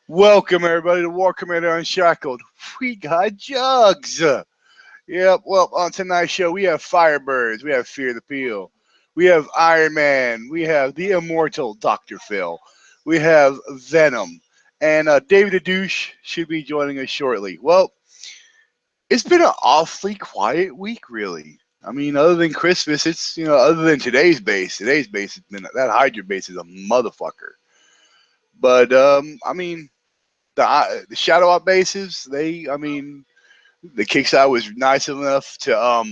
Welcome everybody to War Commander Unshackled. We got jugs. Yep. Well, on tonight's show we have Firebirds, we have Fear the Peel, we have Iron Man, we have the immortal Dr. Phil, we have Venom, and David the Douche should be joining us shortly. Well, it's been an awfully quiet week, really. I mean, other than Christmas, it's other than today's base. Today's base has been that Hydra base is a motherfucker. But I mean, the shadow out bases, the Kickstarter was nice enough to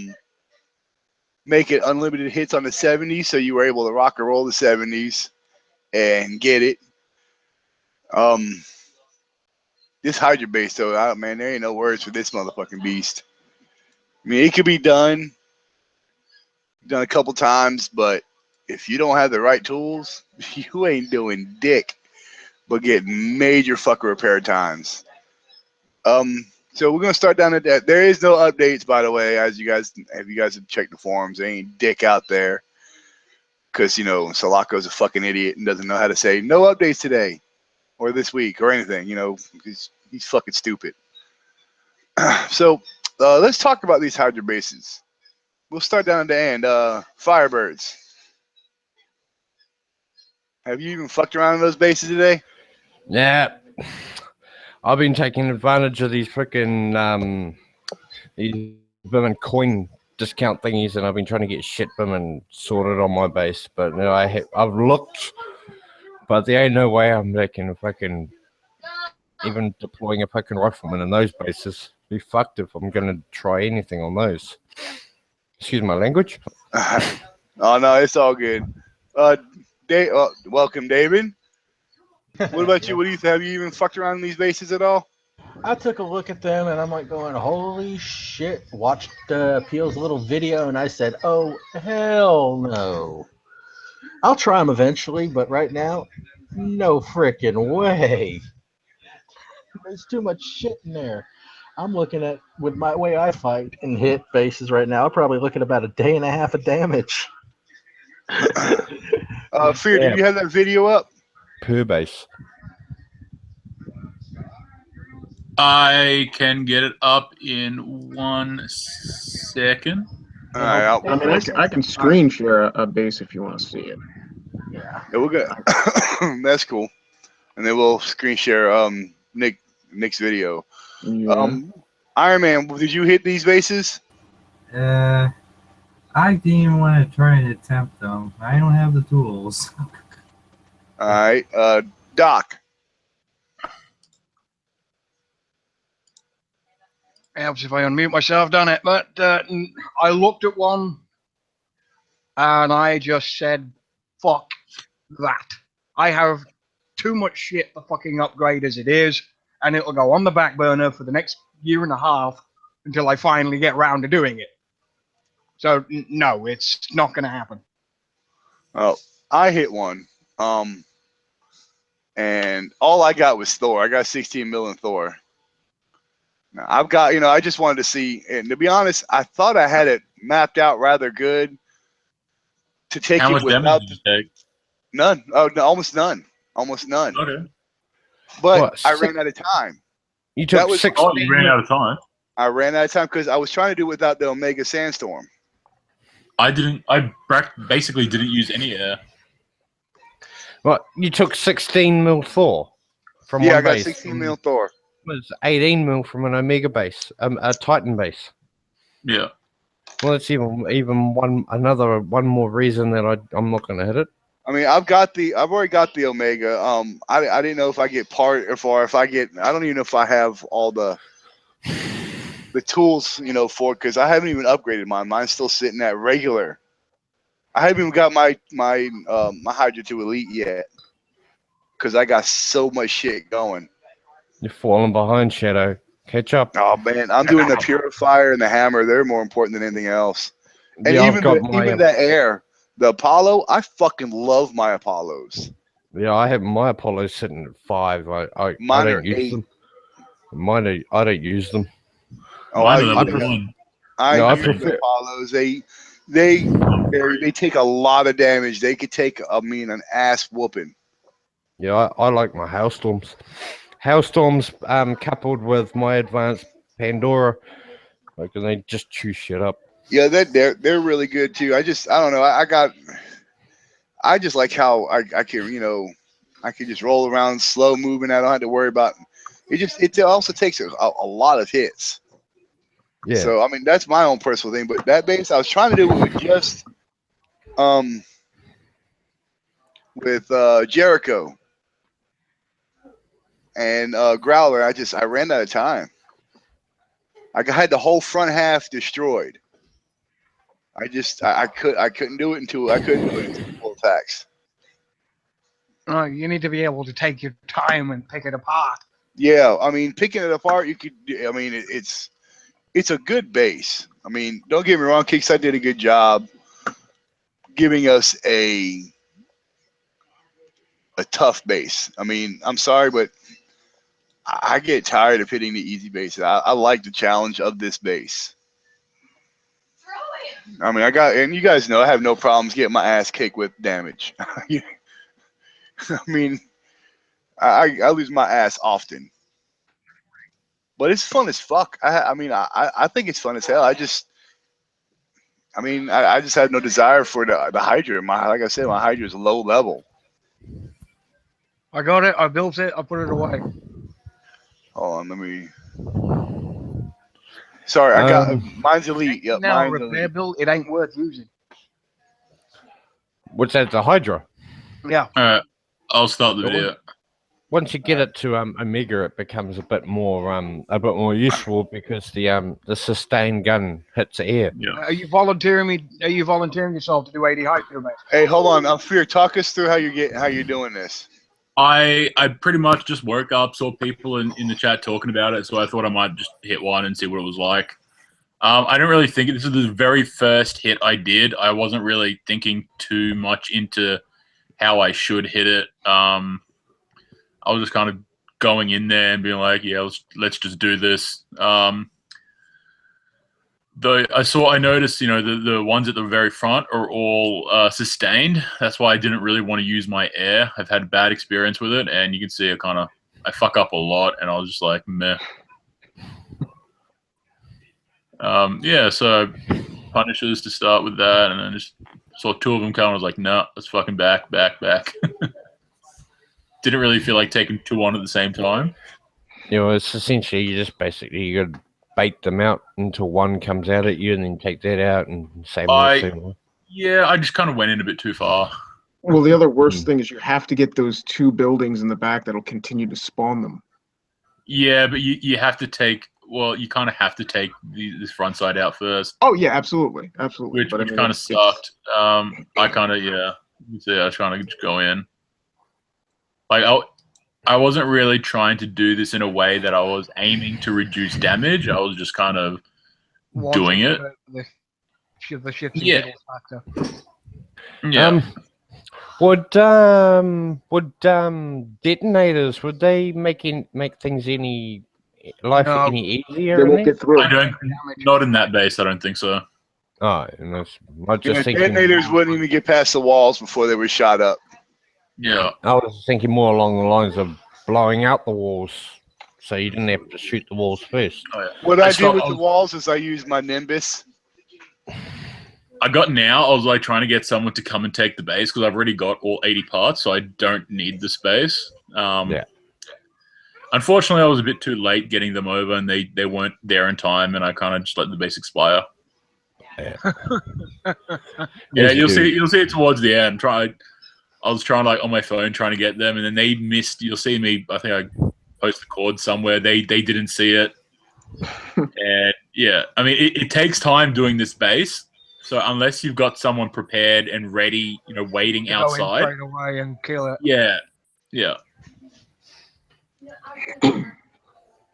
make it unlimited hits on the 70s, so you were able to rock and roll the 70s and get it. This Hydra base though, man, there ain't no words for this motherfucking beast. I mean, it could be done a couple times, but if you don't have the right tools, you ain't doing dick but get major fucker repair times. So we're gonna start down at that. There is no updates, by the way, if you guys have checked the forums. There ain't dick out there because Sulaco's a fucking idiot and doesn't know how to say no updates today or this week or anything. He's fucking stupid. So let's talk about these Hydra bases. We'll start down at the end. Firebirds. Have you even fucked around in those bases today? Yeah, I've been taking advantage of these freaking these women coin discount thingies, and I've been trying to get shit women sorted on my base. But I've looked, but there ain't no way I'm making a fucking even deploying a fucking rifleman in those bases. Be fucked if I'm gonna try anything on those. Excuse my language. Oh no, it's all good. Welcome, David. What about you? What do you think? Have you even fucked around in these bases at all? I took a look at them and I'm like going, holy shit. Watched Peel's little video and I said, oh, hell no. I'll try them eventually, but right now, no freaking way. There's too much shit in there. I'm looking at, with my way I fight and hit bases right now, I'll probably look at about a day and a half of damage. Fear, did you have that video up? Per base. I can get it up in 1 second. All right, I can screen share a base if you want to see it. Yeah, we'll get. That's cool. And then we'll screen share Nick's video. Yeah. Iron Man, did you hit these bases? I didn't even want to try and attempt them. I don't have the tools. All right, Doc. Helps if I unmute myself, doesn't it? But I looked at one and I just said, fuck that. I have too much shit to fucking upgrade as it is, and it'll go on the back burner for the next year and a half until I finally get round to doing it. So, no, it's not going to happen. Oh, I hit one. And all I got was Thor. I got 16 mil in Thor. Now, I've got, I just wanted to see, and to be honest, I thought I had it mapped out rather good to take How it much without damage did you take? none. Oh, no, almost none. Okay. But What, I ran out of time. You took was- 16. Oh, you ran out of time. I ran out of time because I was trying to do it without the Omega Sandstorm. I basically didn't use any air. What? You took 16 mil Thor from Yeah, one I got base. 16 mil Thor. It was 18 mil from an Omega base, a Titan base. Yeah. Well, it's even one more reason that I'm not going to hit it. I mean, I've already got the Omega. I didn't know if I get part or if I get. I don't even know if I have all the tools, for it because I haven't even upgraded mine. Mine's still sitting at regular. I haven't even got my Hydra to Elite yet because I got so much shit going. You're falling behind, Shadow. Catch up. Oh man, I'm doing the Purifier and the Hammer. They're more important than anything else. And Yeah, even that air, the Apollo. I fucking love my Apollos. Yeah, I have my Apollos sitting at 5. I don't use them. I don't use them. Oh, I prefer Apollos. They take a lot of damage. They could take, an ass whooping. Yeah, I like my hailstorms. Hailstorms coupled with my advanced Pandora, because they just chew shit up. Yeah, they're really good too. I don't know. I just like how I can I can just roll around slow moving. I don't have to worry about it also takes a lot of hits. Yeah. So I mean that's my own personal thing. But that bass I was trying to do it with just um with Jericho and Growler. I ran out of time. Had the whole front half destroyed. I couldn't do it until full attacks. You need to be able to take your time and pick it apart. Yeah, I mean picking it apart, you could. I mean it's a good base. I mean, don't get me wrong, Kickside did a good job giving us a tough base. I mean, I'm sorry, but I get tired of hitting the easy bases. I like the challenge of this base. I mean, and you guys know I have no problems getting my ass kicked with damage. I mean, I lose my ass often, but it's fun as fuck. I think it's fun as hell. I just have no desire for the Hydra. Like I said, my Hydra is low level. I got it. I built it. I put it away. Hold on, let me. Sorry, I got mine's elite. Yep, Now mine's repair elite. build. It ain't worth using. What's that? The Hydra. Yeah. I'll start the video. Once you get it to Omega, it becomes a bit more useful because the sustained gun hits air. Yeah. Are you volunteering yourself to do 80 Hydra, mate? Hey, hold on. I'm Fear. Talk us through how you're doing this. I pretty much just woke up, saw people in the chat talking about it, so I thought I might just hit one and see what it was like. I don't really think this is the very first hit I did. I wasn't really thinking too much into how I should hit it. I was just kind of going in there and being like, yeah, let's just do this. I noticed, the ones at the very front are all sustained. That's why I didn't really want to use my air. I've had a bad experience with it, and you can see I fuck up a lot, and I was just like, meh. So Punishers to start with that, and then just saw two of them come. I was like, no, let's fucking back. Didn't really feel like taking two on at the same time. It's essentially you got to bait them out until one comes out at you, and then take that out, and same. Yeah, I just kind of went in a bit too far. Well, the other worst thing is you have to get those two buildings in the back that'll continue to spawn them. Yeah, but you have to take. Well, you kind of have to take this front side out first. Oh yeah, absolutely. Which kind of sucked. I kind of I was trying to just go in. Like I wasn't really trying to do this in a way that I was aiming to reduce damage. I was just kind of doing it. The shifting factor. Yeah. Would detonators they make things any easier? They won't get through. Not in that base. I don't think so. Oh, and I just thinking detonators wouldn't even get past the walls before they were shot up. Yeah. I was thinking more along the lines of blowing out the walls, so you didn't have to shoot the walls first. Oh, yeah. What I do with the walls is I use my Nimbus. I was like trying to get someone to come and take the base because I've already got all 80 parts, so I don't need the space. Yeah. Unfortunately, I was a bit too late getting them over, and they weren't there in time, and I kind of just let the base expire. Yeah. Yeah, you'll see it towards the end. I was trying on my phone trying to get them, and then they missed. You'll see me. I think I posted the cord somewhere. They didn't see it, and yeah, I mean it takes time doing this base. So unless you've got someone prepared and ready, waiting outside, go in straight away and kill it. Yeah.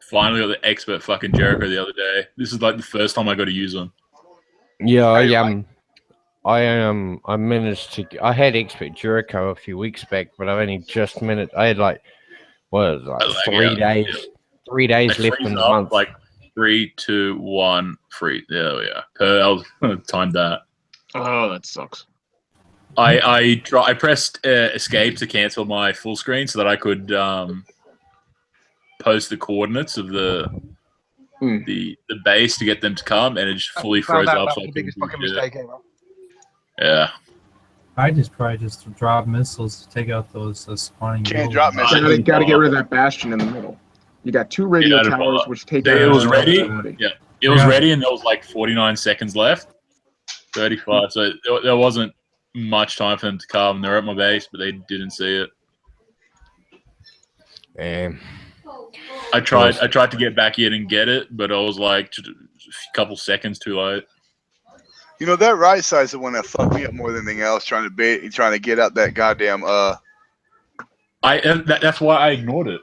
Finally got the expert fucking Jericho the other day. This is like the first time I got to use him. Yeah, I managed to. I had expert Jericho a few weeks back, but I've only just managed. I had 3 days. Yeah. 3 days left in the month. 3, 2, 1, free. There we are. I was timed that. Oh, that sucks. I pressed escape to cancel my full screen so that I could post the coordinates of the base to get them to come, and it just fully Found froze out up. that So I was the couldn't biggest do fucking shit. mistake ever. Yeah. I just tried just to drop missiles to take out those spawning. Can't buildings. drop missiles. Got to get rid of that bastion in the middle. You got 2 radio Yeah, towers, which take It out was all ready. ability. Yeah, it was Yeah. ready, and there was like 49 seconds left. 35. So there wasn't much time for them to come. They're at my base, but they didn't see it. Damn. I tried to get back in and get it, but I was like just a couple seconds too late. You know, that right side's the one that fucked me up more than anything else, trying to get out that goddamn That's why I ignored it.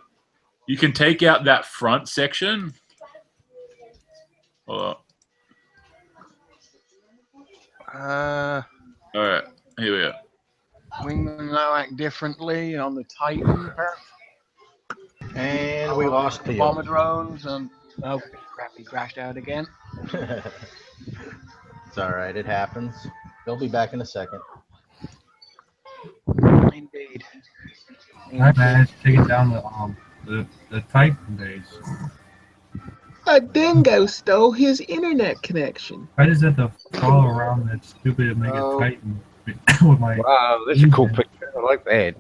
You can take out that front section. Hold Uh, on. All right, here we go. Wingmen now act differently on the Titan, apparently. And we lost the the bomber drones, and oh crap, he crashed out again. It's all right. It happens. They'll be back in a second. Indeed. I managed to take down the Titan base. A dingo stole his internet connection. I just had to follow around that stupid Omega Titan with my. Wow, that's a cool picture. I like that.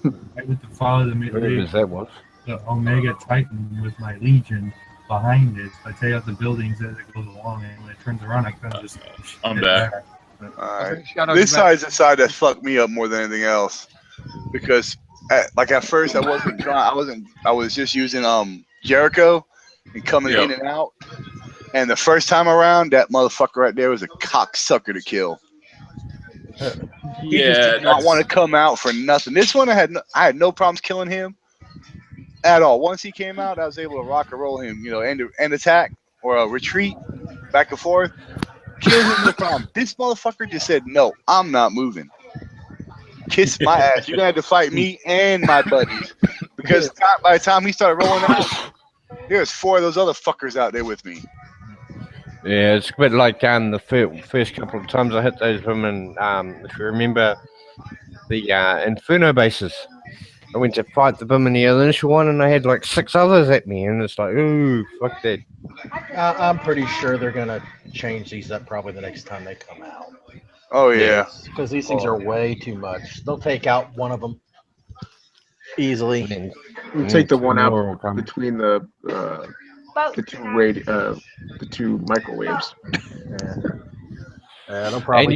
I had to follow Whoever that was. the Omega Titan with my Legion behind it. I take out the buildings as it goes along, and when it turns around, I kind of just. I'm back. Alright. This side's the side that fucked me up more than anything else, because at first I wasn't trying. I was just using Jericho and coming in and out. And the first time around, that motherfucker right there was a cocksucker to kill. He just did not want to come out for nothing. This one I had no problems killing him at all. Once he came out, I was able to rock and roll him, end attack or a retreat, back and forth. Kill him, no problem. This motherfucker just said, no, I'm not moving. Kiss my ass. You're going to have to fight me and my buddies. Because by the time he started rolling out, there's 4 of those other fuckers out there with me. Yeah, it's a bit like the first couple of times I hit those women. If you remember the Inferno bases, I went to fight the women the initial one, and I had like 6 others at me, and it's like, ooh, fuck that. I'm pretty sure they're gonna change these up probably the next time they come out. Oh yeah, because these things are way too much. They'll take out one of them easily. You take the one out between the 2 microwaves. They'll probably And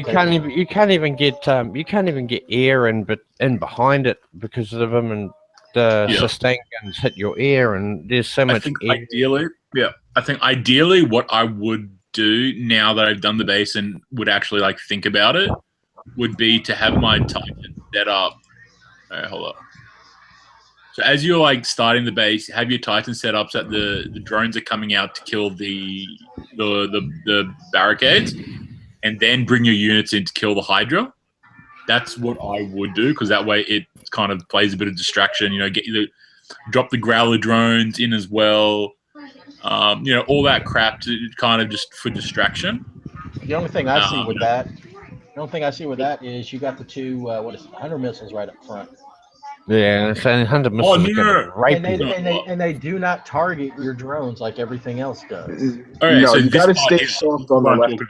you can't even get air in behind it because of them, and the sustain guns hit your air, and there's so much air. I think ideally what I would do now that I've done the base and would actually think about it would be to have my Titan set up. All right, hold up. So as you're starting the base, have your Titan set up so that the drones are coming out to kill the barricades, and then bring your units in to kill the Hydra. That's what I would do, because that way it kind of plays a bit of distraction. Drop the Growler drones in as well. All that crap to kind of just for distraction. The only thing I see with that, is you got the 2 100 missiles right up front. Yeah, so 100 missiles is gonna rape you. And they do not target your drones like everything else does. All right, so you got to this stay part is soft what on the I'm left. talking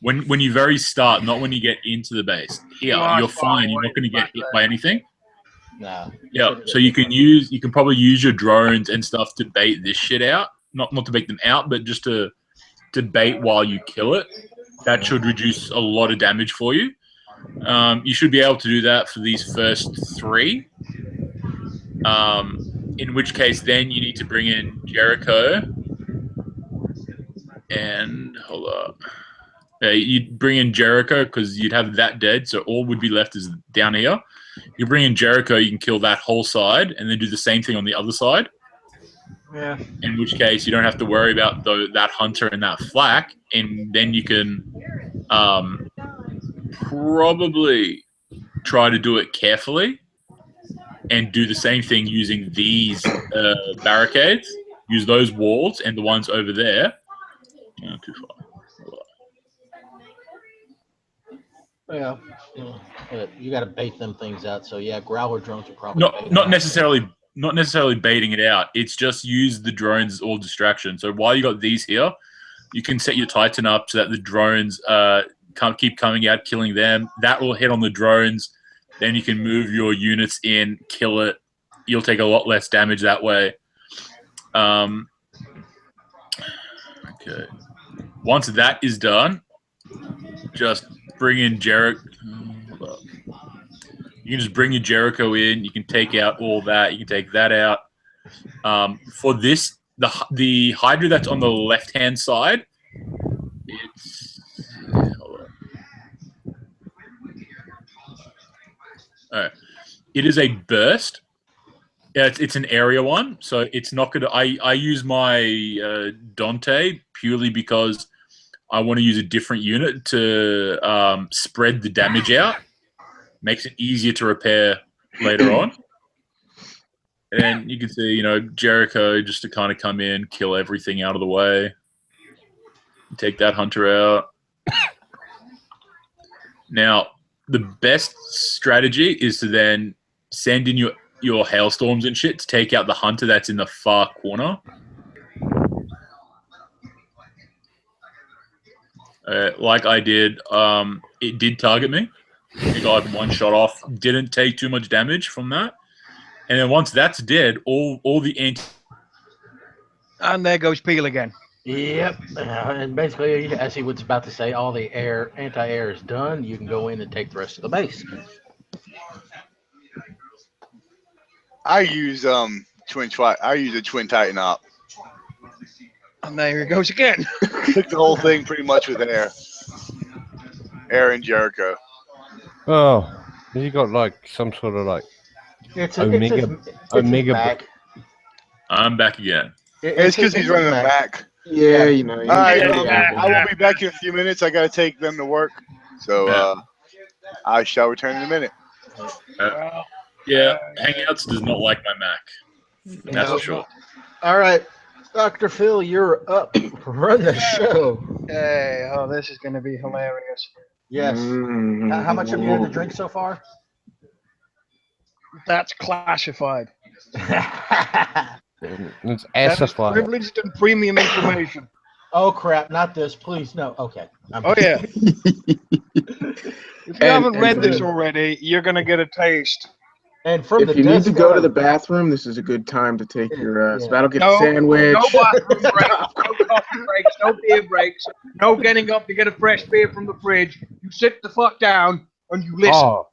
about. When you very start, not when you get into the base. Here, you're fine. You're not going to get hit by anything. No. Yeah, so you can probably use your drones and stuff to bait this shit out. Not to bait them out, but just to bait while you kill it. That should reduce a lot of damage for you. You should be able to do that for these first 3. In which case, then you need to bring in Jericho. And hold up. You'd bring in Jericho because you'd have that dead, so all would be left is down here. You bring in Jericho, you can kill that whole side, and then do the same thing on the other side. Yeah. In which case, you don't have to worry about that hunter and that flak, and then you can probably try to do it carefully and do the same thing using these barricades. Use those walls and the ones over there. Not too far. Yeah. You got to bait them things out. So yeah, growler drones are probably Not necessarily baiting it out. It's just use the drones as all distraction. So while you got these here, you can set your Titan up so that the drones can't keep coming out, killing them. That will hit on the drones. Then you can move your units in, kill it. You'll take a lot less damage that way. Okay. Once that is done, just bring in Jericho. You can just bring your Jericho in. You can take out all that. You can take that out. For this, the Hydra that's on the left-hand side, it's... Hold on. All right. It is a burst. It's an area one, so it's not going to... I use my Dante purely because I want to use a different unit to spread the damage out. Makes it easier to repair later on. And you can see, you know, Jericho just to kind of come in, kill everything out of the way. Take that hunter out. Now, the best strategy is to then send in your hailstorms and shit to take out the hunter that's in the far corner. Like I did, it did target me. It got one shot off. Didn't take too much damage from that. And then once that's dead, all the anti... And there goes Peel again. Yep. And basically, as he was about to say, all the anti-air is done. You can go in and take the rest of the base. I use I use a twin Titan op. And there he goes again. Took the whole thing pretty much with air and Jericho. Oh, has he got like some sort of like Omega? Back. I'm back again. It's because he's running a Mac. Yeah, you know. All right, I will be back in a few minutes. I got to take them to work, so I shall return in a minute. Yeah, Hangouts does not like my Mac. That's for sure. All right, Dr. Phil, you're up. Run the show. Hey, oh, this is going to be hilarious. Yes. How much have you had to drink so far? That's classified. It's That's acidified. privileged and premium information. Oh crap! Not this, please. No. Okay. Oh yeah. If you haven't read this already, you're going to get a taste. And from If you need to go to the bathroom, this is a good time to take your Spattlegate sandwich. No bathroom breaks, no coffee breaks, no beer breaks, no getting up to get a fresh beer from the fridge. You sit the fuck down and you listen. Oh,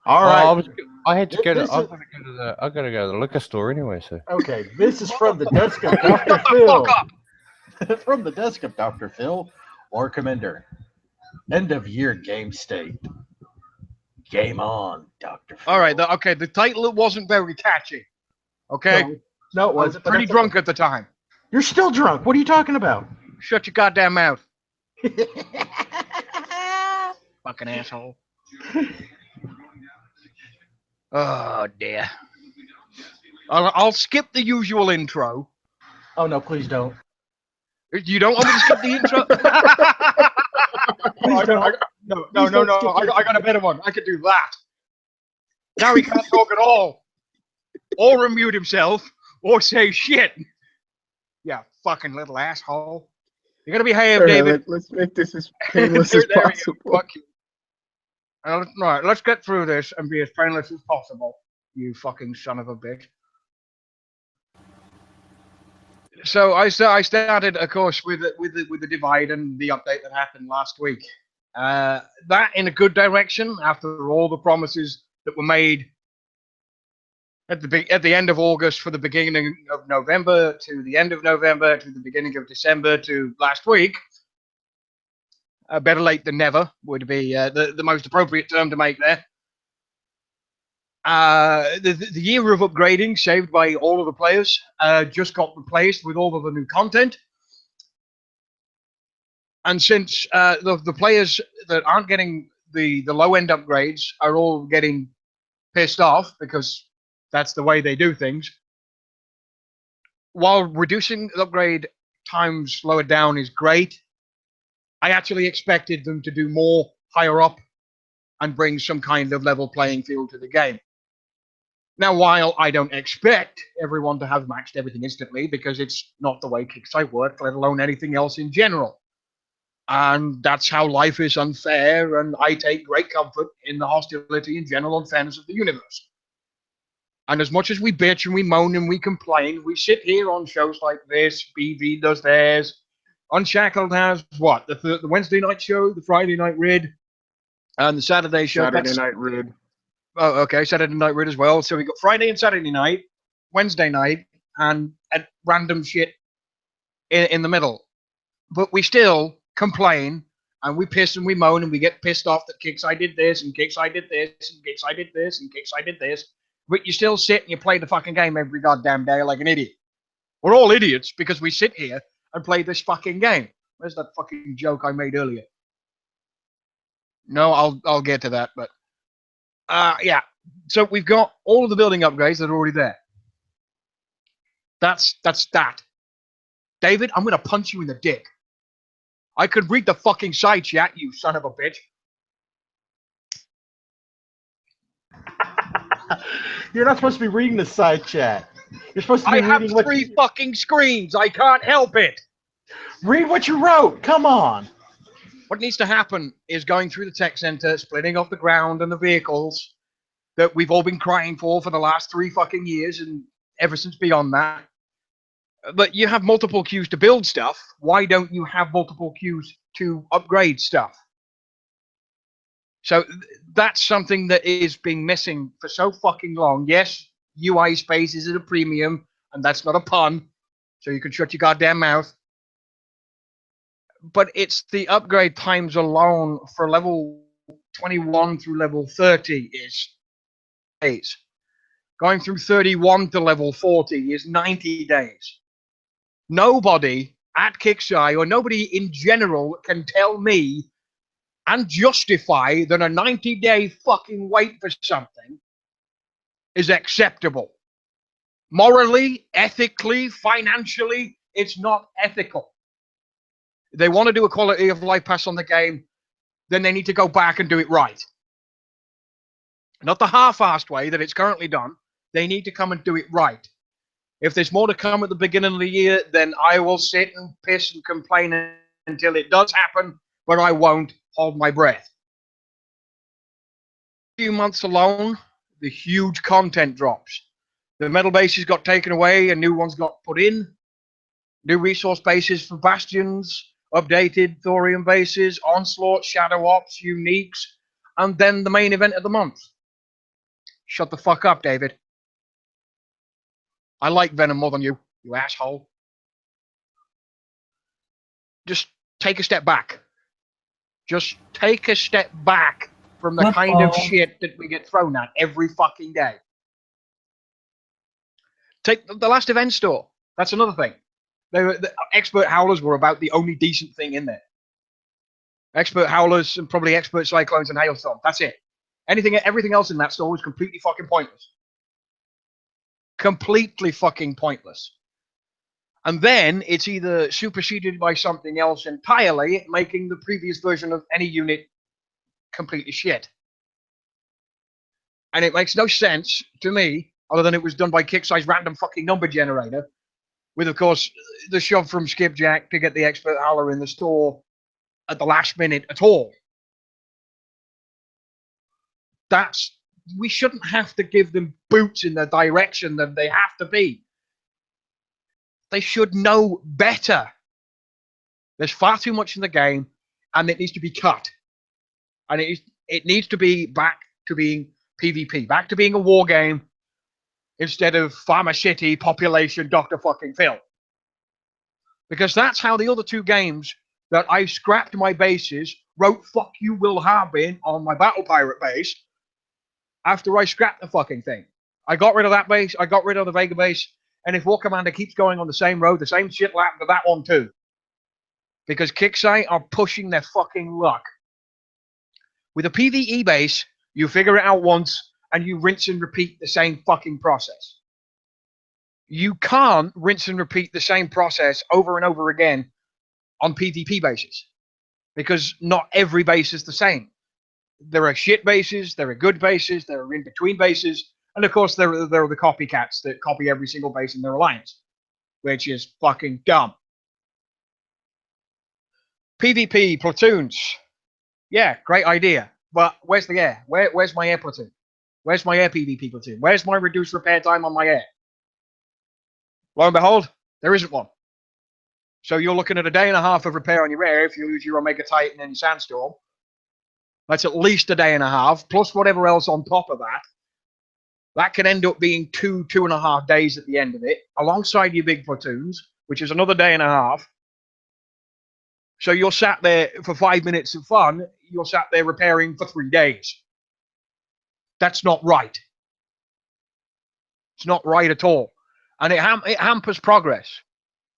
all right. I had to go to. I gotta go to the liquor store anyway. So. Okay, this is from the desk of Dr. Phil. From the desk of Dr. Phil, War Commander. End of year game state. Game on, Dr. Phil. All right. Okay. The title wasn't very catchy. Okay. No, it I was wasn't. pretty drunk at the time. You're still drunk. What are you talking about? Shut your goddamn mouth. Fucking asshole. Oh dear. I'll skip the usual intro. Oh no, please don't. You don't want me to skip the intro? No. I got a better one. I could do that. Now he can't talk at all. Or unmute himself. Or say shit. Yeah, fucking little asshole. You're gonna behave, David. Let's make this as painless as possible. Fuck you. Right, let's get through this and be as painless as possible. You fucking son of a bitch. So I started, of course, with the divide and the update that happened last week. That in a good direction after all the promises that were made at the end of August for the beginning of November to the end of November to the beginning of December to last week. Better late than never would be the most appropriate term to make there. The year of upgrading saved by all of the players just got replaced with all of the new content. And since the players that aren't getting the low-end upgrades are all getting pissed off because that's the way they do things, while reducing the upgrade times lower down is great, I actually expected them to do more higher up and bring some kind of level playing field to the game. Now, while I don't expect everyone to have maxed everything instantly, because it's not the way Kickstarter work, let alone anything else in general. And that's how life is unfair, and I take great comfort in the hostility and general unfairness of the universe. And as much as we bitch and we moan and we complain, we sit here on shows like this, BV does theirs, Unshackled has what? The Wednesday night show, the Friday night rid, and the Saturday show. Saturday night rid. Oh, okay, Saturday night rid as well. So we got Friday and Saturday night, Wednesday night, and random shit in the middle. But we still complain, and we piss and we moan, and we get pissed off that Kicks I did this, and Kicks I did this, and Kicks I did this, and Kicks I did this. But you still sit and you play the fucking game every goddamn day like an idiot. We're all idiots because we sit here and play this fucking game. Where's that fucking joke I made earlier? No, I'll get to that, but yeah. So we've got all of the building upgrades that are already there. That's that. David, I'm gonna punch you in the dick. I could read the fucking side chat, you son of a bitch. You're not supposed to be reading the side chat. You're supposed to be I have reading what 3 fucking screens. I can't help it. Read what you wrote. Come on. What needs to happen is going through the tech center, splitting off the ground and the vehicles that we've all been crying for the last 3 fucking years and ever since beyond that. But you have multiple queues to build stuff. Why don't you have multiple queues to upgrade stuff? So that's something that is being missing for so fucking long. Yes, UI space is at a premium, and that's not a pun, so you can shut your goddamn mouth. But it's the upgrade times alone for level 21 through level 30 is days. Going through 31 to level 40 is 90 days. Nobody at Kickstarter, or nobody in general, can tell me and justify that a 90-day fucking wait for something is acceptable. Morally, ethically, financially, it's not ethical. If they want to do a quality of life pass on the game, then they need to go back and do it right. Not the half-assed way that it's currently done. They need to come and do it right. If there's more to come at the beginning of the year, then I will sit and piss and complain until it does happen, but I won't hold my breath. A few months alone, the huge content drops. The metal bases got taken away and new ones got put in. New resource bases for bastions, updated thorium bases, onslaught, shadow ops, uniques, and then the main event of the month. Shut the fuck up, David. I like Venom more than you asshole. Just take a step back. Just take a step back from the kind of shit that we get thrown at every fucking day. Take the last event store. That's another thing. The expert howlers were about the only decent thing in there. Expert howlers and probably expert cyclones and hailstorm. That's it. Everything else in that store was completely fucking pointless. Completely fucking pointless. And then it's either superseded by something else entirely, making the previous version of any unit completely shit. And it makes no sense to me, other than it was done by Kickstarter's random fucking number generator, with, of course, the shove from Skipjack to get the expert howler in the store at the last minute at all. We shouldn't have to give them boots in the direction that they have to be. They should know better. There's far too much in the game, and it needs to be cut. And it needs to be back to being PvP, back to being a war game, instead of Farmer City, Population, Dr. fucking Phil. Because that's how the other 2 games that I scrapped my bases, wrote "fuck you Will Harbin" on my Battle Pirate base, after I scrapped the fucking thing. I got rid of that base, I got rid of the Vega base, and if War Commander keeps going on the same road, the same shit will happen to that one too. Because Kickstarter are pushing their fucking luck. With a PvE base, you figure it out once, and you rinse and repeat the same fucking process. You can't rinse and repeat the same process over and over again on PvP bases. Because not every base is the same. There are shit bases, there are good bases, there are in-between bases, and of course there are the copycats that copy every single base in their alliance, which is fucking dumb. PvP platoons. Yeah, great idea. But where's the air? Where's my air platoon? Where's my air PvP platoon? Where's my reduced repair time on my air? Lo and behold, there isn't one. So you're looking at a day and a half of repair on your air if you lose your Omega Titan in Sandstorm. That's at least a day and a half, plus whatever else on top of that. That can end up being 2.5 days at the end of it, alongside your big platoons, which is another day and a half. So you're sat there for 5 minutes of fun, you're sat there repairing for 3 days. That's not right. It's not right at all. And it hampers progress.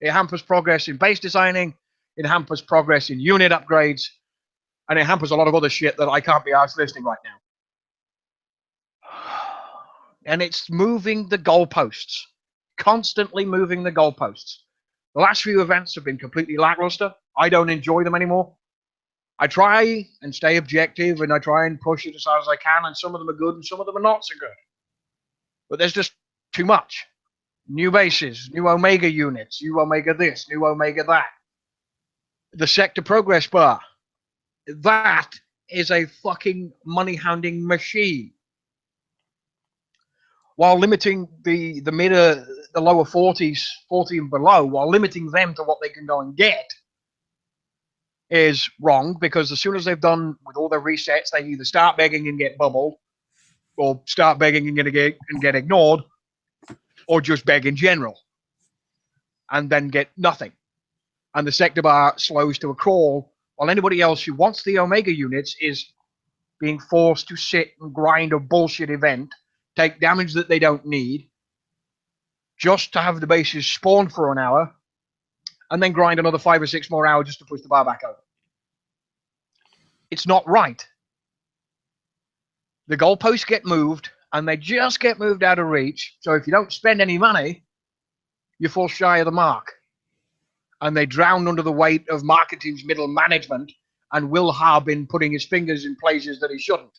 It hampers progress in base designing, it hampers progress in unit upgrades, and it hampers a lot of other shit that I can't be arsed listing right now. And it's moving the goalposts. Constantly moving the goalposts. The last few events have been completely lackluster. I don't enjoy them anymore. I try and stay objective, and I try and push it as hard as I can, and some of them are good, and some of them are not so good. But there's just too much. New bases, new Omega units, new Omega this, new Omega that. The sector progress bar. That is a fucking money-hounding machine. While limiting the lower 40s, 40 and below, while limiting them to what they can go and get, is wrong, because as soon as they've done with all their resets, they either start begging and get bubbled, or start begging and get ignored, or just beg in general, and then get nothing. And the sector bar slows to a crawl, while anybody else who wants the Omega units is being forced to sit and grind a bullshit event, take damage that they don't need, just to have the bases spawn for an hour, and then grind another 5 or 6 more hours just to push the bar back over. It's not right. The goalposts get moved, and they just get moved out of reach, so if you don't spend any money, you fall shy of the mark. And they drown under the weight of marketing's middle management and Will Harbin putting his fingers in places that he shouldn't.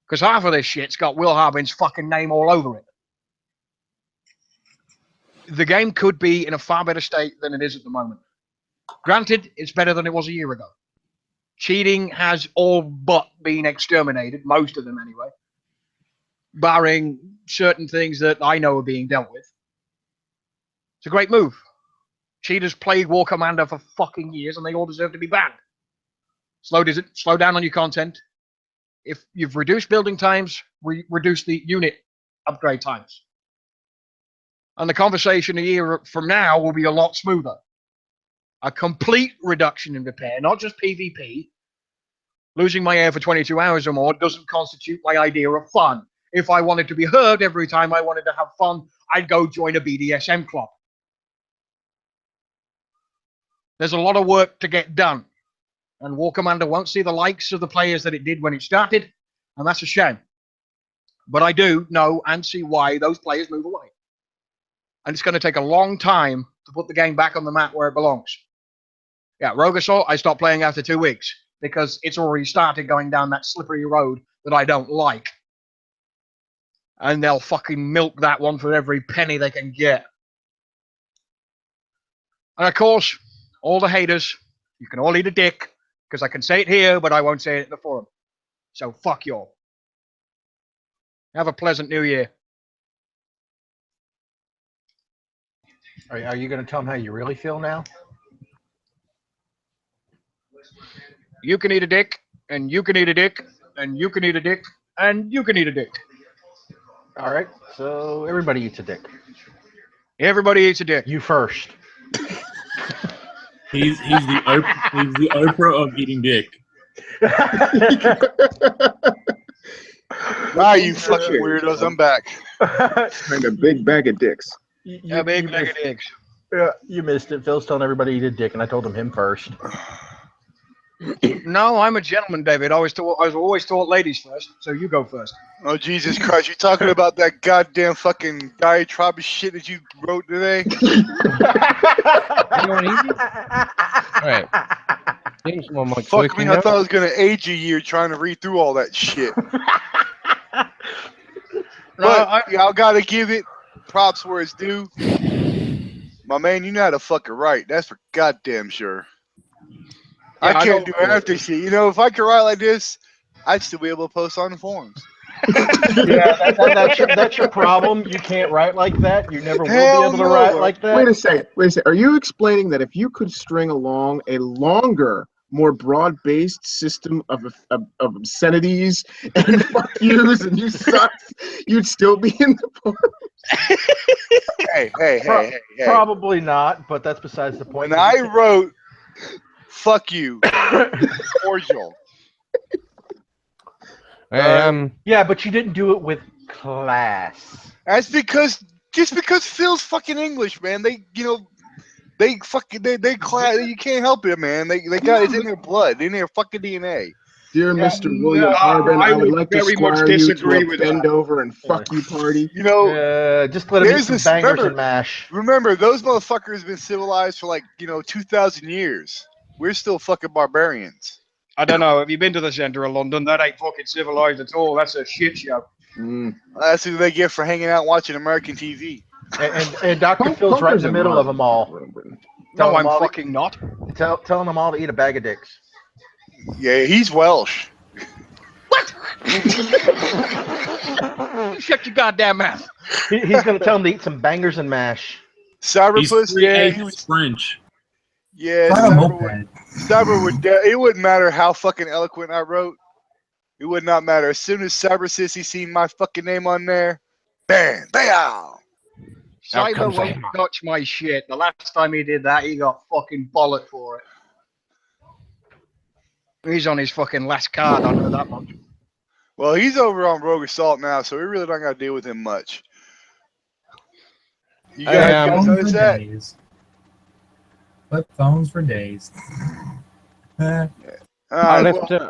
Because half of this shit's got Will Harbin's fucking name all over it. The game could be in a far better state than it is at the moment. Granted, it's better than it was a year ago. Cheating has all but been exterminated, most of them anyway, barring certain things that I know are being dealt with. It's a great move. Cheaters plagued War Commander for fucking years, and they all deserve to be banned. Slow down on your content. If you've reduced building times, reduce the unit upgrade times. And the conversation a year from now will be a lot smoother. A complete reduction in repair, not just PvP. Losing my air for 22 hours or more doesn't constitute my idea of fun. If I wanted to be heard every time I wanted to have fun, I'd go join a BDSM club. There's a lot of work to get done. And War Commander won't see the likes of the players that it did when it started, and that's a shame. But I do know and see why those players move away. And it's going to take a long time to put the game back on the map where it belongs. Yeah, Rogue Assault, I stopped playing after 2 weeks because it's already started going down that slippery road that I don't like. And they'll fucking milk that one for every penny they can get. And of course, all the haters, you can all eat a dick, because I can say it here, but I won't say it in the forum. So fuck y'all. Have a pleasant new year. Are you going to tell them how you really feel now? You can eat a dick, and you can eat a dick, and you can eat a dick, and you can eat a dick. All right, so everybody eats a dick. Everybody eats a dick. You first. He's the Oprah of eating dick. Ah, you fucking weirdos, I'm back. Like a big bag of dicks. A big bag of dicks. Yeah, you missed it. Phil's telling everybody to eat a dick, and I told him first. No, I'm a gentleman, David. I was always taught ladies first, so you go first. Oh, Jesus Christ. You talking about that goddamn fucking diatribe of shit that you wrote today? Anyone easy? All right. Seems my mic's Fuck working me, I now. thought I was gonna age a year trying to read through all that shit. But y'all gotta give it props where it's due. My man, you know how to fucking write. That's for goddamn sure. Yeah, I I can't do don't- after shit. You know, if I could write like this, I'd still be able to post on the forums. Yeah, that's your problem. You can't write like that. You never will be Hell able to no. write like that. Wait a second. Are you explaining that if you could string along a longer, more broad-based system of obscenities and fuck yous and you sucks, you'd still be in the forums? Hey. Probably not, but that's besides the point. When I wrote "fuck you," cordial. Hey, yeah, but you didn't do it with class. That's because Phil's fucking English, man. They you can't help it, man. They got it's in their blood, in their fucking DNA. Dear Yeah, Mr. William Harbin, I would like to very much squire you to disagree a with bend that. over and fuck you party. You know, just let him eat there's some this- bangers remember- and mash. remember those motherfuckers been civilized for like 2,000 years. We're still fucking barbarians. I don't know. Have you been to the centre of London? That ain't fucking civilized at all. That's a shit show. That's who they get for hanging out watching American TV. And Dr. Phil's right in the middle of them all. No, Tell I'm them all fucking not. telling them all to eat a bag of dicks. Yeah, he's Welsh. You shut your goddamn mouth. He's going to tell them to eat some bangers and mash. Cyberpuss, yeah, he was French. Yeah, Try a moped. Cyber would. It wouldn't matter how fucking eloquent I wrote. It would not matter. As soon as Cyber Sissy seen my fucking name on there, bam, bam. Cyber comes won't Hammer. touch my shit. The last time he did that, he got fucking bollocked for it. He's on his fucking last card, I know that much. Well, he's over on Rogue Assault now, so we really don't got to deal with him much. You guys Phones notice for that? days. Flip phones for days. I left it.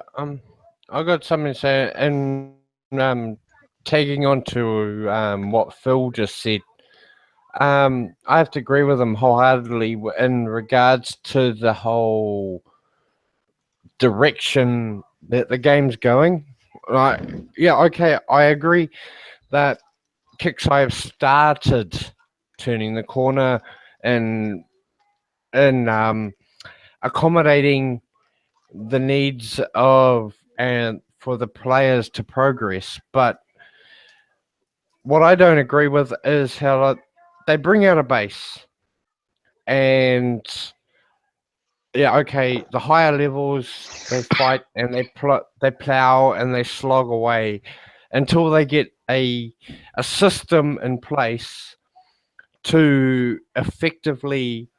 I got something to say, and tagging on to what Phil just said. I have to agree with him wholeheartedly in regards to the whole direction that the game's going. Like, yeah, okay, I agree that Kixeye have started turning the corner and accommodating the needs of and for the players to progress. But what I don't agree with is how they bring out a base and yeah, okay, the higher levels they fight and they plow and they slog away until they get a system in place to effectively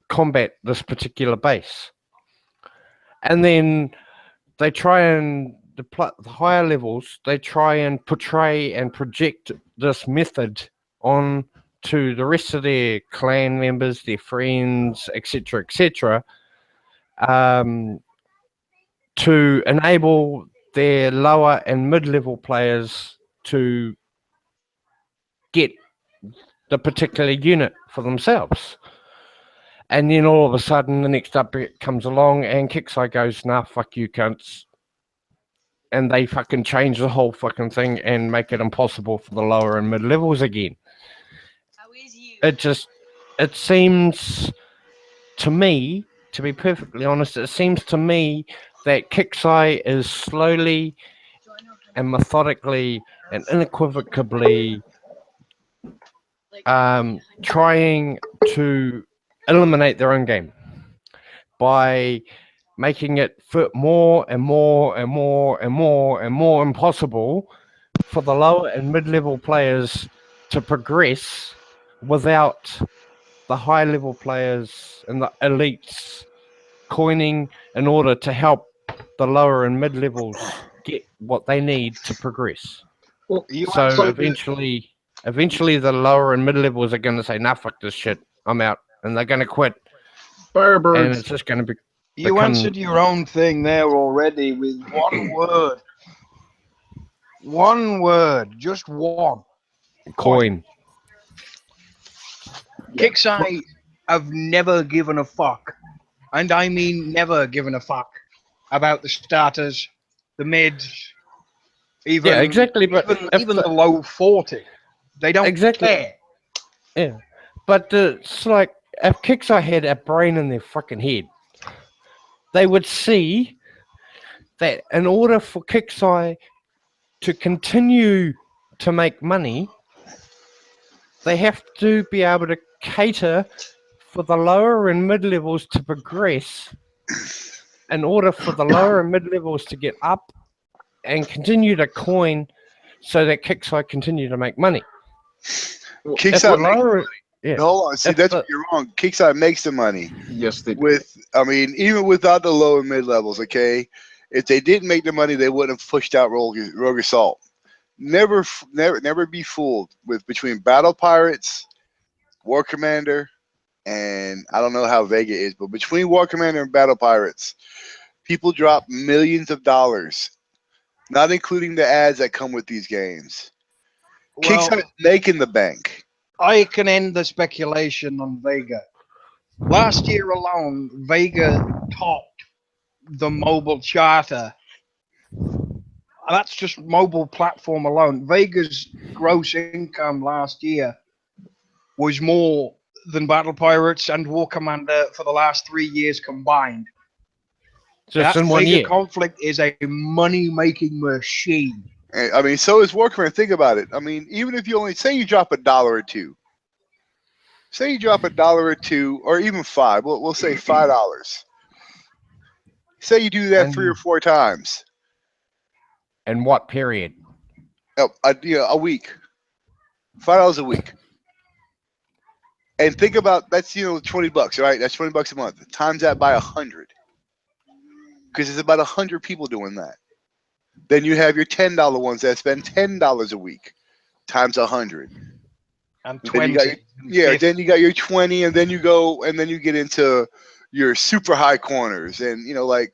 combat this particular base. And then they try and the higher levels, they try and portray and project this method on to the rest of their clan members, their friends, etc., to enable their lower and mid-level players to get the particular unit for themselves. And then all of a sudden, the next update comes along and Kixeye goes, nah, fuck you cunts. And they fucking change the whole fucking thing and make it impossible for the lower and mid-levels again. It seems to me, to be perfectly honest, it seems to me that Kixeye is slowly and methodically and unequivocally trying to eliminate their own game by making it fit more and more and more and more and more impossible for the lower and mid-level players to progress without the high-level players and the elites coining in order to help the lower and mid-levels get what they need to progress. So eventually the lower and mid-levels are going to say, nah, fuck this shit, I'm out. And they're going to quit. Firebirds. And it's just going to be... You answered your own thing there already with one word. One word. Just one. coin. Kixeye have never given a fuck and I mean never given a fuck about the starters, the mids, even Yeah, exactly. But even the low 40. They don't Exactly. care. Yeah, but it's like if Kixeye had a brain in their fucking head, they would see that in order for Kixeye to continue to make money, they have to be able to cater for the lower and mid levels to progress in order for the lower and mid levels to get up and continue to coin so that Kixeye continue to make money. If the Kickside makes lower, yeah, hold on. See, if that's the- what you're wrong. Kickside makes the money Yes, they do. with. I mean, even without the low and mid levels. Okay, if they didn't make the money, they wouldn't have pushed out Rogue Assault. Never be fooled with between Battle Pirates, War Commander, and I don't know how Vega is, but between War Commander and Battle Pirates, people drop millions of dollars, not including the ads that come with these games. Well, Kickstarter's making the bank. I can end the speculation on Vega. Last year alone, Vega topped the mobile charter. That's just mobile platform alone. Vega's gross income last year was more than Battle Pirates and War Commander for the last 3 years combined. just That in 1 Vega year. conflict is a money-making machine. And, I mean, so is War Commander. Think about it. I mean, even if you only say you drop $1 or $2, say you drop $1 or $2, or even $5. We'll say $5. Say you do that 3 or 4 times. In what period? A week. $5 a week. And think about that's $20, right? That's $20 a month. Times that by 100, because there's about 100 people doing that. Then you have your $10 ones that spend $10 a week, times 100. And Then 20. you got then you got your 20, and then you get into your super high corners, and Like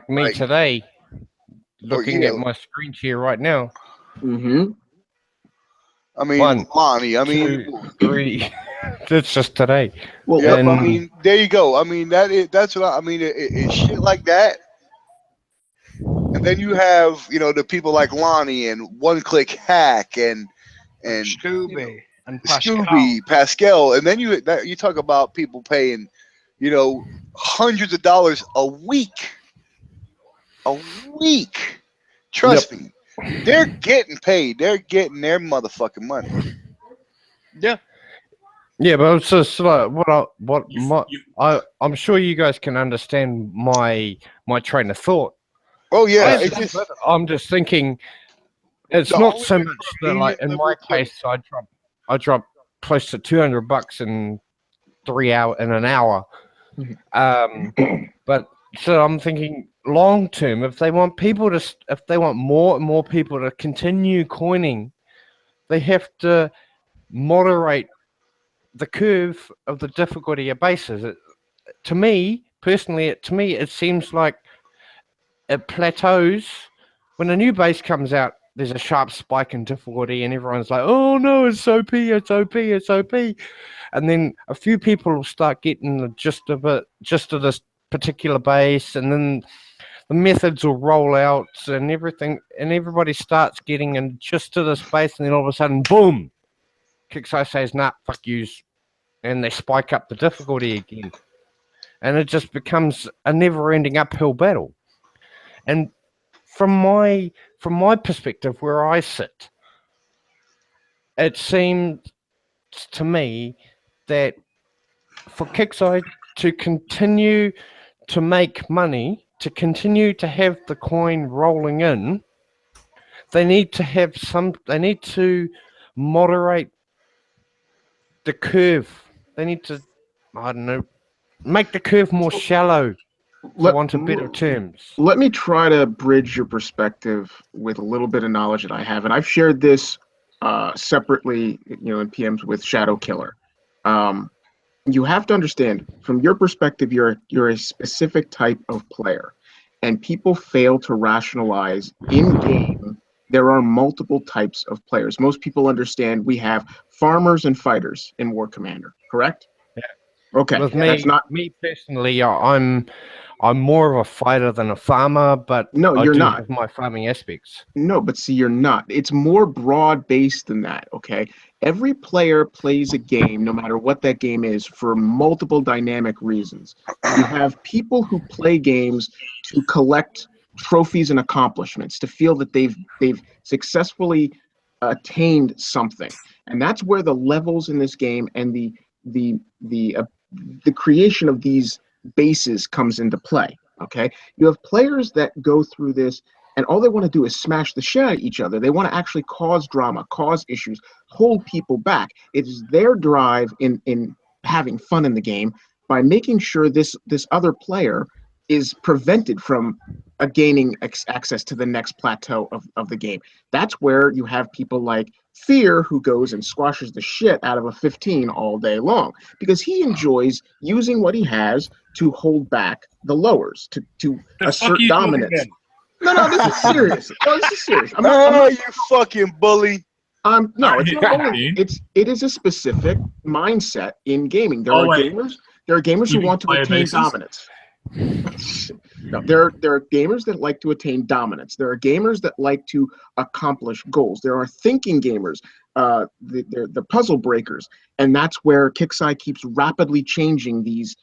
me Like- today, looking yeah. at my screen share right now. Mm-hmm. I mean, One, Lonnie. I mean, 2, 3. That's just today. Well, yeah. and- I mean, there you go. I mean, that's what I mean. It's shit like that. And then you have, the people like Lonnie and One Click Hack and Scooby and Pascal. Scooby, Pascal, and then you talk about people paying, hundreds of dollars a week. A week. Trust me, they're getting paid. They're getting their motherfucking money. Yeah. Yeah, but it's just like I'm sure you guys can understand my train of thought. Oh yeah, I it's just I'm just thinking it's The not only so much that, like, in my convenient case, I drop close to $200 in an hour. But so I'm thinking long term, if they want more and more people to continue coining, they have to moderate the curve of the difficulty of bases. To me personally, it seems like it plateaus when a new base comes out. There's a sharp spike in difficulty, and everyone's like, "Oh no, it's OP, it's OP, it's OP," and then a few people will start getting the gist of this particular base, and then the methods will roll out and everything, and everybody starts getting in gist of this base, and then all of a sudden, boom! Kixeye says, "Nah, fuck yous," and they spike up the difficulty again, and it just becomes a never-ending uphill battle. And from my perspective, where I sit, it seems to me that for Kixeye to continue to make money, to continue to have the coin rolling in, they need to moderate the curve. They need to, I don't know, make the curve more shallow, for want of better terms. Let me try to bridge your perspective with a little bit of knowledge that I have, and I've shared this separately, in PMs with Shadow Killer. You have to understand, from your perspective, you're a specific type of player, and people fail to rationalize in game. There are multiple types of players. Most people understand we have farmers and fighters in War Commander, correct? Okay, With that's not. me personally, I'm more of a fighter than a farmer, but No, I you're do not. have my farming aspects. No, but see, you're not. It's more broad based than that, okay? Every player plays a game, no matter what that game is, for multiple dynamic reasons. You have people who play games to collect trophies and accomplishments, to feel that they've successfully attained something. And that's where the levels in this game and the creation of these bases comes into play, okay? You have players that go through this and all they want to do is smash the shit out of each other. They want to actually cause drama, cause issues, hold people back. It is their drive in having fun in the game by making sure this other player is prevented from gaining access to the next plateau of the game. That's where you have people like Fear, who goes and squashes the shit out of a 15 all day long because he enjoys using what he has to hold back the lowers, to The fuck are assert you talking dominance. about? No, this is serious. No, this is serious. Oh, you fucking bully. No, it's not Yeah. only it is a specific mindset in gaming. There Oh, are wait. gamers who Even want to player attain bases? dominance. No, there are gamers that like to attain dominance. There are gamers that like to accomplish goals. There are thinking gamers, the puzzle breakers, and that's where Kixeye keeps rapidly changing these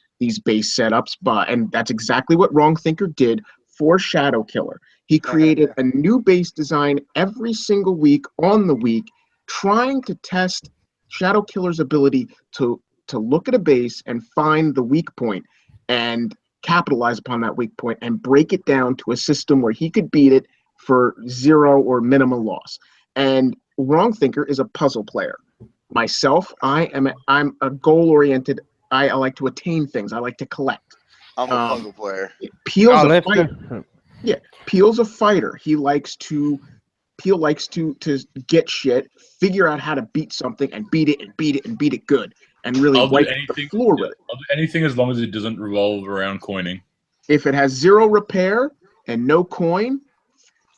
base setups. And that's exactly what Wrong Thinker did for Shadow Killer. He created a new base design every single week on the week, trying to test Shadow Killer's ability to look at a base and find the weak point and capitalize upon that weak point and break it down to a system where he could beat it for zero or minimal loss. And Wrong Thinker is a puzzle player. Myself, I'm a goal-oriented. I like to attain things. I like to collect. I'm a puzzle player. Peel's Oh, a that's fighter. good. Yeah, Peel's a fighter. Peel likes to get shit, figure out how to beat something and beat it and beat it and beat it good and really I'll do wipe the anything. floor with it. I'll do anything as long as it doesn't revolve around coining. If it has zero repair and no coin,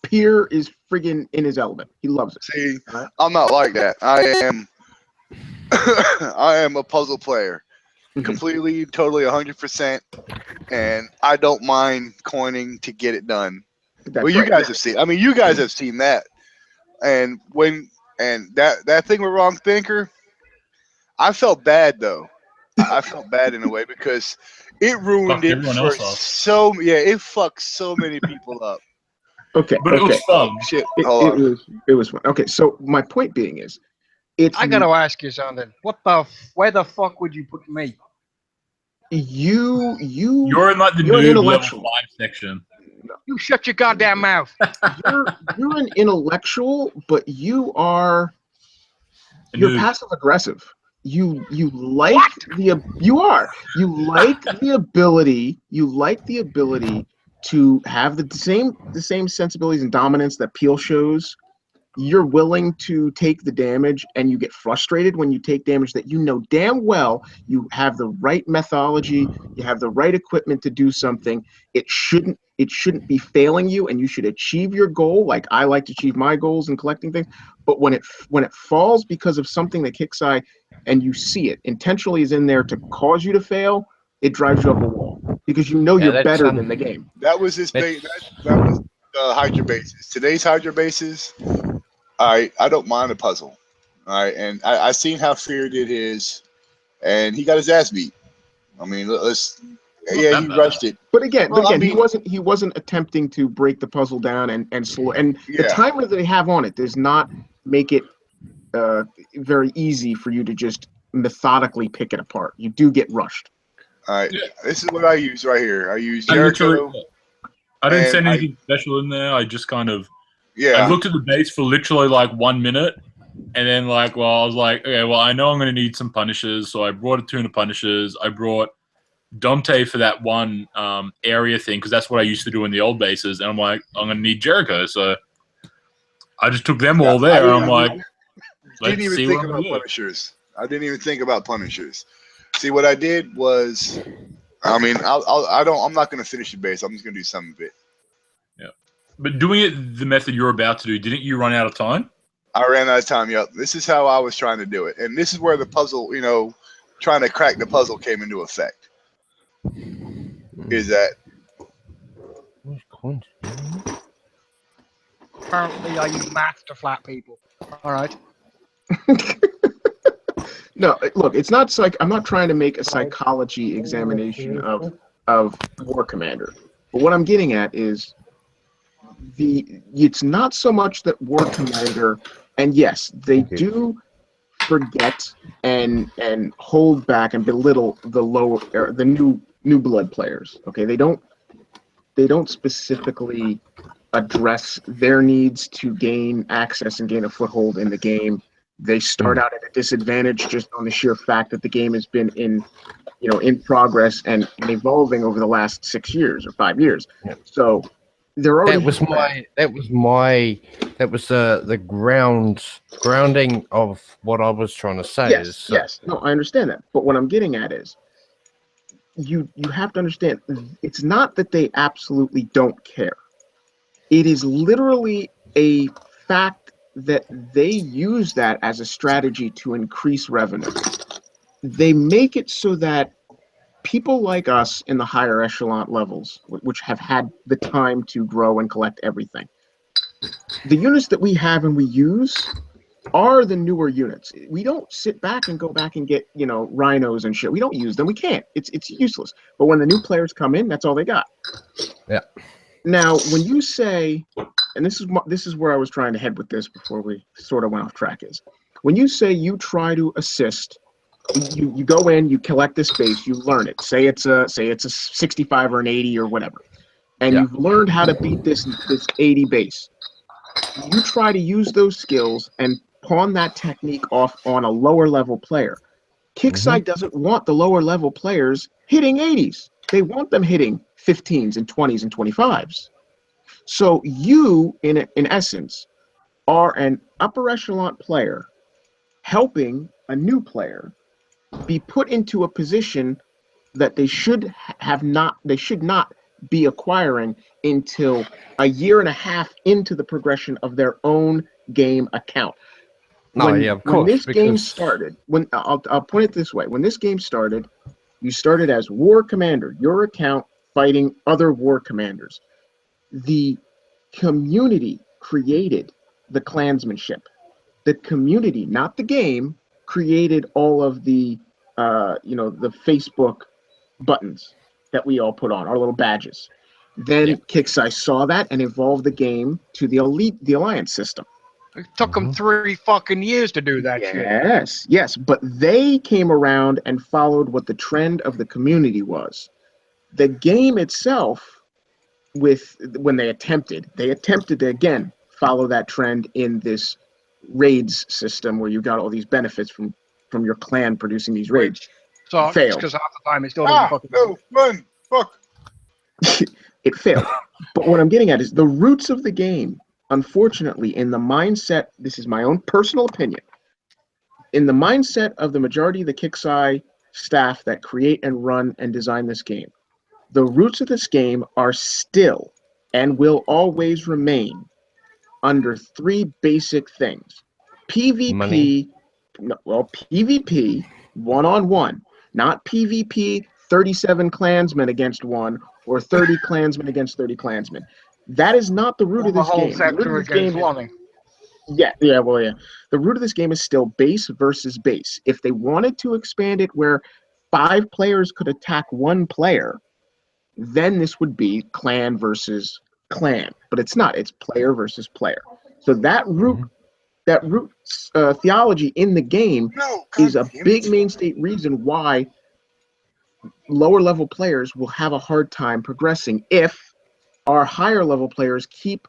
Peer is friggin' in his element. He loves it. See, Right. I'm not like that. I am I am a puzzle player. Mhm. Completely, totally 100%. And I don't mind coining to get it done. That's Well, you right. guys have seen. I mean, you guys have seen that. And that thing with Wrong Thinker, I felt bad though. I felt bad in a way because it ruined Fucked it everyone for else up. it fucked so many people up. Okay. But it was fun. Shit, hold on. It was fun. Okay, so my point being is, it's I gotta ask you something. Where the fuck would you put me? you You're in like the you're an noob level intellectual. 5 section. You shut your goddamn mouth. You're an intellectual, but you're A noob. passive aggressive. You like you like the ability to have the same sensibilities and dominance that Peel shows. You're willing to take the damage, and you get frustrated when you take damage that you know damn well you have the right methodology, you have the right equipment to do something. It shouldn't be failing you, and you should achieve your goal. Like I like to achieve my goals in collecting things, but when it falls because of something that Kixeye and you see it intentionally is in there to cause you to fail, it drives you up a wall because you know Yeah, you're that's, better than the game. That was this That's- bait. That was Hydra bases. Today's Hydra bases. I don't mind a puzzle. All right, and I seen how Fear did his, and he got his ass beat. I mean, he rushed it. But again, Well, I mean- he wasn't attempting to break the puzzle down and slow. And the Yeah. timer that they have on it does not make it very easy for you to just methodically pick it apart. You do get rushed. All right, Yeah. this is what I use right here. I use I Jericho. literally, I didn't and send anything special in there. I just kind of, Yeah, I looked at the base for literally like 1 minute, and then I was like, okay, well, I know I'm going to need some Punishers, so I brought a tune of Punishers. I brought Dante for that one area thing because that's what I used to do in the old bases, and I'm like, I'm going to need Jericho, so I just took them all there, and I'm like, let's didn't even see think what I'm about going to do. Punishers. I didn't even think about Punishers. See, what I did was, I mean, I'm not going to finish the base. I'm just going to do some of it. But doing it the method you're about to do, didn't you run out of time? I ran out of time. Yep. This is how I was trying to do it, and this is where the puzzle, trying to crack the puzzle came into effect. Is that Apparently, I use math to flat people. All right. No, look, it's not psych. I'm not trying to make a psychology examination of War Commander, but what I'm getting at is it's not so much that War Commander, and yes, they do forget and hold back and belittle the new blood players. Okay, they don't specifically address their needs to gain access and gain a foothold in the game. They start out at a disadvantage just on the sheer fact that the game has been in progress and evolving over the last 6 years or 5 years. So they're already. That was the grounding of what I was trying to say. Yes. No, I understand that. But what I'm getting at is you have to understand, it's not that they absolutely don't care. It is literally a fact that they use that as a strategy to increase revenue. They make it so that people like us in the higher echelon levels, which have had the time to grow and collect everything, the units that we have and we use are the newer units. We don't sit back and go back and get, rhinos and shit. We don't use them. We can't. It's useless. But when the new players come in, that's all they got. Yeah. Now, when you say, and this is where I was trying to head with this before we sort of went off track, is when you say you try to assist, you go in, you collect this base, you learn it. Say it's a 65 or an 80 or whatever, and you've learned how to beat this 80 base. You try to use those skills and pawn that technique off on a lower level player. Kickside doesn't want the lower level players hitting 80s. They want them hitting 15s and 20s and 25s. So you, in essence, are an upper echelon player helping a new player be put into a position that they should not be acquiring until a year and a half into the progression of their own game account. When this game started, I'll put it this way: when this game started, you started as War Commander, your account fighting other War Commanders. The community created the clansmanship. The community, not the game, created all of the the Facebook buttons that we all put on, our little badges. Then Kicksai saw that and evolved the game to the Alliance system. It took them 3 fucking years to do that shit. Yes, but they came around and followed what the trend of the community was. The game itself, when they attempted to again follow that trend in this raids system where you got all these benefits from your clan producing these raids. So failed. Because half the time it still doesn't fucking. No, run, fuck. It failed. But what I'm getting at is the roots of the game, unfortunately, in the mindset, this is my own personal opinion, in the mindset of the majority of the Kicksai staff that create and run and design this game, the roots of this game are still and will always remain under 3 basic things. PvP, PvP one-on-one, not PvP 37 clansmen against one or 30 clansmen against 30 clansmen. That is not the root of this game. The root of this game The root of this game is still base versus base. If they wanted to expand it where 5 players could attack 1 player, then this would be clan versus clan. But it's not. It's player versus player. So that root theology in the game is a big mainstay reason why lower level players will have a hard time progressing if our higher level players keep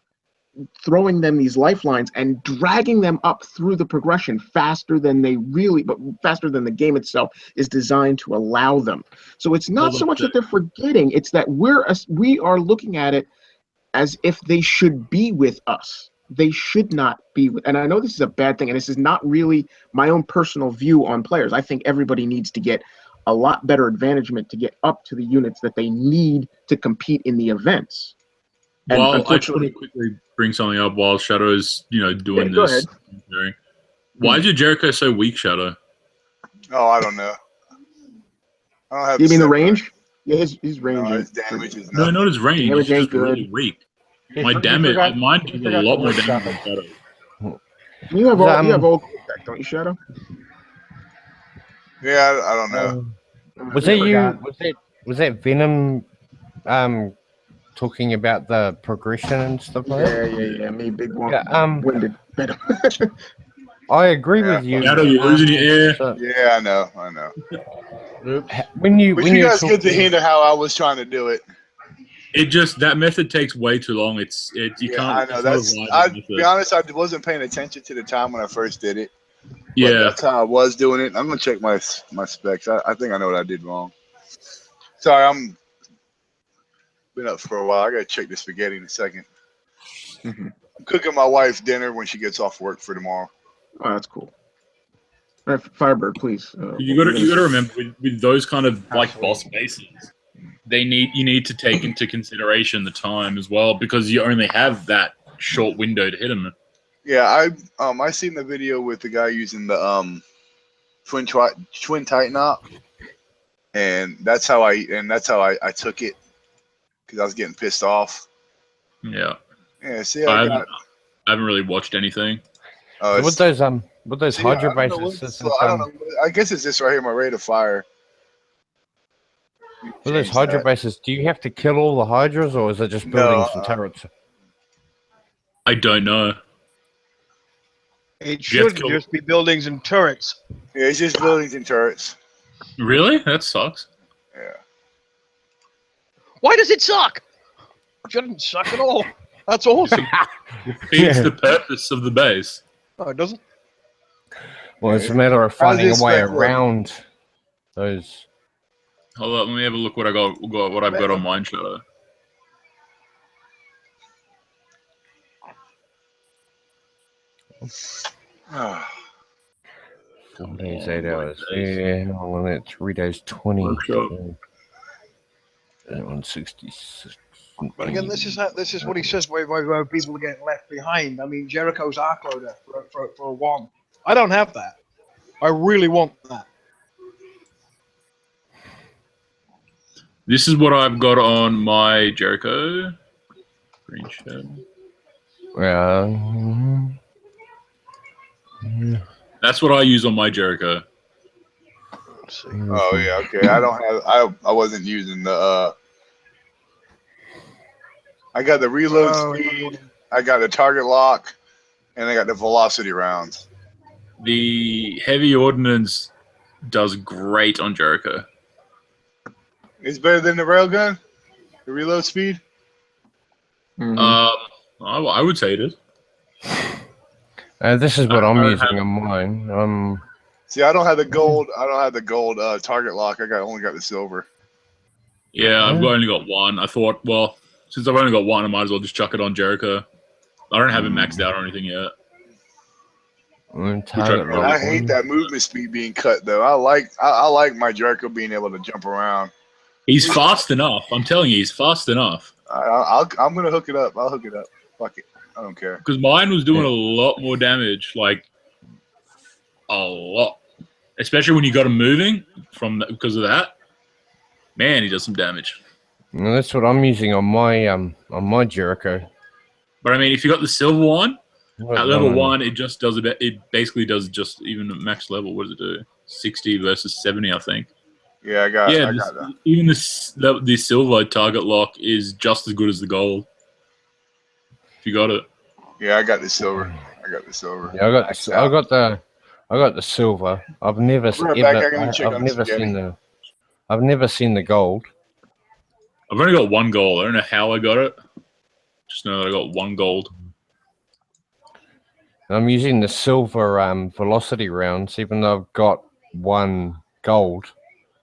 throwing them these lifelines and dragging them up through the progression faster than faster than the game itself is designed to allow them. So it's not so much that they're forgetting, it's that we are looking at it as if they should be with us. They should not be with, and I know this is a bad thing, and this is not really my own personal view on players. I think everybody needs to get a lot better advantagement to get up to the units that they need to compete in the events. And well, I just want to quickly bring something up while Shadow is, doing this. Why is your Jericho so weak, Shadow? Oh, I don't know. I don't have. You mean the separate- range? Yeah, his range No, his is damage is No, nothing. not his range. Damage He's ain't just really good. weak. He My for- he damage, forgot- mine he did a forgot lot the more word damage summon. than Shadow. You have all you have Um, all effect, don't you, Shadow? Yeah, I don't know. Was I that you? forgot. Was that Venom? Talking about the progression and stuff like that. Yeah. Me, big one. Yeah, Winded. Better. I agree Yeah, with you. Shadow, you're losing your ear. So, Yeah, I know. Oops. when you But when you you're guys get the talking- hint of how I was trying to do it. It just that method takes way too long. You Yeah, can't. I know. it's That's. not a I viable to be method. honest, I wasn't paying attention to the time when I first did it. But Yeah, that's how I was doing it. I'm gonna check my specs. I think I know what I did wrong. Sorry, I'm been up for a while. I gotta check the spaghetti in a second. Mhm. I'm cooking my wife dinner when she gets off work for tomorrow. Oh, that's cool. All right, Firebird, please. you gotta remember with those kind of like Absolutely. boss bases, you need to take into consideration the time as well because you only have that short window to hit them. Yeah, I seen the video with the guy using the twin titan op, and that's how I took it because I was getting pissed off. Yeah, Yeah, see, I I haven't, got. I haven't really watched anything. with those see, Hydra I don't know bases, what's- and I don't know. I guess it's this right here, my rate of fire. with those Change Hydra that. bases, do you have to kill all the Hydras, or is it just buildings and turrets? I don't know. It You have should to kill- just be buildings and turrets. Yeah, it's just buildings and turrets. Really? That sucks. Yeah. Why does it suck? It shouldn't suck at all. That's awesome. Defeats the purpose of the base. No, it doesn't. Well, it's a matter of How's finding a this way spec look? around those. Hold up, let me have a look what I've got on mine, Shadow. Ah. 4 days, 8 hours. Yeah, well, that's 3 days, 20. Workshop. 166. But again, this is what he says where people are getting left behind. I mean, Jericho's arc loader for one. I don't have that. I really want that. This is what I've got on my Jericho. Green Shadow. That's what I use on my Jericho. Let's see. Oh yeah, okay. I don't have. I wasn't using the. I got the reload Oh, speed. I got the target lock, and I got the velocity rounds. The heavy ordnance does great on Jericho. It's better than the railgun. The reload speed. Mhm. I would say it is. This is what I I'm don't using on mine. See, I don't have the gold. I don't have the gold target lock. Only got the silver. Yeah, I've only got one. I thought, well, since I've only got one, I might as well just chuck it on Jericho. I don't have it maxed out or anything yet. Target Oh, I lock hate one. that movement speed being cut though. I like my Jericho being able to jump around. He's fast enough. I'm telling you, he's fast enough. I'm gonna hook it up. I'll hook it up. Fuck it. I don't care. Because mine was doing a lot more damage, like a lot. Especially when you got him moving because of that. Man, he does some damage. No, that's what I'm using on my Jericho. But I mean, if you got the silver one, What at level one? one, it just does about. It basically does just even at max level. What does it do? 60 versus 70, I think. Yeah, I got Yeah, that. even the silver target lock is just as good as the gold. If you got it. Yeah, I got the silver. Yeah, I got the silver. I've never I'll be right back. I'm gonna check I've on never spaghetti. seen the gold. I've only got one gold. I don't know how I got it. Just know that I got one gold. I'm using the silver velocity rounds, even though I've got one gold.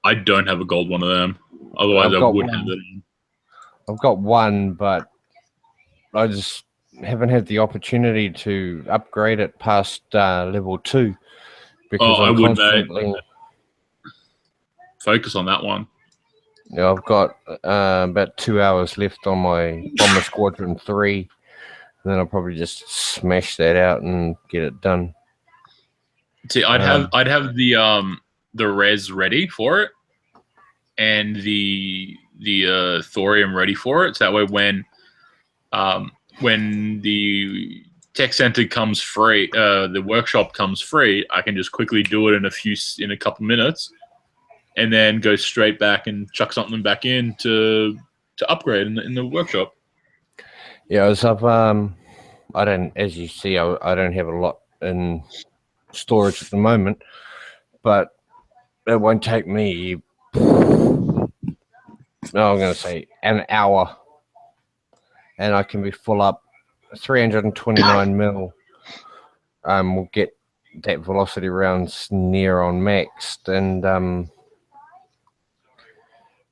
I don't have a gold one of them. Otherwise, I've I got would one. have it. I've got one, but I just haven't had the opportunity to upgrade it past level 2 because Oh, I I'm would, mate. constantly. Focus on that one. Yeah, I've got about 2 hours left on my Bomber Squadron 3. And then I'll probably just smash that out and get it done. See, I'd have the res ready for it, and the thorium ready for it. So that way, when the tech center comes free, the workshop comes free, I can just quickly do it in a couple minutes, and then go straight back and chuck something back in to upgrade in the workshop. Yeah, so I don't, as you see, I don't have a lot in storage at the moment, but it won't take me, no, I'm going to say an hour, and I can be full up 329 mil. We'll get that velocity rounds near on maxed, and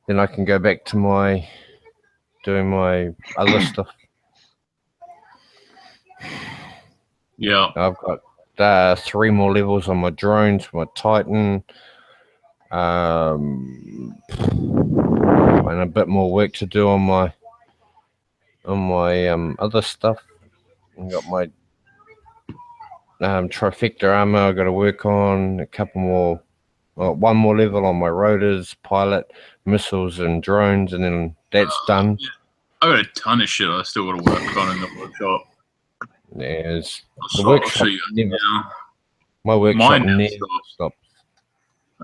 then I can go back to doing my other stuff. Yeah. I've got 3 more levels on my drones, my Titan, and a bit more work to do on my other stuff. I've got my trifecta armor I've got to work on, a couple more, well, 1 more level on my rotors, pilot, missiles, and drones, and then that's done. Yeah. I got a ton of shit I still got to work on in the workshop. Yeah, the I'll workshop show you never, now. my workshop Mine never never stops.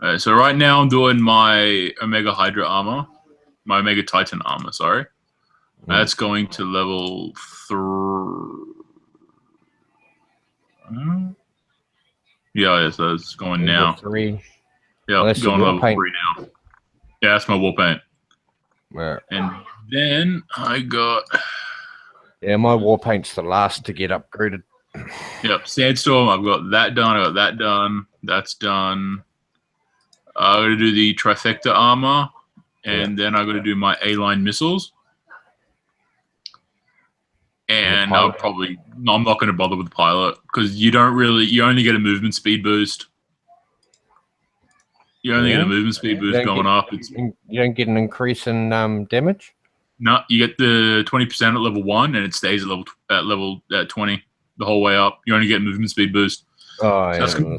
stops. So right now I'm doing my Omega Hydra armor, my Omega Titan armor. Sorry, that's going to level 3. Yeah, so it's going now. 3. Yeah, Oh, that's going your level war paint. 3 now. Yeah, that's my war paint. Yeah. And then I got My war paint's the last to get upgraded. Sandstorm. I've got that done. I got that done. That's done. I'm going to do the trifecta armor, and then I'm going to do my A-line missiles. And I'm not going to bother with the pilot because you only get a movement speed boost. You only get a movement speed boost going up. You don't get an increase in damage? No, you get the 20% at level 1, and it stays at level 20 the whole way up. You only get movement speed boost. Oh, so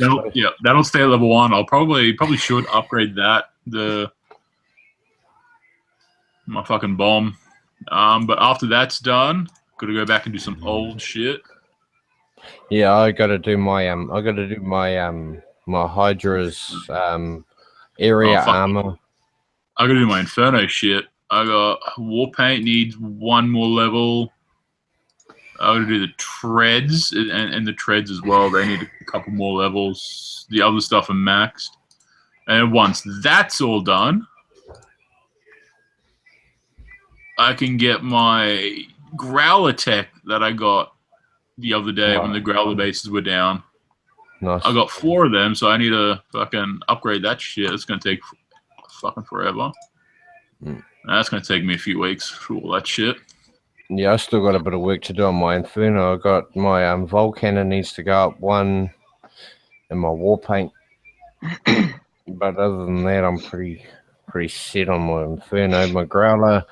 that'll stay at level 1. I'll probably should upgrade that. My fucking bomb. But after that's done, gotta go back and do some old shit. Yeah, I gotta do my my Hydra's area armor. I gotta do my Inferno shit. I got war paint needs 1 more level. I gotta do the treads and the treads as well. They need a couple more levels. The other stuff are maxed. And once that's all done, I can get my Growler tech that I got the other day when the Growler bases were down. Nice. I got 4 of them, so I need to fucking upgrade that shit. It's gonna take fucking forever. That's gonna take me a few weeks for all that shit. Yeah, I still got a bit of work to do on my Inferno. I got my Volcannon needs to go up 1, and my war paint. But other than that, I'm pretty set on my Inferno. My Growler,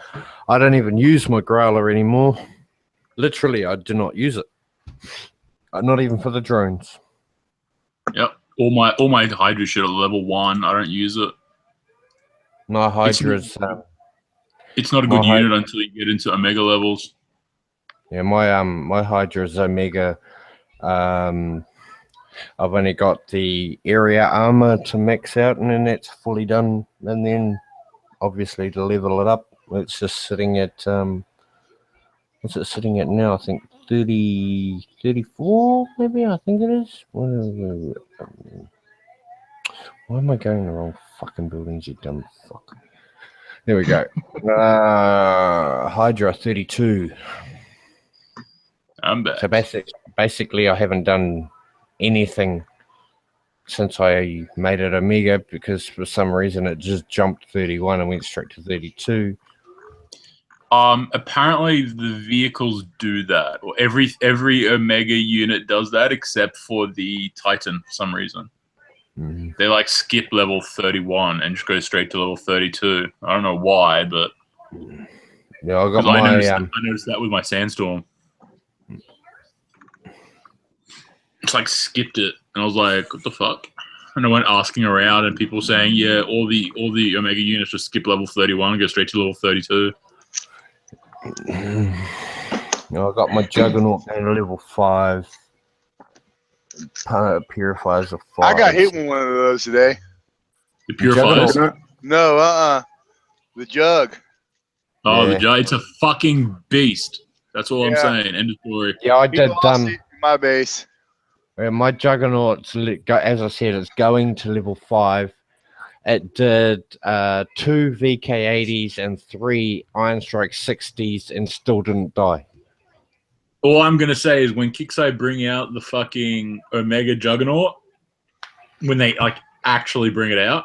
I don't even use my Growler anymore. Literally, I do not use it. Not even for the drones. Yep. All my Hydra shit at level 1. I don't use it. My Hydra's... It's not a good unit until you get into Omega levels. Yeah, my Hydra's Omega. I've only got the area armor to max out, and then that's fully done. And then, obviously, to level it up, it's just sitting at what's it sitting at now? I think 30, 34, maybe. I think it is. Why am I going the wrong fucking buildings? You dumb fuck. There we go. Hydra 32. I'm back. So basically, I haven't done anything since I made it Omega because for some reason it just jumped 31 and went straight to 32. Apparently the vehicles do that, or every Omega unit does that except for the Titan for some reason. They like skip level 31 and just go straight to level 32. I don't know why, but yeah, I noticed that with my Sandstorm. It's like skipped it, and I was like, "What the fuck?" And I went asking around, and people saying, yeah, all the Omega units just skip level 31 and go straight to level 32. I got my Juggernaut down to level 5. Purifiers of 5. I got hit with one of those today. The Purifiers? No, the Jug. Oh, Yeah. the Jug. It's a fucking beast. That's all I'm saying. End of story. Yeah, I He did. lost it in my base. My Juggernaut's, as I said, it's going to level 5. It did 2 VK80s and 3 Iron Strike 60s and still didn't die. All I'm going to say is when Kixeye bring out the fucking Omega Juggernaut, when they like actually bring it out,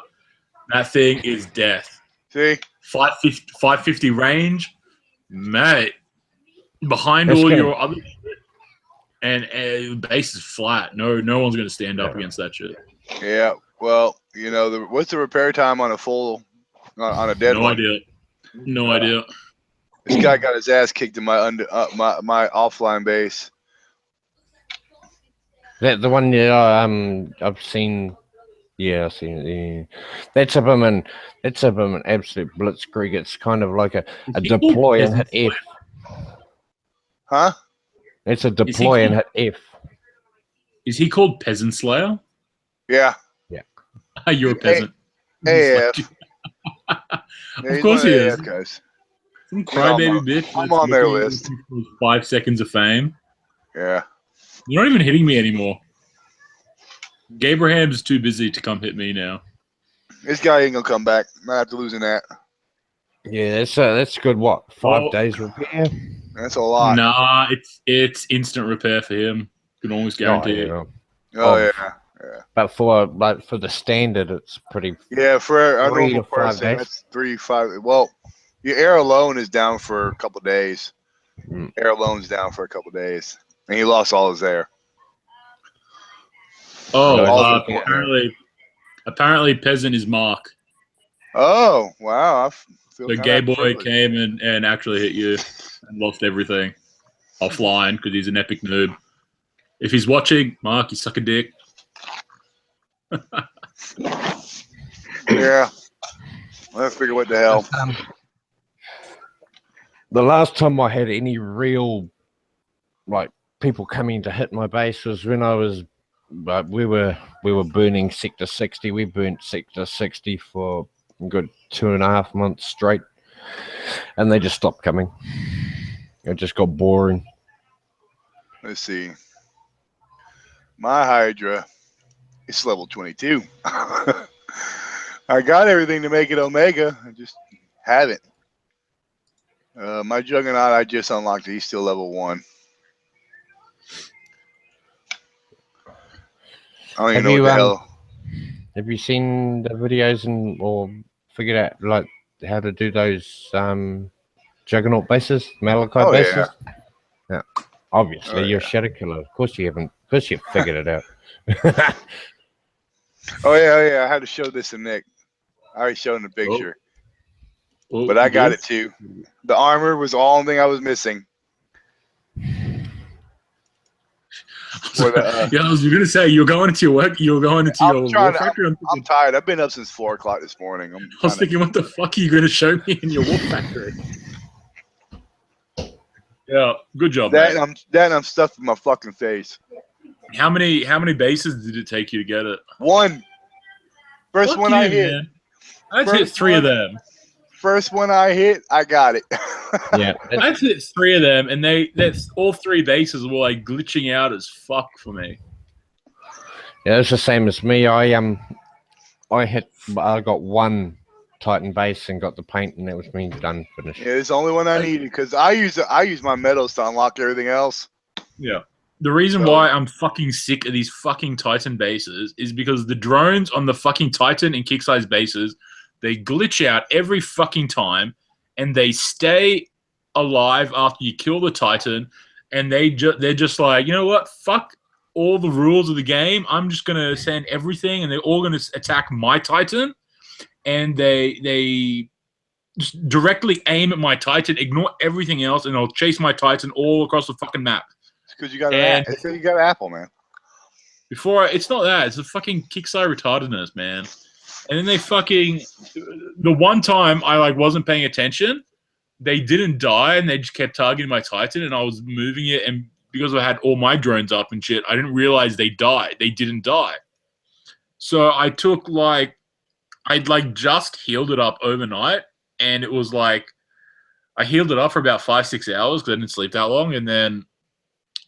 that thing is death. See? 550 range, mate. Behind That's all good. your other shit, and base is flat. No one's going to stand up against that shit. Yeah. Well, you know, what's the repair time on a full on a dead No one? idea. No idea. This guy got his ass kicked in my my offline base. That the one I've seen. Yeah, I've seen it. Yeah. That's a bit an absolute blitzkrieg. It's kind of like a deploy and hit F. Huh? It's a deploy and hit F. Is he called Peasant Slayer? Yeah. You're a peasant. AF. Of course he is. Guys. Some crybaby bitch. I'm on their list. 5 seconds of fame. Yeah. You're not even hitting me anymore. Gabraham's too busy to come hit me now. This guy ain't gonna come back. Might have to losing that. Yeah, that's good. What 5 days repair? That's a lot. Nah, it's instant repair for him. Can almost guarantee it. Oh yeah. But for the standard, it's pretty. Yeah, for a 3 to normal 5 person, days. that's 3 5. Well, your air alone is down for a couple days. Air alone's down for a couple days, and he lost all his air. Oh, apparently, peasant is Mark. Oh wow! I feel The kinda gay boy privileged. came and actually hit you and lost everything offline because he's an epic noob. If he's watching, Mark, you suck a dick. Yeah. Let's figure what the hell. The last time I had any real, like, people coming to hit my base was when I was, we were burning Sector 60. We burnt Sector 60 for a good 2.5 months straight, and they just stopped coming. It just got boring. Let's see. My Hydra is level 22. I got everything to make it Omega. I just haven't. My Juggernaut, I just unlocked it. He's still level 1. I don't even know what the hell. Have you seen the videos or figured out like how to do those Juggernaut bases, Malachi bases? Yeah. Obviously, you're a shadow killer. Of course you haven't. Of course you've figured it out. Oh yeah. I had to show this to Nick. I already showed him the picture. But I got it too. The armor was the only thing I was missing. Yeah, I was gonna say you're going into your work. You're going into your war factory. I'm tired. I've been up since 4 o'clock this morning. I was thinking, what the fuck are you going to show me in your war factory? Yeah, good job. I'm stuffed in my fucking face. How many bases did it take you to get it? 1. First one I hit. Man. I'd hit 3 of them. First one I hit, I got it. Yeah, I'd hit 3 of them, and that's all 3 bases were like glitching out as fuck for me. Yeah, it's the same as me. I got 1 Titan base and got the paint, and that was me done, finished. Yeah, it's the only one I needed because I use my medals to unlock everything else. Yeah. The reason why I'm fucking sick of these fucking Titan bases is because the drones on the fucking Titan and Kick-Size bases, they glitch out every fucking time, and they stay alive after you kill the Titan, and they're just like, you know what? Fuck all the rules of the game. I'm just gonna send everything, and they're all gonna attack my Titan, and they just directly aim at my Titan, ignore everything else, and they'll chase my Titan all across the fucking map. Because you got an apple, man. It's not that. It's a fucking Kickstarter retardedness, man. And then they fucking the one time I like wasn't paying attention, they didn't die and they just kept targeting my Titan and I was moving it and because I had all my drones up and shit, I didn't realize they died. They didn't die. So I took like I'd like just healed it up overnight and it was like I healed it up for about 5-6 hours because I didn't sleep that long and then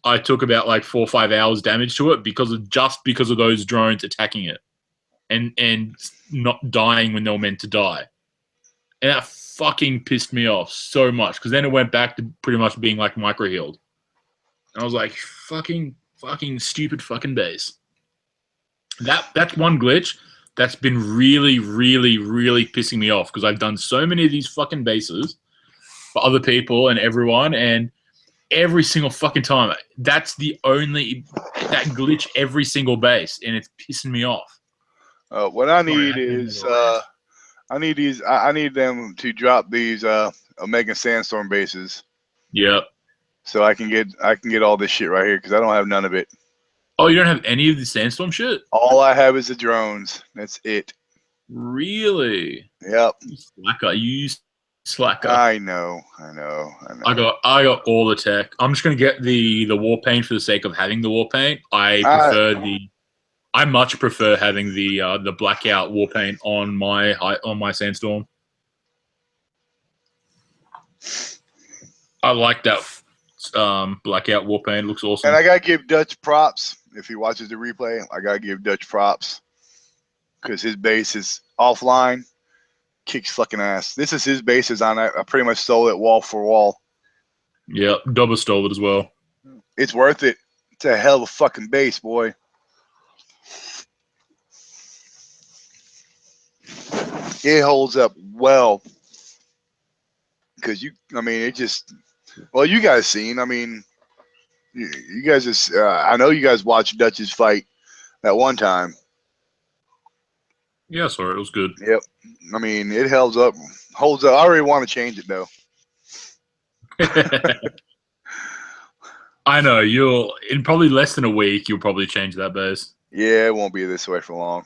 I took about like 4 or 5 hours damage to it because of those drones attacking it and not dying when they were meant to die. And that fucking pissed me off so much because then it went back to pretty much being like micro healed. And I was like, fucking stupid fucking base. That's one glitch that's been really, really, really pissing me off because I've done so many of these fucking bases for other people and everyone and every single fucking time. That glitch every single base and it's pissing me off. What I need is I need them to drop these Omega Sandstorm bases. Yep. So I can get all this shit right here because I don't have none of it. Oh, you don't have any of the Sandstorm shit? All I have is the drones. That's it. Really? Yep. You slacker. I know. I got all the tech. I'm just gonna get the war paint for the sake of having the war paint. I much prefer having the blackout war paint on my Sandstorm. I like that blackout war paint. Looks awesome. And I gotta give Dutch props if he watches the replay. I gotta give Dutch props because his base is offline. Kicks fucking ass. This is his base on it. I pretty much stole it wall for wall. Yeah, Dubba stole it as well. It's worth it. It's a hell of a fucking base, boy. It holds up well. Because you guys seen. I mean, you guys just, I know you guys watched Dutch's fight that one time. Yeah, sorry, it was good. Yep. I mean, it holds up. I already want to change it though. I know in probably less than a week you'll probably change that base. Yeah, it won't be this way for long.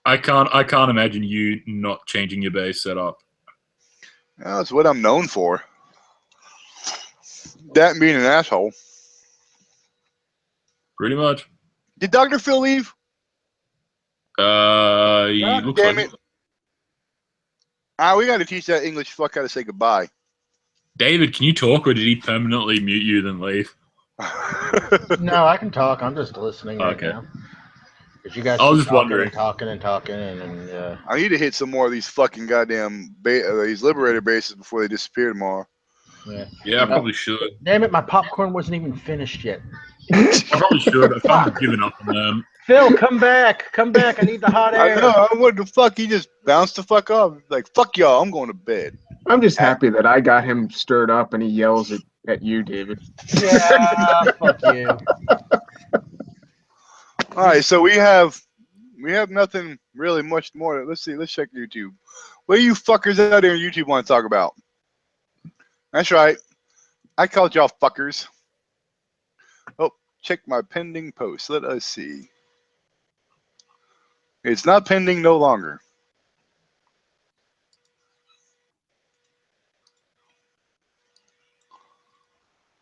I can't imagine you not changing your base setup. That's what I'm known for. That and being an asshole. Pretty much. Did Dr. Phil leave? He looks damn like it. We got to teach that English fuck how to say goodbye. David, can you talk or did he permanently mute you then leave? No, I can talk. I'm just listening right Okay. now. Because you guys I was keep just wondering. talking and I need to hit some more of these fucking goddamn these liberator bases before they disappear tomorrow. Yeah, I probably should. Damn it, my popcorn wasn't even finished yet. I probably should. I've kind of given up on them. Phil, come back. Come back. I need the hot air. I know. What the fuck? He just bounced the fuck off. Like, fuck y'all. I'm going to bed. I'm just happy that I got him stirred up and he yells at you, David. Yeah, fuck you. All right, so we have nothing really much more. Let's see. Let's check YouTube. What do you fuckers out there on YouTube want to talk about? That's right. I called y'all fuckers. Oh, check my pending post. Let us see. It's not pending no longer.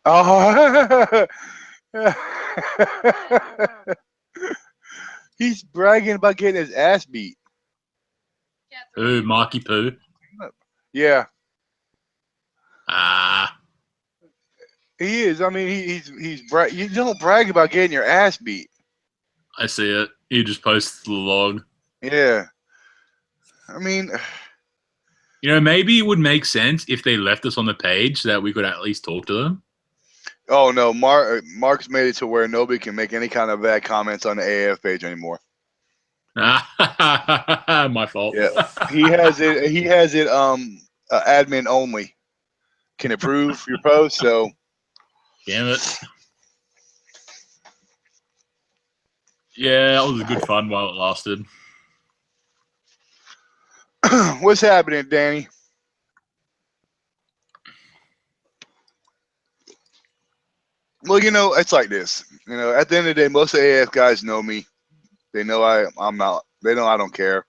Oh, he's bragging about getting his ass beat. Ooh, Marky Poo. Yeah, Ah. he is. I mean, he's you don't brag about getting your ass beat. I see it. You just post the log. Yeah. I mean, You know, maybe it would make sense if they left us on the page so that we could at least talk to them. oh no, Mark's made it to where nobody can make any kind of bad comments on the AAF page anymore. My fault. Yeah, he has it. He has it. Admin only can approve your post. So, Damn it. Yeah, that was a good fun while it lasted. what's happening, Danny? Well, it's like this. At the end of the day, most of the AF guys know me. They know I'm not. They know I don't care.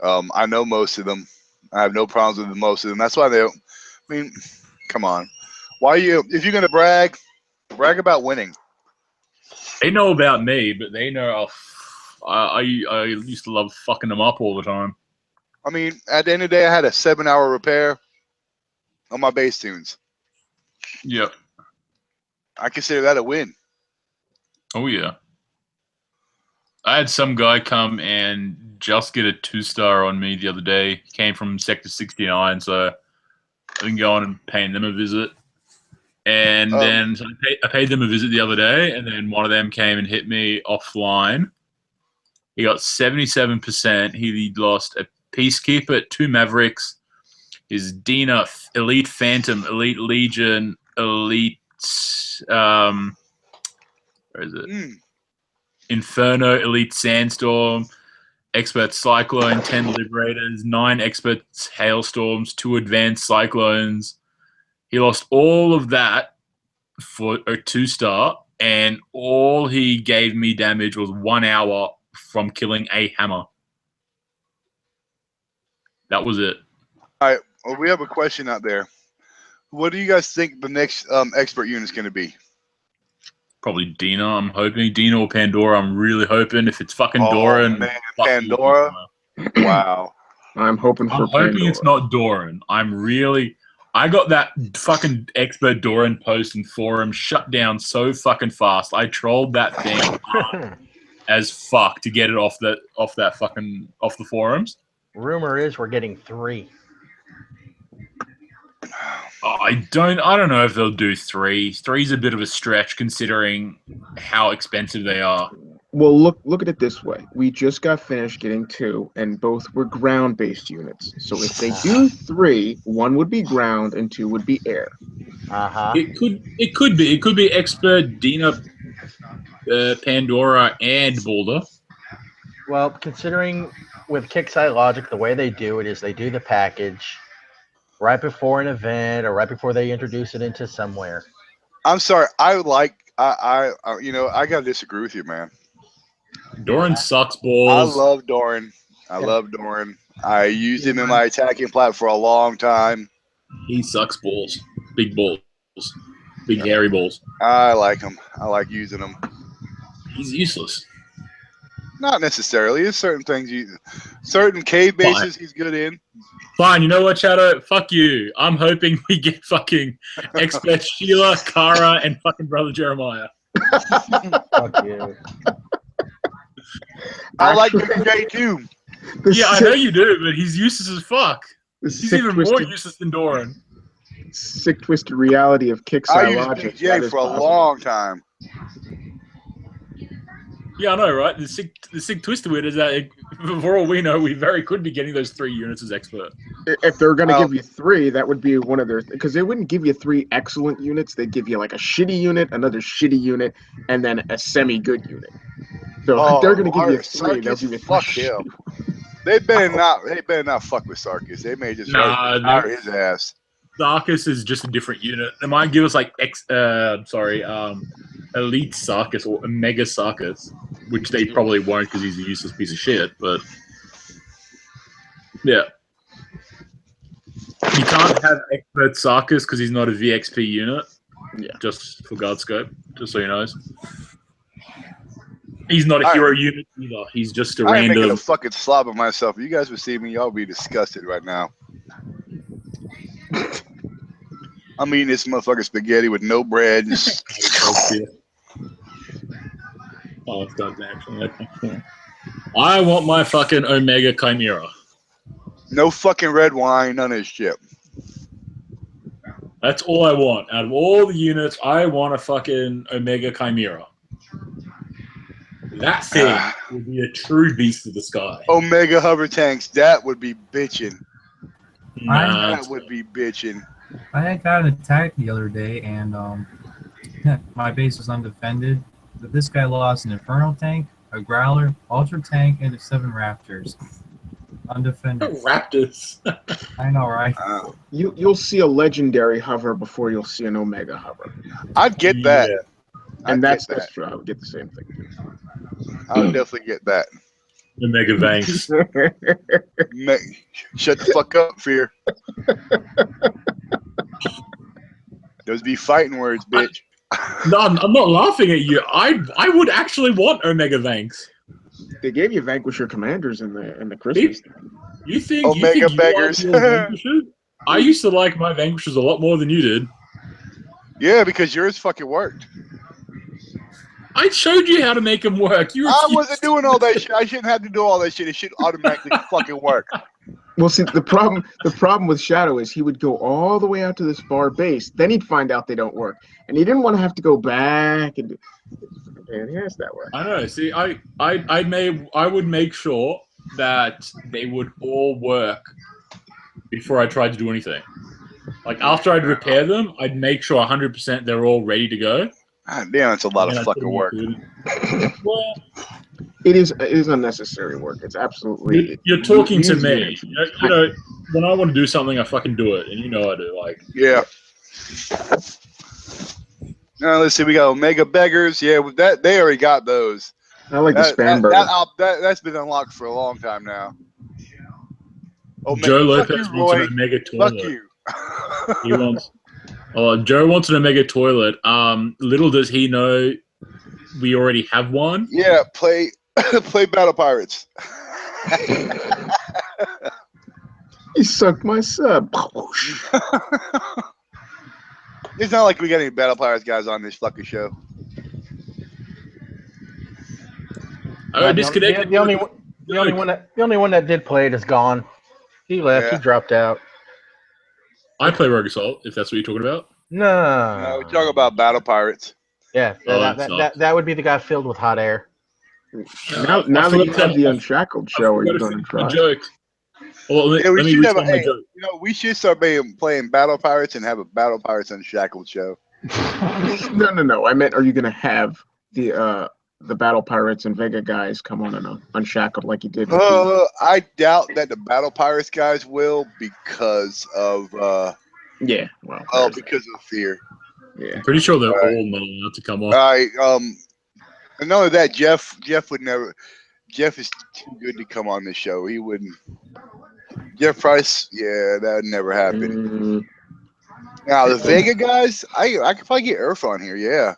I know most of them. I have no problems with most of them. That's why they. I mean, come on. Why you? If you're gonna brag about winning. They know about me, but they know I used to love fucking them up all the time. I mean, at the end of the day, I had a 7-hour repair on my bass tunes. Yep. I consider that a win. Oh yeah. I had some guy come and just get a 2-star on me the other day. He came from Sector 69, so I've been going and paying them a visit. And then so I paid them a visit the other day, and then one of them came and hit me offline. He got 77%. He lost a Peacekeeper, 2 Mavericks, his Dina, Elite Phantom, Elite Legion, Elite, where is it? Inferno, Elite Sandstorm, Expert Cyclone, 10 Liberators, 9 Expert Hailstorms, 2 Advanced Cyclones. He lost all of that for a 2-star, and all he gave me damage was 1 hour from killing a hammer. That was it. All right. Well, we have a question out there. What do you guys think the next expert unit is going to be? Probably Dina, I'm hoping. Dina or Pandora, I'm really hoping. If it's fucking Doran. Man, Pandora? Wow. I'm hoping for hoping it's not Doran. I got that fucking expert Doran post and forum shut down so fucking fast. I trolled that thing as fuck to get it off the forums. Rumor is we're getting 3. I don't know if they'll do 3. 3's a bit of a stretch considering how expensive they are. Well, look at it this way. We just got finished getting 2, and both were ground-based units. So if they do 3, 1 would be ground and 2 would be air. It could be expert Dina, Pandora, and Boulder. Well, considering with Kickside Logic, the way they do it is they do the package right before an event or right before they introduce it into somewhere. I'm sorry. I gotta disagree with you, man. Doran sucks balls. I love Doran. I used him in my attacking plat for a long time. He sucks balls. Big balls. Big hairy balls. I like him. I like using him. He's useless. Not necessarily. There's certain things certain cave bases he's good in. Fine, you know what, Shadow? Fuck you. I'm hoping we get fucking expert Sheila, Kara, and fucking Brother Jeremiah. Fuck you. I like Big too. Yeah, I know you do, but he's useless as fuck. He's even more useless than Doran. Sick twisted reality of Kickside Logic. I used BJ for a long time. Yeah, I know, right? The sick twisted weird is that for all we know, we very could be getting those 3 units as expert. If they're going to give you 3, that would be one of their, because they wouldn't give you 3 excellent units. They'd give you like a shitty unit, another shitty unit, and then a semi-good unit. So if they're going to give you 3, they'll give you 3. Fuck him. They better not fuck with Sarkis. They may just hire his ass. Sarkis is just a different unit. They might give us like Elite Sarkis or Mega Sarkis, which they probably won't because he's a useless piece of shit. But yeah, you can't have Expert Sarkis because he's not a VXP unit. Yeah, just for Guard Scope, just so you know. He's not a hero unit either. He's just a random. I'm making a fucking slob of myself. If you guys would see me, y'all would be disgusted right now. I'm eating this motherfucking spaghetti with no bread. Oh, it's done actually. I want my fucking Omega Chimera. No fucking red wine, none of this shit. That's all I want. Out of all the units, I want a fucking Omega Chimera. That thing would be a true beast of the sky. Omega hover tanks, that would be bitching. Nah, that would be bitching. I had got attacked the other day, and my base was undefended. But this guy lost an Infernal tank, a Growler, Ultra tank, and 7 Raptors. undefended. Raptors. I know, right? You'll see a legendary hover before you'll see an Omega hover, I'd get that. and I'd that's get that. true. I would get the same thing too. I would definitely get that. The Mega Banks. Shut the fuck up, Fear. Those be fighting words, bitch. No, I'm not laughing at you. I would actually want Omega Banks. They gave you Vanquisher Commanders in the Christmas. You think Omega you beggars. like your Vanquishers? I used to like my Vanquishers a lot more than you did. Yeah, because yours fucking worked. I showed you how to make them work. You I refused. wasn't doing all that shit. I shouldn't have to do all that shit. It should automatically fucking work. Well, see, the problem with Shadow is he would go all the way out to this far base, then he'd find out they don't work, and he didn't want to have to go back and. Yes, that way. I know. See, I would make sure that they would all work before I tried to do anything. Like after I'd repair them, I'd make sure 100% they're all ready to go. God damn, it's a lot of fucking work. Well, It is unnecessary work. It's absolutely. you're talking to easier. me. You know, when I want to do something, I fucking do it, and you know I do. Like, Yeah. Now let's see. We got Omega Beggars. Yeah, with that they already got those. I like the spam burger. That's been unlocked for a long time now. Joe fuck Lopez you, wants Roy. an Omega Fuck toilet. you. He wants. Joe wants an Omega toilet. Little does he know, we already have one. Yeah, play Battle Pirates. He sucked my sub. It's not like we got any Battle Pirates guys on this fucking show. Disconnected. The only one that did play it is gone. He left. Yeah. He dropped out. I play Rogue Assault, if that's what you're talking about. No, we talk about Battle Pirates. Yeah, Oh, that would be the guy filled with hot air. Now that you have the Unshackled show, are you going to try? Joke. Well, Yeah, let me should have respond my joke. you know, we should start playing Battle Pirates and have a Battle Pirates Unshackled show. No. I meant, are you going to have the Battle Pirates and Vega guys come on and Unshackled like you did? With I doubt that the Battle Pirates guys will because of yeah, well, because of fear. Yeah, I'm pretty sure they're all not allowed to come on. And not only that, Jeff would never. Jeff is too good to come on this show. He wouldn't. Jeff Price, yeah, that would never happen. Now the Vega guys, I could probably get Earth on here. Yeah,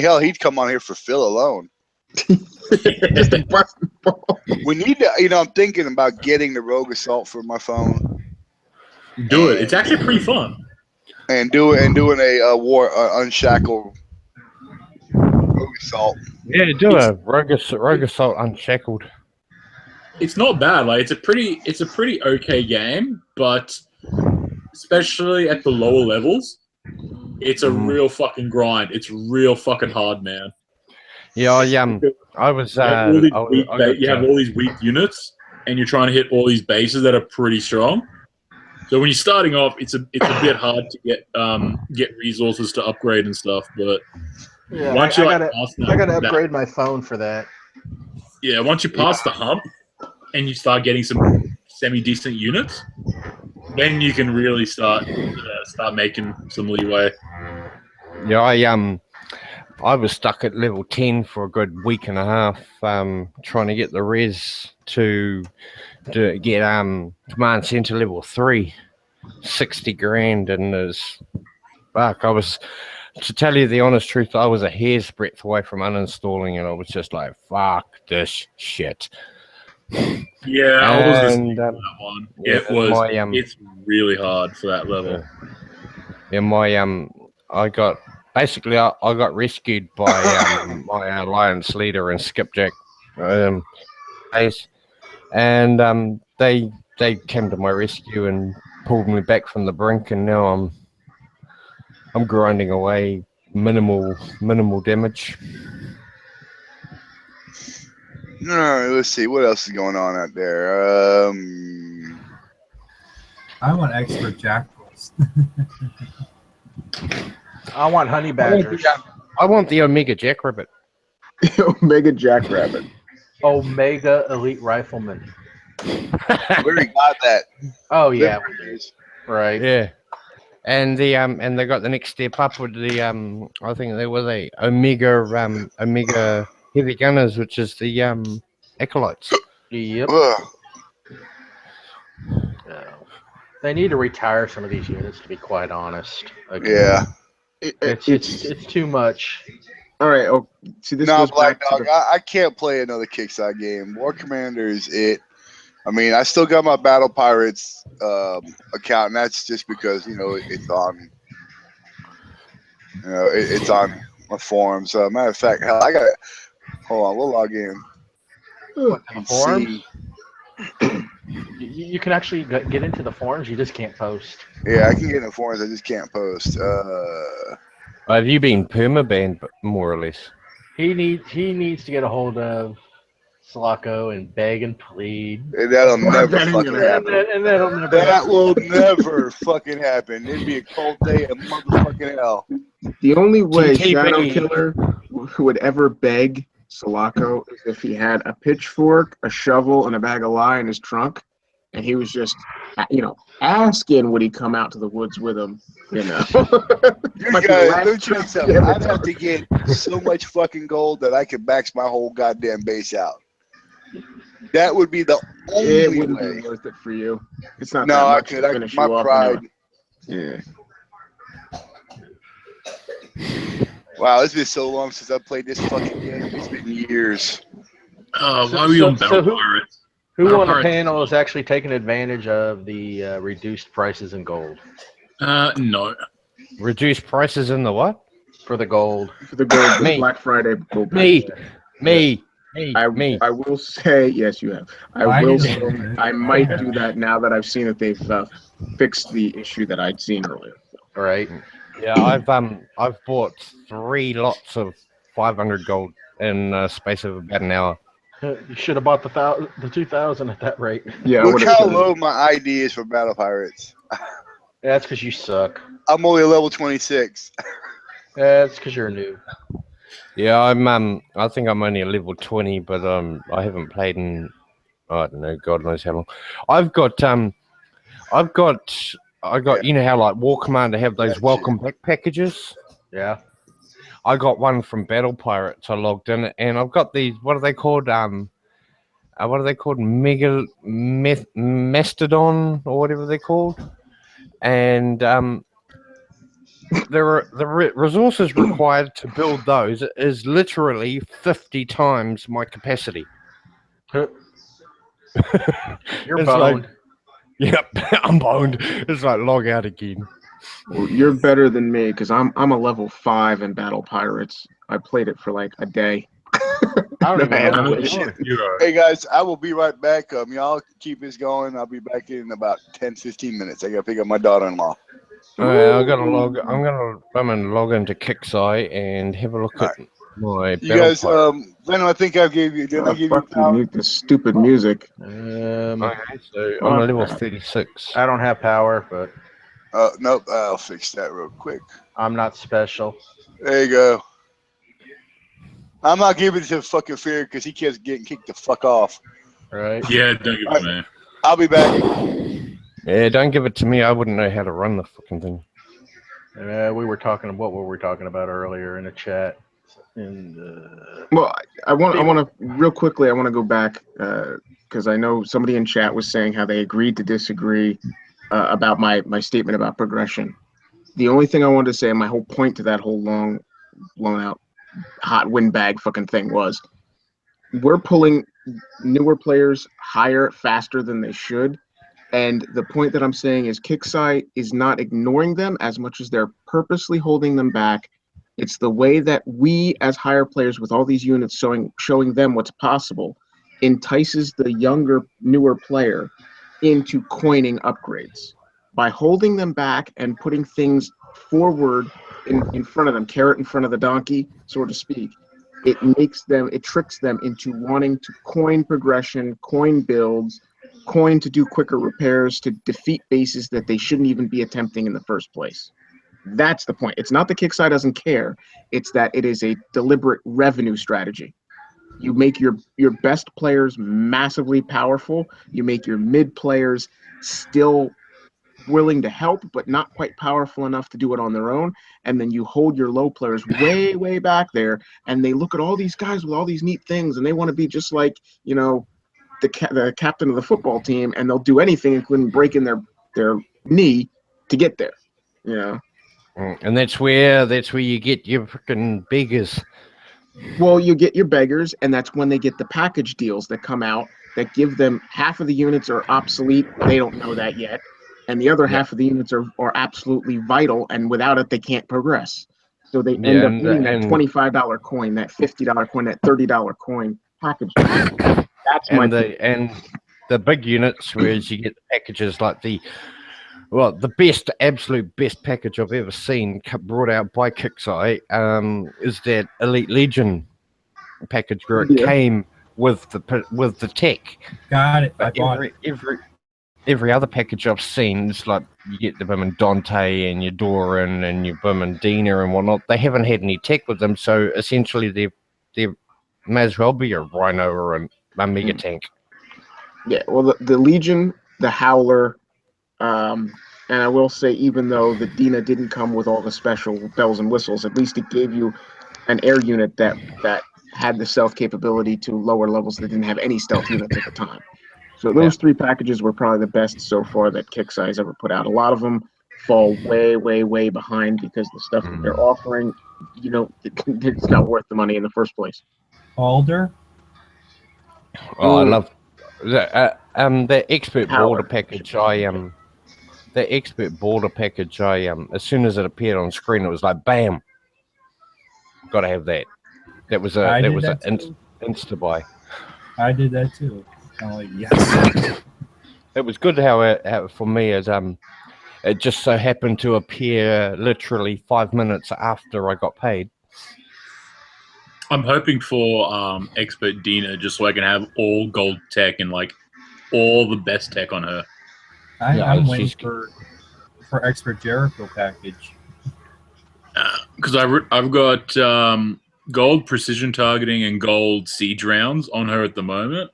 hell, he'd come on here for Phil alone. just a busting ball. We need to, I'm thinking about getting the Rogue Assault for my phone. Do it. It's actually pretty fun. And doing a war Unshackled Rogue Assault. Yeah, do a Rogue Assault Unshackled. It's not bad. Like it's a pretty okay game, but especially at the lower levels, it's a real fucking grind. It's real fucking hard, man. Yeah, I was. You have all these weak units, and you're trying to hit all these bases that are pretty strong. So when you're starting off, it's a bit hard to get resources to upgrade and stuff. But Yeah, once I you gotta upgrade my phone for that. Yeah, once you pass the hump and you start getting some semi-decent units, then you can really start making some leeway. Yeah, I was stuck at level 10 for a good week and a half, trying to get the res to get command center level 3, 60 grand, and to tell you the honest truth, I was a hair's breadth away from uninstalling, and I was just like, fuck this shit. Yeah, I was listening to And, that one. It's really hard for that level. Yeah, I got rescued by my alliance leader and Skipjack, and they came to my rescue and pulled me back from the brink, and now I'm grinding away, minimal damage. All right, let's see what else is going on out there. I want extra jackals. I want honey badgers. I want the Omega Jackrabbit. Omega Jackrabbit. Omega Elite Rifleman. We already got that. Oh yeah, right. Yeah. And they got the next step up with the I think there was a Omega heavy gunners, which is the acolytes. Yep. Ugh. No. They need to retire some of these units, to be quite honest. Yeah. It's too much. All right. Oh, see, this No, goes Black back to Dog, the. I can't play another Kickside game. War Commander is it. I mean, I still got my Battle Pirates account, and that's just because it's on. It's on my forums. Matter of fact, hell, I got. Hold on, we'll log in. What, the and forums? see. You can actually get into the forums. You just can't post. Yeah, I can get in the forums. I just can't post. Have you been perma-banned, more or less? He needs to get a hold of Slocko and beg and plead. That'll never That ain't fucking gonna happen. And that'll never That happen. will never fucking happen. It'd be a cold day of motherfucking hell. The only way TTP. Shadow Killer would ever beg Sulaco is if he had a pitchfork, a shovel, and a bag of lye in his trunk, and he was just, asking would he come out to the woods with him. You Might be the guys, last don't you chance tell he me. ever I'd have to took. get so much fucking gold that I could max my whole goddamn base out. That would be the It only wouldn't way. be worth it for you. It's not No, that I much could. to finish My you off. pride. Anyway. Yeah. Wow, it's been so long since I played this fucking game. It's been years. Why are we on Battle who Pirates? on the Pirates. panel is actually taking advantage of the reduced prices in gold? No. Reduced prices in the what? For the gold. For the gold, Me. Black Friday gold. Me. Me. Me. I will say, yes, you have. I will say I might do that now that I've seen that they've fixed the issue that I'd seen earlier. All right. Yeah, I've bought 3 lots of 500 gold in a space of about an hour. You should have bought the 2,000 at that rate. Yeah, Look how low my ID is for Battle Pirates. That's because you suck. I'm only level 26. That's because you're new. Yeah, I think I'm only a level 20, but I haven't played in, I don't know, God knows how long. I got you know how like War Commander have those welcome back packages? Yeah. I got one from Battle Pirates. I logged in and I've got these, what are they called? Mastodon or whatever they're called. And the resources required to build those is literally 50 times my capacity. You're It's boned. like, yep, I'm boned. It's like log out again. Well, you're better than me because I'm a level 5 in Battle Pirates. I played it for like a day. I don't even Man, know I'm what with it you. is. Hey guys, I will be right back. Y'all keep this going. I'll be back in about 10-15 minutes. I gotta pick up my daughter-in-law. I'm gonna log into Kicksai and have a look at my You Battle guys, Pirate. Venom, I think I gave you. Didn't I give you Fuck you, power? mute this stupid music. Okay, so I'm a level 36. I don't have power, but Nope. I'll fix that real quick. I'm not special. There you go. I'm not giving it to fucking Fear because he keeps getting kicked the fuck off. Right? Yeah, don't give it to me. I'll be back. Yeah, don't give it to me. I wouldn't know how to run the fucking thing. We were talking. What were we talking about earlier in the chat? Well, I want to real quickly. I want to go back because I know somebody in chat was saying how they agreed to disagree about my statement about progression. The only thing I wanted to say, and my whole point to that whole long, blown out, hot windbag fucking thing was, we're pulling newer players higher faster than they should. And the point that I'm saying is Kicksai is not ignoring them as much as they're purposely holding them back. It's the way that we as higher players with all these units showing them what's possible entices the younger, newer player into coining upgrades. By holding them back and putting things forward in front of them, carrot in front of the donkey, so to speak, it tricks them into wanting to coin progression, coin builds, coin to do quicker repairs, to defeat bases that they shouldn't even be attempting in the first place. That's the point. It's not that Kicksai doesn't care. It's that it is a deliberate revenue strategy. You make your best players massively powerful. You make your mid players still willing to help, but not quite powerful enough to do it on their own. And then you hold your low players way, way back there, and they look at all these guys with all these neat things, and they want to be just like, you know, the captain of the football team, and they'll do anything, including breaking their knee to get there. You know. And that's where you get your freaking beggars. Well, you get your beggars, and that's when they get the package deals that come out that give them half of the units are obsolete. They don't know that yet. And the other half of the units are absolutely vital, and without it, they can't progress. So they end up getting that $25 coin, that $50 coin, that $30 coin package. That's the big units, whereas you get the packages like the absolute best package I've ever seen brought out by Kixeye is that Elite Legion package where it came with the tech. Got it. But every other package I've seen, it's like you get the Bim Dante and your Doran and your Bim Dina and whatnot. They haven't had any tech with them, so essentially they may as well be a Rhino or a Mega Tank. Yeah, well, the Legion, the Howler, and I will say, even though the Dina didn't come with all the special bells and whistles, at least it gave you an air unit that had the stealth capability to lower levels that didn't have any stealth units at the time. So those three packages were probably the best so far that Kixeye's ever put out. A lot of them fall way, way, way behind because the stuff that they're offering, you know, it's not worth the money in the first place. Alder? Oh, I love the expert border package. The expert border package. As soon as it appeared on screen, it was like, bam, got to have that. That was an insta buy. I did that too. I'm like, yes. It was good how for me as it just so happened to appear literally 5 minutes after I got paid. I'm hoping for Expert Dina just so I can have all gold tech and like all the best tech on her. I'm waiting for Expert Jericho package. Because I've got gold precision targeting and gold siege rounds on her at the moment.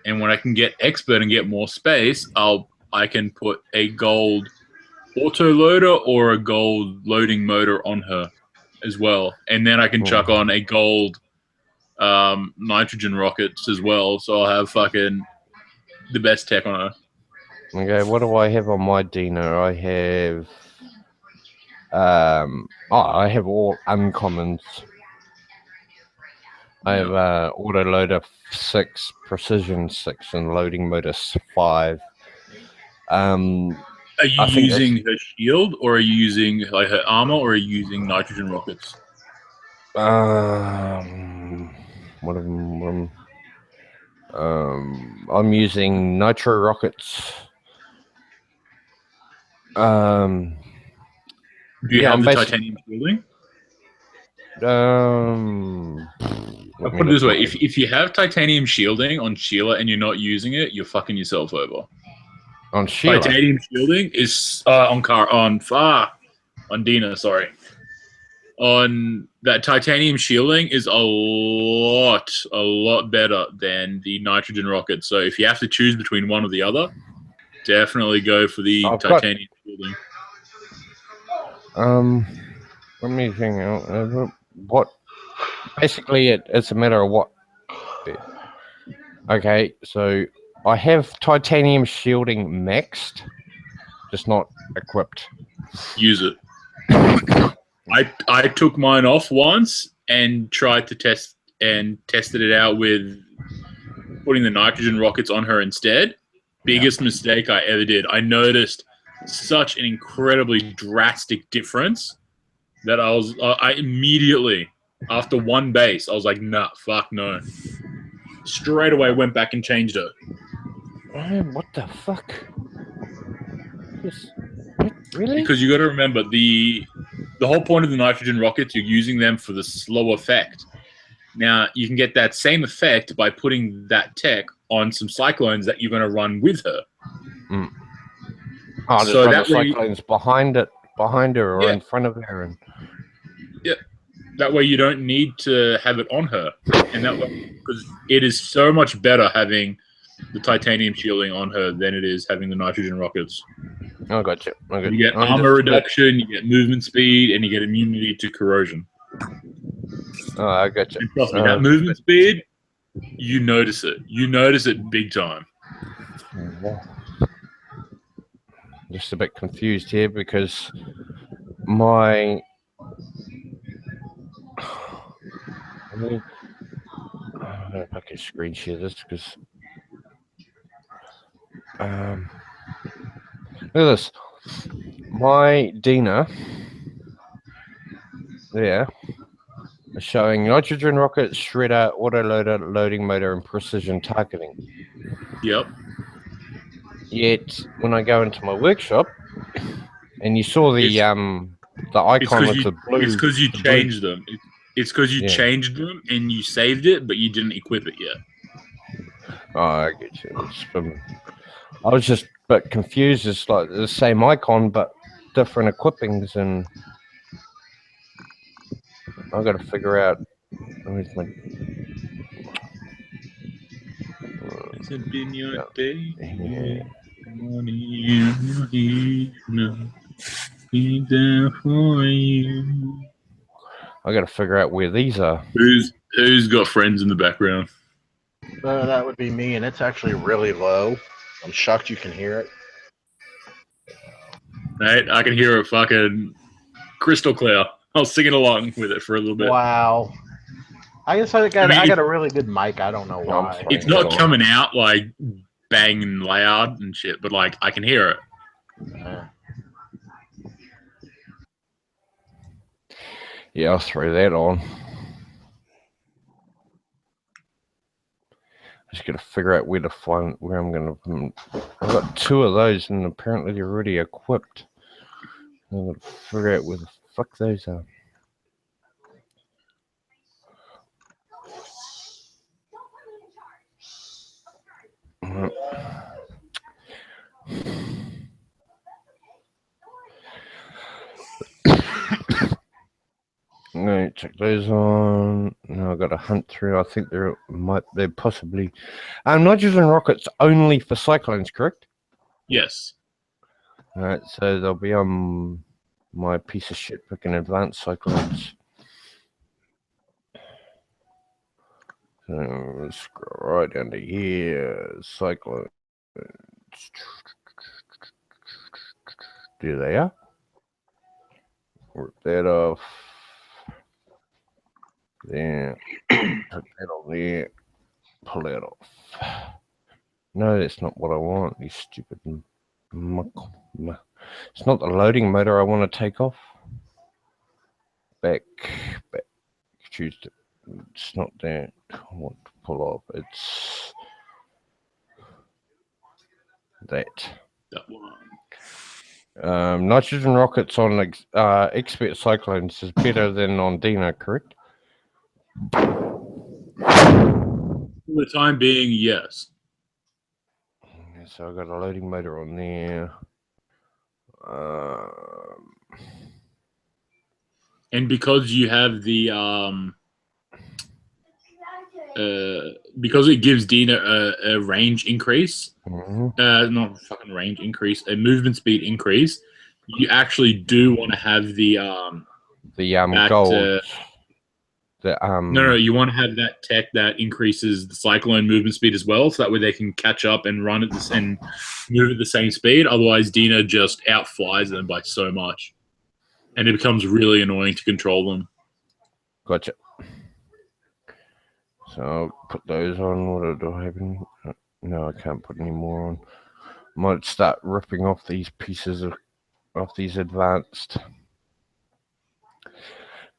And when I can get expert and get more space, I can put a gold auto loader or a gold loading motor on her as well, and then I can chuck on a gold nitrogen rockets as well. So I'll have fucking the best tech on her. Okay, what do I have on my Dina? I have I have all uncommons. I have autoloader 6, precision 6, and loading motor 5. Are you using her shield, or are you using like her armor, or are you using nitrogen rockets? One of them. I'm using nitro rockets. Do you have the titanium shielding? I'll put it this way: if you have titanium shielding on Sheila and you're not using it, you're fucking yourself over. On Sheila, titanium shielding is on Dina. Sorry, on that titanium shielding is a lot better than the nitrogen rocket. So if you have to choose between one or the other, definitely go for the titanium shielding. Let me think. What? Basically, it's a matter of what. Okay, so I have titanium shielding maxed, just not equipped. Use it. I took mine off once and tried to tested it out with putting the nitrogen rockets on her instead. Biggest mistake I ever did. I noticed such an incredibly drastic difference that I immediately, after one base, I was like, nah, fuck no. Straight away went back and changed her. What the fuck? What? Really? Because you got to remember, the whole point of the nitrogen rockets, you're using them for the slow effect. Now, you can get that same effect by putting that tech on some cyclones that you're going to run with her. Oh, just so run the cyclones behind her or in front of her. Yeah. That way you don't need to have it on her, and that way, because it is so much better having the titanium shielding on her than it is having the nitrogen rockets. I got you. You get armor reduction, you get movement speed, and you get immunity to corrosion. Oh, I got you. And trust me, that movement speed, you notice it. You notice it big time. Just a bit confused here because my I don't know if I can screen share this because look at this. My Dina there is showing nitrogen rocket, shredder, autoloader, loading motor, and precision targeting. Yep. Yet when I go into my workshop and you saw the icon with the blue. It's because you changed them. It's because you Yeah. changed them and you saved it, but you didn't equip it yet. Oh, I get you. I was just a bit confused. It's like the same icon, but different equippings, and I've got to figure out. Where's my? It's been your Yeah. day. Yeah. He's there for you. I got to figure out where these are. Who's got friends in the background? That would be me, and it's actually really low. I'm shocked you can hear it. Right? I can hear it fucking crystal clear. I was singing along with it for a little bit. Wow. I guess I got I mean, a really good mic. I don't know why. It's not coming out like banging loud and shit, but like I can hear it. Yeah, I'll throw that on. Just got to figure out where I'm going to. I've got 2 of those, and apparently they're already equipped. I've got to figure out where the fuck those are. No, check those on. No, I've got to hunt through. I think they're possibly nitrogen rockets only for cyclones, correct? Yes. All right, so they'll be on my piece of shit freaking advanced cyclones. So let's scroll right down to here. Cyclones. There they are. Rip that off. There. Put that on there. Pull that off. No, that's not what I want. You stupid. It's not the loading motor I want to take off. Back. Choose it. It's not that I want to pull off. It's that. That one. Nitrogen rockets on expert cyclones is better than on Dino, correct? For the time being, yes. So I got a loading motor on there. And because you have the because it gives Dina a range increase, not fucking range increase, a movement speed increase, you actually do want to have the gold. No, you want to have that tech that increases the cyclone movement speed as well, so that way they can catch up and run at this and move at the same speed. Otherwise, Dina just outflies them by so much, and it becomes really annoying to control them. Gotcha. So I'll put those on. What do I have? No, I can't put any more on. Might start ripping off these pieces of these advanced.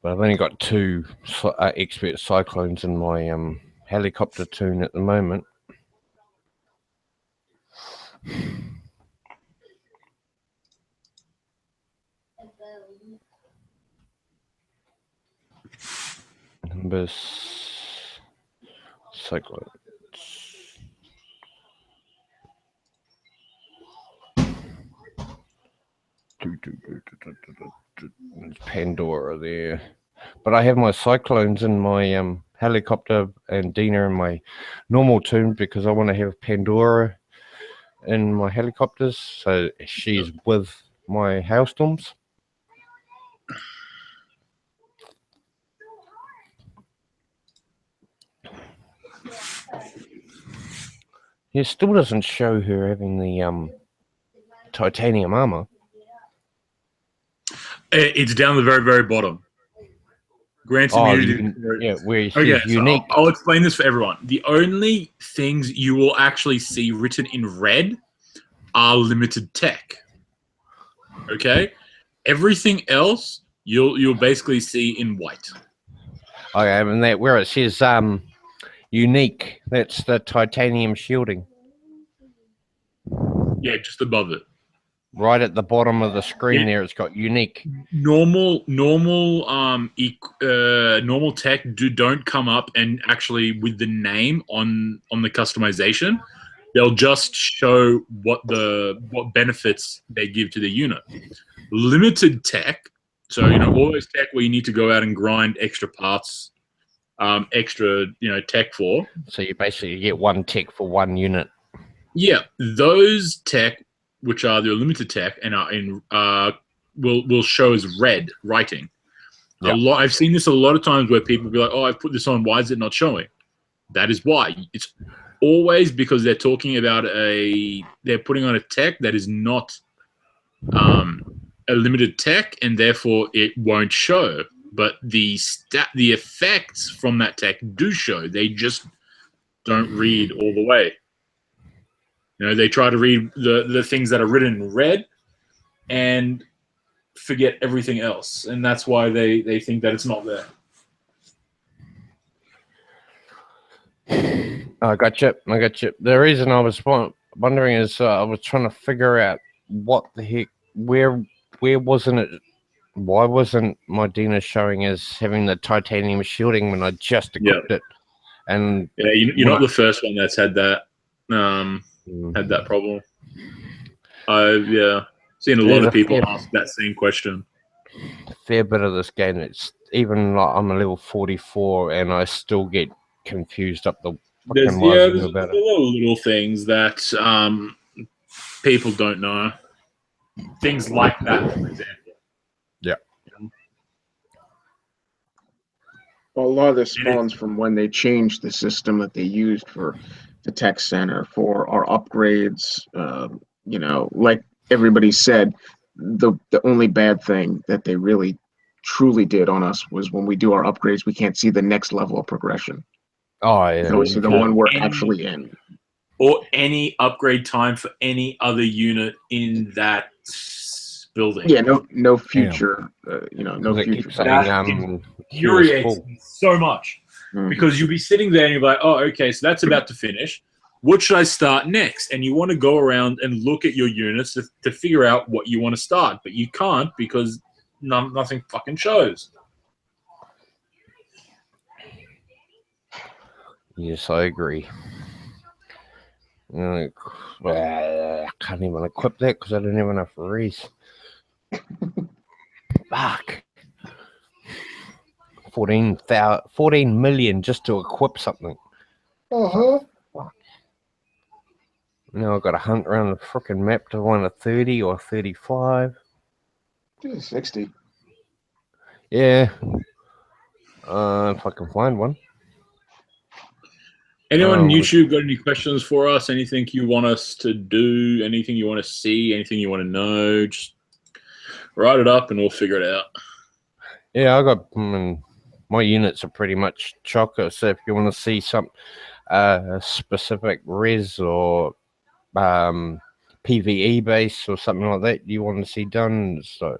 But I've only got 2 expert cyclones in my helicopter tune at the moment. Numbers cyclones. There's Pandora there. But I have my cyclones in my helicopter and Dina in my normal tomb because I want to have Pandora in my helicopters, so she's with my hailstorms. It still doesn't show her having the titanium armor. It's down the very, very bottom. Grants immunity. Yeah, where she's Okay, unique. so I'll explain this for everyone. The only things you will actually see written in red are limited tech. Okay, everything else you'll basically see in white. Okay, and that where it says unique, that's the titanium shielding. Yeah, just above it. Right at the bottom of the screen there, it's got unique. Normal tech don't come up and actually with the name on the customization. They'll just show what benefits they give to the unit. Limited tech, so all those tech where you need to go out and grind extra parts, extra tech for. So you basically get one tech for one unit. Yeah, those tech, which are the limited tech, and are in will show as red writing. Yeah. I've seen this a lot of times where people be like, "Oh, I've put this on. Why is it not showing?" That is why. It's always because they're talking about they're putting on a tech that is not a limited tech, and therefore it won't show. But the effects from that tech do show. They just don't read all the way. They try to read the things that are written in red and forget everything else. And that's why they think that it's not there. I got you. The reason I was wondering is I was trying to figure out what the heck, where wasn't it, why wasn't my Dina showing as having the titanium shielding when I just equipped it? And yeah, you're not the first one that's had that. Had that problem. I've seen a lot of people ask that same question. A fair bit of this game, it's even like I'm a level 44 and I still get confused up the there's a lot of little things that people don't know. Things like that, for example. Yeah. Well, a lot of this spawns from when they changed the system that they used for the tech center for our upgrades. Like everybody said, the only bad thing that they really truly did on us was when we do our upgrades, we can't see the next level of progression. Oh yeah, so we see the one we're actually in, or any upgrade time for any other unit in that building. Yeah, no future. No future. That infuriates me so much. Because you'll be sitting there and you're like, oh, okay, so that's about to finish. What should I start next? And you want to go around and look at your units to figure out what you want to start. But you can't because nothing fucking shows. Yes, I agree. I can't even equip that because I don't have enough race. Fuck. 14 million just to equip something. Fuck. Now I've got to hunt around the frickin' map to find a 30 or 35. 60. Yeah. If I can find one. Anyone on YouTube got any questions for us? Anything you want us to do? Anything you want to see? Anything you want to know? Just write it up and we'll figure it out. Yeah, I got... my units are pretty much chocker, so if you want to see some specific res or PvE base or something like that you want to see done, so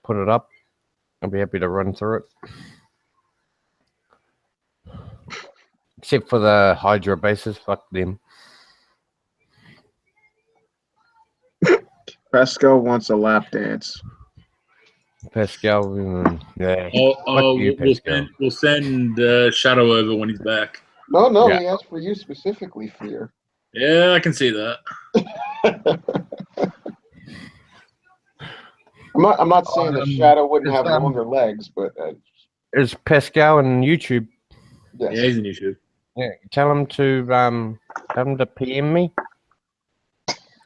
put it up. I'll be happy to run through it. Except for the Hydra bases, fuck them. Pascal wants a lap dance. Pascal, yeah. We'll send Shadow over when he's back. No, he asked for you specifically, Fear. Yeah, I can see that. I'm not saying that Shadow wouldn't have longer legs, but Is Pascal on YouTube? Yes. Yeah, he's in YouTube. Yeah, tell him to PM me.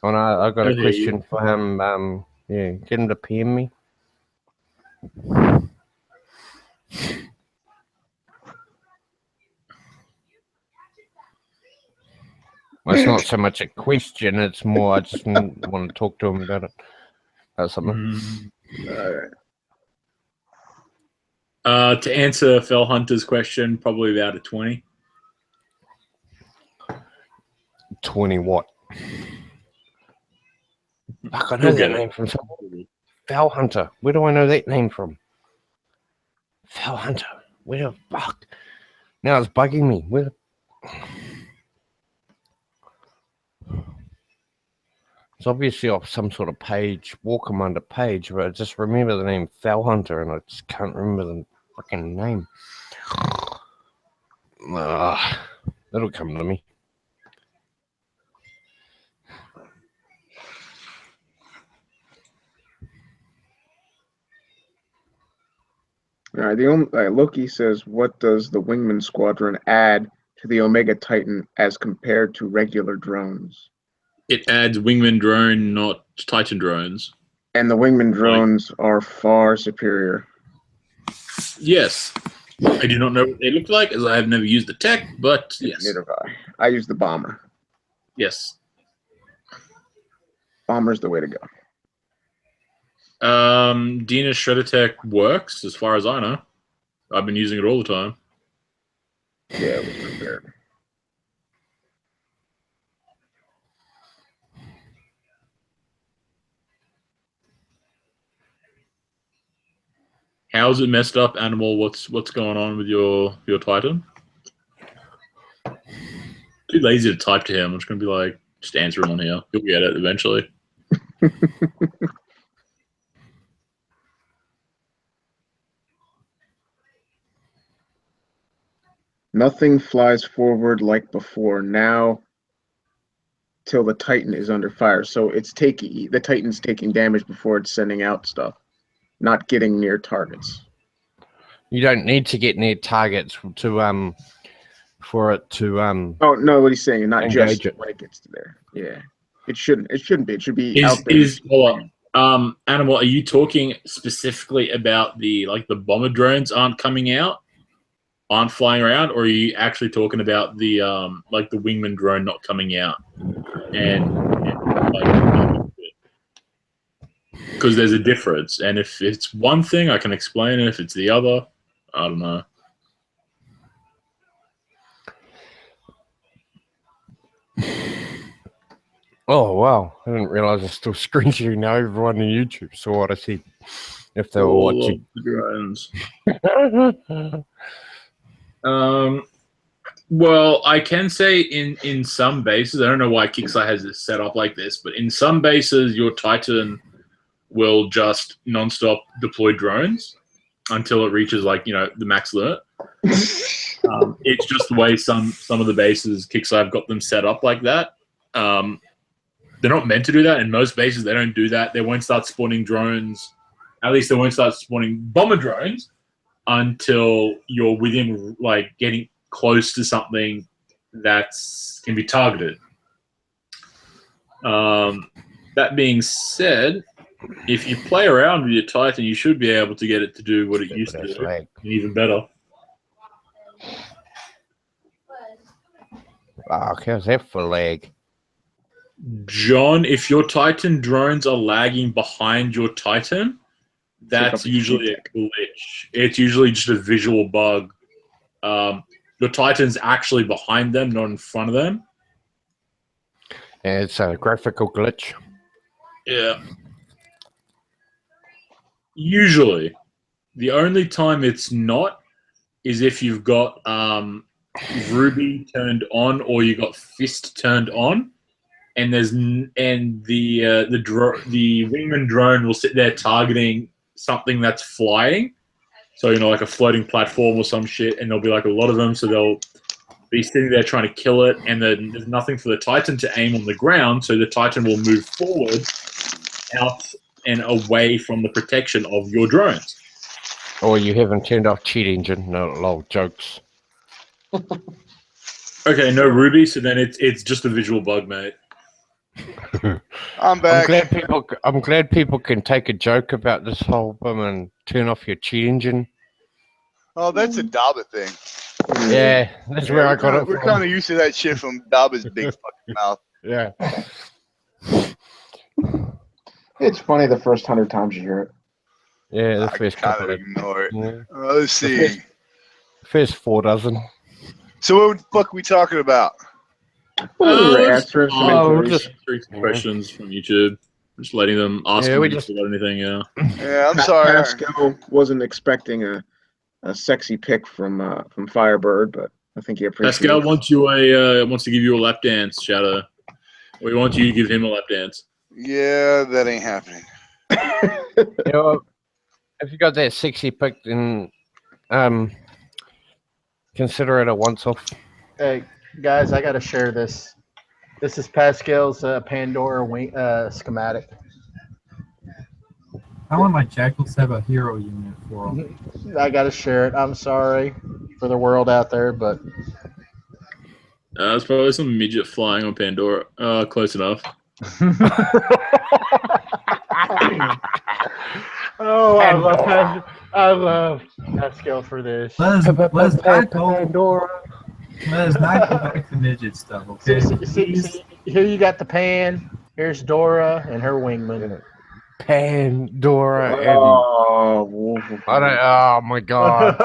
And I got a He'll hear question you. for him. Yeah, get him to PM me. Well, it's not so much a question; it's more I just want to talk to him about it. About something. All right. To answer Fell Hunter's question, probably about a 20. 20 what? Fuck, I know You'll that get name it. from something. Foul Hunter. Where do I know that name from? Foul Hunter. Where the fuck? Now it's bugging me. Where the... It's obviously off some sort of page, Walker under page, but I just remember the name Foul Hunter and I just can't remember the fucking name. That'll come to me. All right. Loki says, "What does the Wingman Squadron add to the Omega Titan as compared to regular drones?" It adds wingman drone, not Titan drones. And the Wingman drones are far superior. Yes. I do not know what they look like, as I have never used the tech, but yes. Neither have I. I use the bomber. Yes. Bomber's the way to go. Dina's Shredder Tech works, as far as I know. I've been using it all the time. Yeah, it was prepared. How's it messed up, Animal? What's going on with your Titan? Too lazy to type to him. I'm just gonna be like, just answer him on here. He'll get it eventually. Nothing flies forward like before now till the Titan is under fire. So the Titan's taking damage before it's sending out stuff, not getting near targets. You don't need to get near targets to for it to Oh no, what he's saying, not engage just it. when it gets to there. Yeah. It shouldn't be. It should be out there. Hold on. Animal, are you talking specifically about the bomber drones aren't coming out? Aren't flying around, or are you actually talking about the the wingman drone not coming out? Because there's a difference, and if it's one thing, I can explain it. If it's the other, I don't know. Oh wow! I didn't realize I was still screen sharing now. Everyone on YouTube saw what I said. If they were watching. Drones. Well, I can say in some bases, I don't know why Kickstarter has this set up like this, but in some bases, your Titan will just nonstop deploy drones until it reaches the max limit. It's just the way some of the bases Kickstarter have got them set up like that. They're not meant to do that. In most bases, they don't do that. They won't start spawning drones. At least they won't start spawning bomber drones until you're within getting close to something that can be targeted. That being said, if you play around with your Titan, you should be able to get it to do what it used to do, and even better. Fuck, how's that for lag? John, if your Titan drones are lagging behind your Titan, that's usually a glitch. It's usually just a visual bug. Your Titan's actually behind them, not in front of them. And it's a graphical glitch. Yeah. Usually. The only time it's not is if you've got Ruby turned on or you got Fist turned on, and the wingman drone will sit there targeting something that's flying. So, like a floating platform or some shit, and there'll be a lot of them, so they'll be sitting there trying to kill it, and then there's nothing for the Titan to aim on the ground, so the Titan will move forward, out and away from the protection of your drones. Or you haven't turned off cheat engine. No, lol, jokes. Okay, no Ruby, so then it's just a visual bug, mate. I'm back. I'm glad people can take a joke about this whole and turn off your cheat engine. Oh, that's a Dabba thing. Yeah, that's where I got it We're from. kind of used to that shit from Dabba's big fucking mouth. Yeah. It's funny the first 100 times you hear it. Yeah, the I first kind couple of ignore it. Yeah. Let's see. First 4 dozen. So what the fuck are we talking about? Well, we were let's- answering some we're inquiries. just- Answering some questions from YouTube. Just letting them ask Yeah, them we if just- they got anything, yeah. Yeah, I'm sorry. Pascal wasn't expecting a sexy pic from Firebird, but I think he appreciates Pascal it. wants to give you a lap dance, Shadow. Or he wants you to give him a lap dance. Yeah, that ain't happening. You know, if you got that sexy pic, then consider it a once-off. Hey guys, I gotta share this. This is Pascal's Pandora schematic. I want my Jackals to have a hero unit for them. I gotta share it. I'm sorry for the world out there, but It's probably some midget flying on Pandora. Close enough. oh, I love Pascal for this. Let's not go Pandora. let's not go back to midget stuff, okay? See, here you got the Pan. Here's Dora and her wingman. Pandora and Oh, oh my god.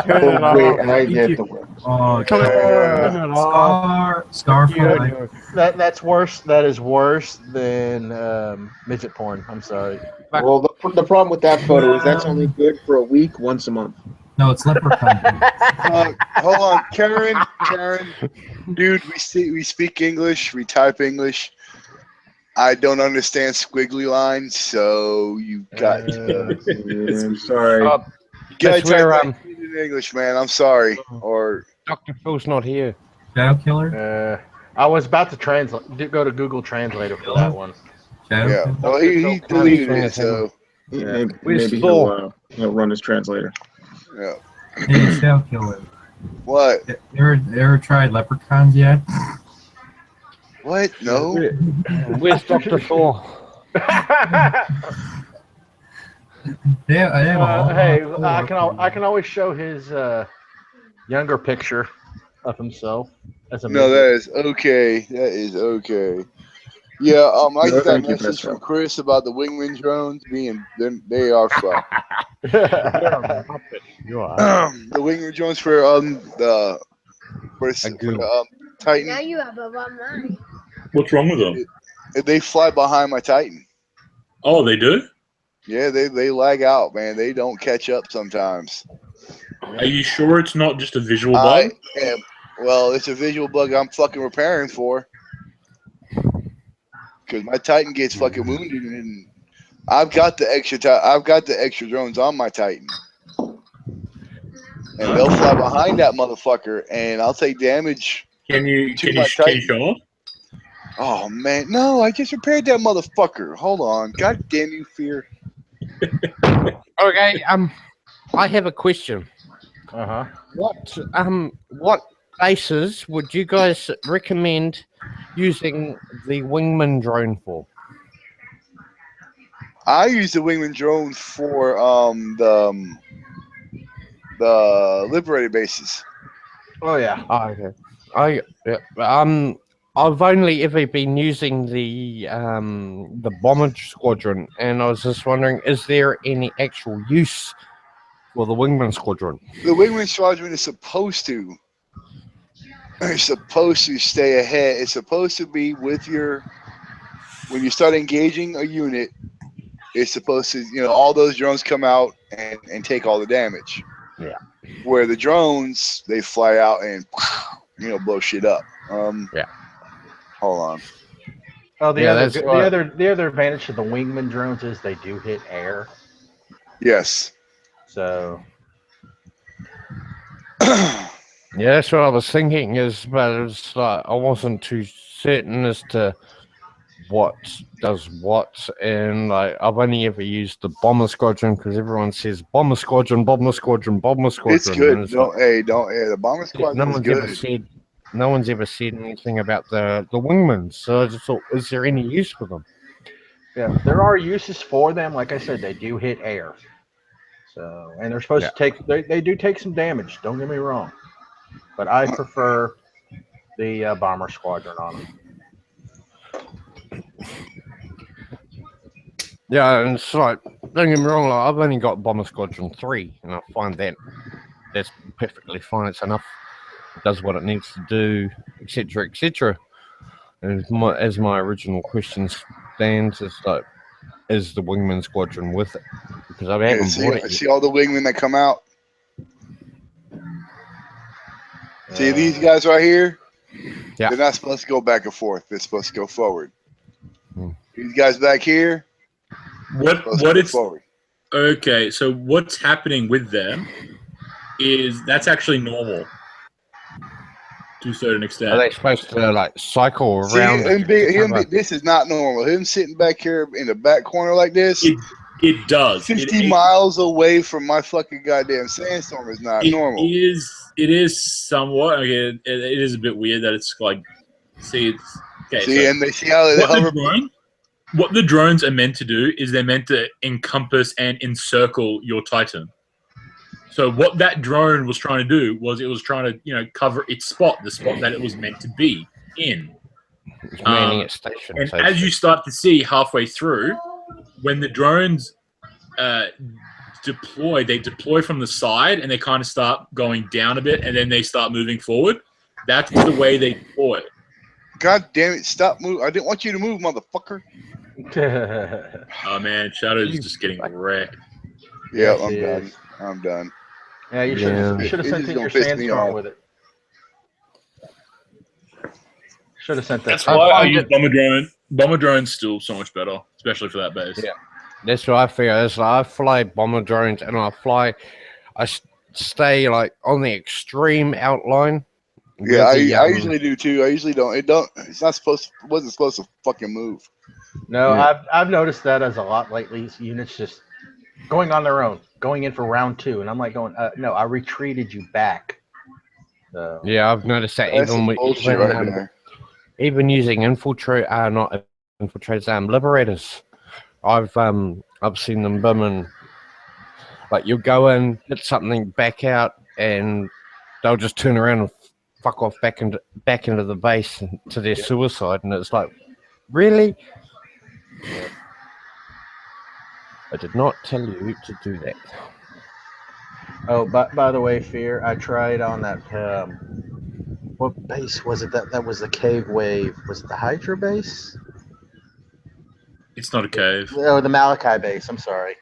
Turn it wait, off. I get the word. Oh, Turn it off. Scar for like That's worse. That is worse than midget porn. I'm sorry. Well, the problem with that photo is that's only good for a week, once a month. no, it's leprechaun. Hold on, Karen, dude, we speak English, we type English. I don't understand squiggly lines, so you got I'm sorry. you gotta That's where type that in English, man. I'm sorry. Or Dr. Phil's not here. Shadow Killer? I was about to go to Google Translator for that one. Shadow yeah, Killer? well he deleted it, so Maybe he'll run his translator. yeah. Hey, Shadow Killer. What? Ever tried leprechauns yet? What? No. Where's Dr. Phil? Yeah, I have I can always show his younger picture of himself as a No, midget. that is okay. That is okay. Yeah, I No, got that thank you, message Pascal. from Chris about the wingman drones being they are fun. You are. The wingman drones for the Titan. Now you have a one mind. What's wrong with them? They fly behind my Titan. Oh, they do? Yeah, they lag out, man. They don't catch up sometimes. Are you sure it's not just a visual I bug? am. Well, it's a visual bug I'm fucking repairing for. Because my Titan gets fucking wounded, and I've got the extra drones on my Titan, and they'll fly behind that motherfucker, and I'll take damage. Can you my show Titan. them? Oh man, no! I just repaired that motherfucker. Hold on, god damn you, Fear. Okay, I have a question. What bases would you guys recommend using the wingman drone for? I use the wingman drone for the liberated bases. Oh yeah. Oh, okay. I've only ever been using the bomber squadron, and I was just wondering, is there any actual use for the wingman squadron? The wingman squadron is supposed to. It's supposed to stay ahead. It's supposed to be with your. When you start engaging a unit, it's supposed to, all those drones come out and take all the damage. Yeah. Where the drones, they fly out and, blow shit up. Yeah. Hold on. Oh, the Yeah, other that's what- the other advantage of the wingman drones is they do hit air. Yes. So Yeah, that's what I was thinking. But it's like I wasn't too certain as to what does what, and like I've only ever used the bomber squadron because everyone says bomber squadron, bomber squadron, bomber squadron. It's good. And it's Don't the bomber squad no is one's good. ever said, no one's ever said anything about the wingmen. So I just thought, is there any use for them? Yeah, there are uses for them. Like I said, they do hit air. So, and they're supposed to take. They do take some damage. Don't get me wrong, but I prefer the bomber squadron on them. Yeah, and it's like, don't get me wrong, like, I've only got Bomber Squadron 3, and I find that's perfectly fine. It's enough. It does what it needs to do, etc., etc. And as my original question stands, it's like, is the Wingman Squadron with it? Because I haven't bought it yet. See all the wingmen that come out? See these guys right here? Yeah. They're not supposed to go back and forth. They're supposed to go forward. These guys back here. What it's forward. Okay, so what's happening with them is that's actually normal to a certain extent. Are they supposed to like cycle around? See, this is not normal. Him sitting back here in the back corner like this. It does. 50 miles away from my fucking goddamn sandstorm is not normal. It is somewhat. Okay, it is a bit weird that it's like. See, and they see how they hover. What the drones are meant to do is they're meant to encompass and encircle your Titan. So what that drone was trying to do was it was trying to, cover its spot, the spot that it was meant to be in. Manning its station. And as you start to see halfway through, when the drones deploy, they deploy from the side and they kind of start going down a bit and then they start moving forward. That's the way they deploy. God damn it, stop moving. I didn't want you to move, motherfucker. Oh man, Shadow's just getting wrecked. Yeah, I'm done. I'm done. Yeah, you should have sent in your sandstorm with it. Should have sent that. That's why I use bomber drone. Bomber drone's still so much better, especially for that base. Yeah, that's what I figure. It's like I fly bomber drones and I stay like on the extreme outline. Yeah, I usually do too. I usually don't. It's not supposed. Wasn't supposed to fucking move. No, yeah. I've noticed that as a lot lately. Units just going on their own, going in for round 2, and I'm like going, no, I retreated you back. So, yeah, I've noticed that even using not infiltrators, liberators. I've seen them booming. Like you go in, hit something, back out, and they'll just turn around and fuck off back into the base to their suicide, and it's like, really? I did not tell you to do that. Oh, by the way, Fear, I tried on that. What base was it? That was the cave wave. Was it the Hydra base? It's not a cave. Oh, the Malachi base. I'm sorry.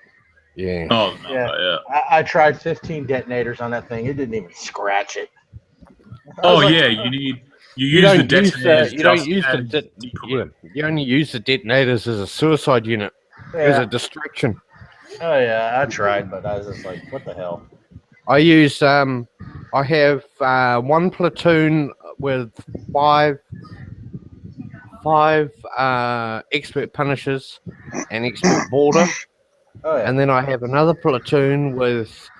Yeah. Oh, yeah. I tried 15 detonators on that thing. It didn't even scratch it. Oh yeah, you use the detonators. You only use the detonators as a suicide unit, as a distraction. Oh yeah, I tried, but I was just like, what the hell? I use I have one platoon with five expert punishers and expert border, and then I have another platoon with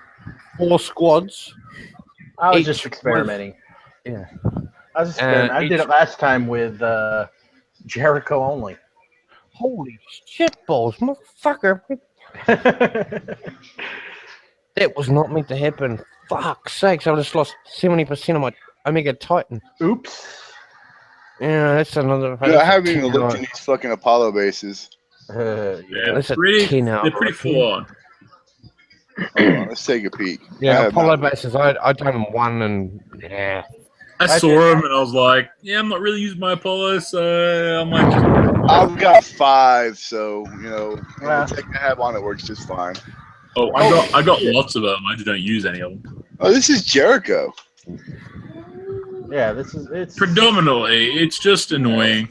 4 squads. I was just experimenting. Yeah, I was experimenting. I did it last time with Jericho only. Holy shit balls, motherfucker! That was not meant to happen. Fuck's sakes, I just lost 70% of my Omega Titan. Oops. Yeah, that's another. I haven't even looked at these fucking Apollo bases. That's they're pretty full on. Let's take a peek. Yeah, Apollo bases. I done one, and yeah. I saw him and I was like, yeah, I'm not really using my Apollo, so I'm like, I've got 5, so the tech I have on it works just fine. Oh, I got lots of them. I just don't use any of them. Oh, this is Jericho. Yeah, it's predominantly. It's just annoying.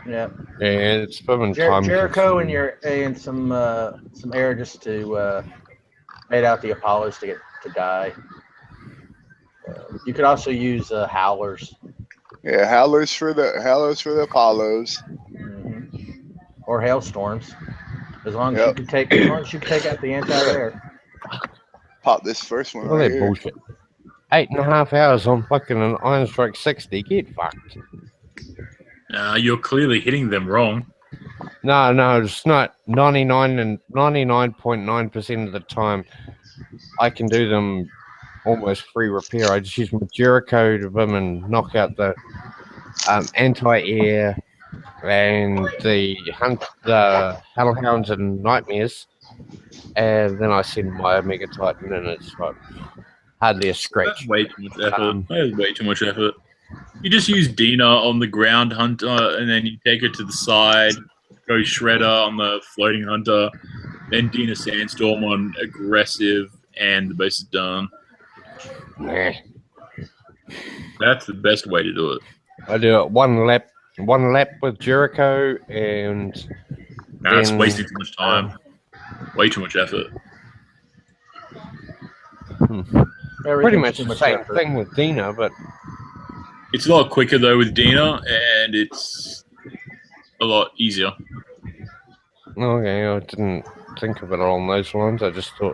Yeah. Yeah, it's time. Jericho and some air just to bait out the Apollos to die. You could also use howlers. Yeah, howlers for the Apollos. Mm-hmm. or hailstorms. As long as Yep. you can take, as long as you can take out the anti-air. Pop this first one All right that here. bullshit. 8.5 hours on fucking an Iron Strike 60. Get fucked. You're clearly hitting them wrong. No, it's not. 99.9% of the time, I can do them almost free repair. I just use my Jericho to them and knock out the anti-air and the Hellhounds and Nightmares, and then I send my Omega Titan, and it's like hardly a That's scratch. way too much effort. That is way too much effort. You just use Dina on the ground hunter, and then you take her to the side, go Shredder on the floating hunter, then Dina Sandstorm on aggressive, and the base is done. Nah. That's the best way to do it. I do it one lap with Jericho, and That's then, wasting too much time. Way too much effort. pretty Everything's much too the much same effort. thing with Dina, but It's a lot quicker though with Dina, and it's a lot easier. okay, I didn't think of it along those lines. I just saw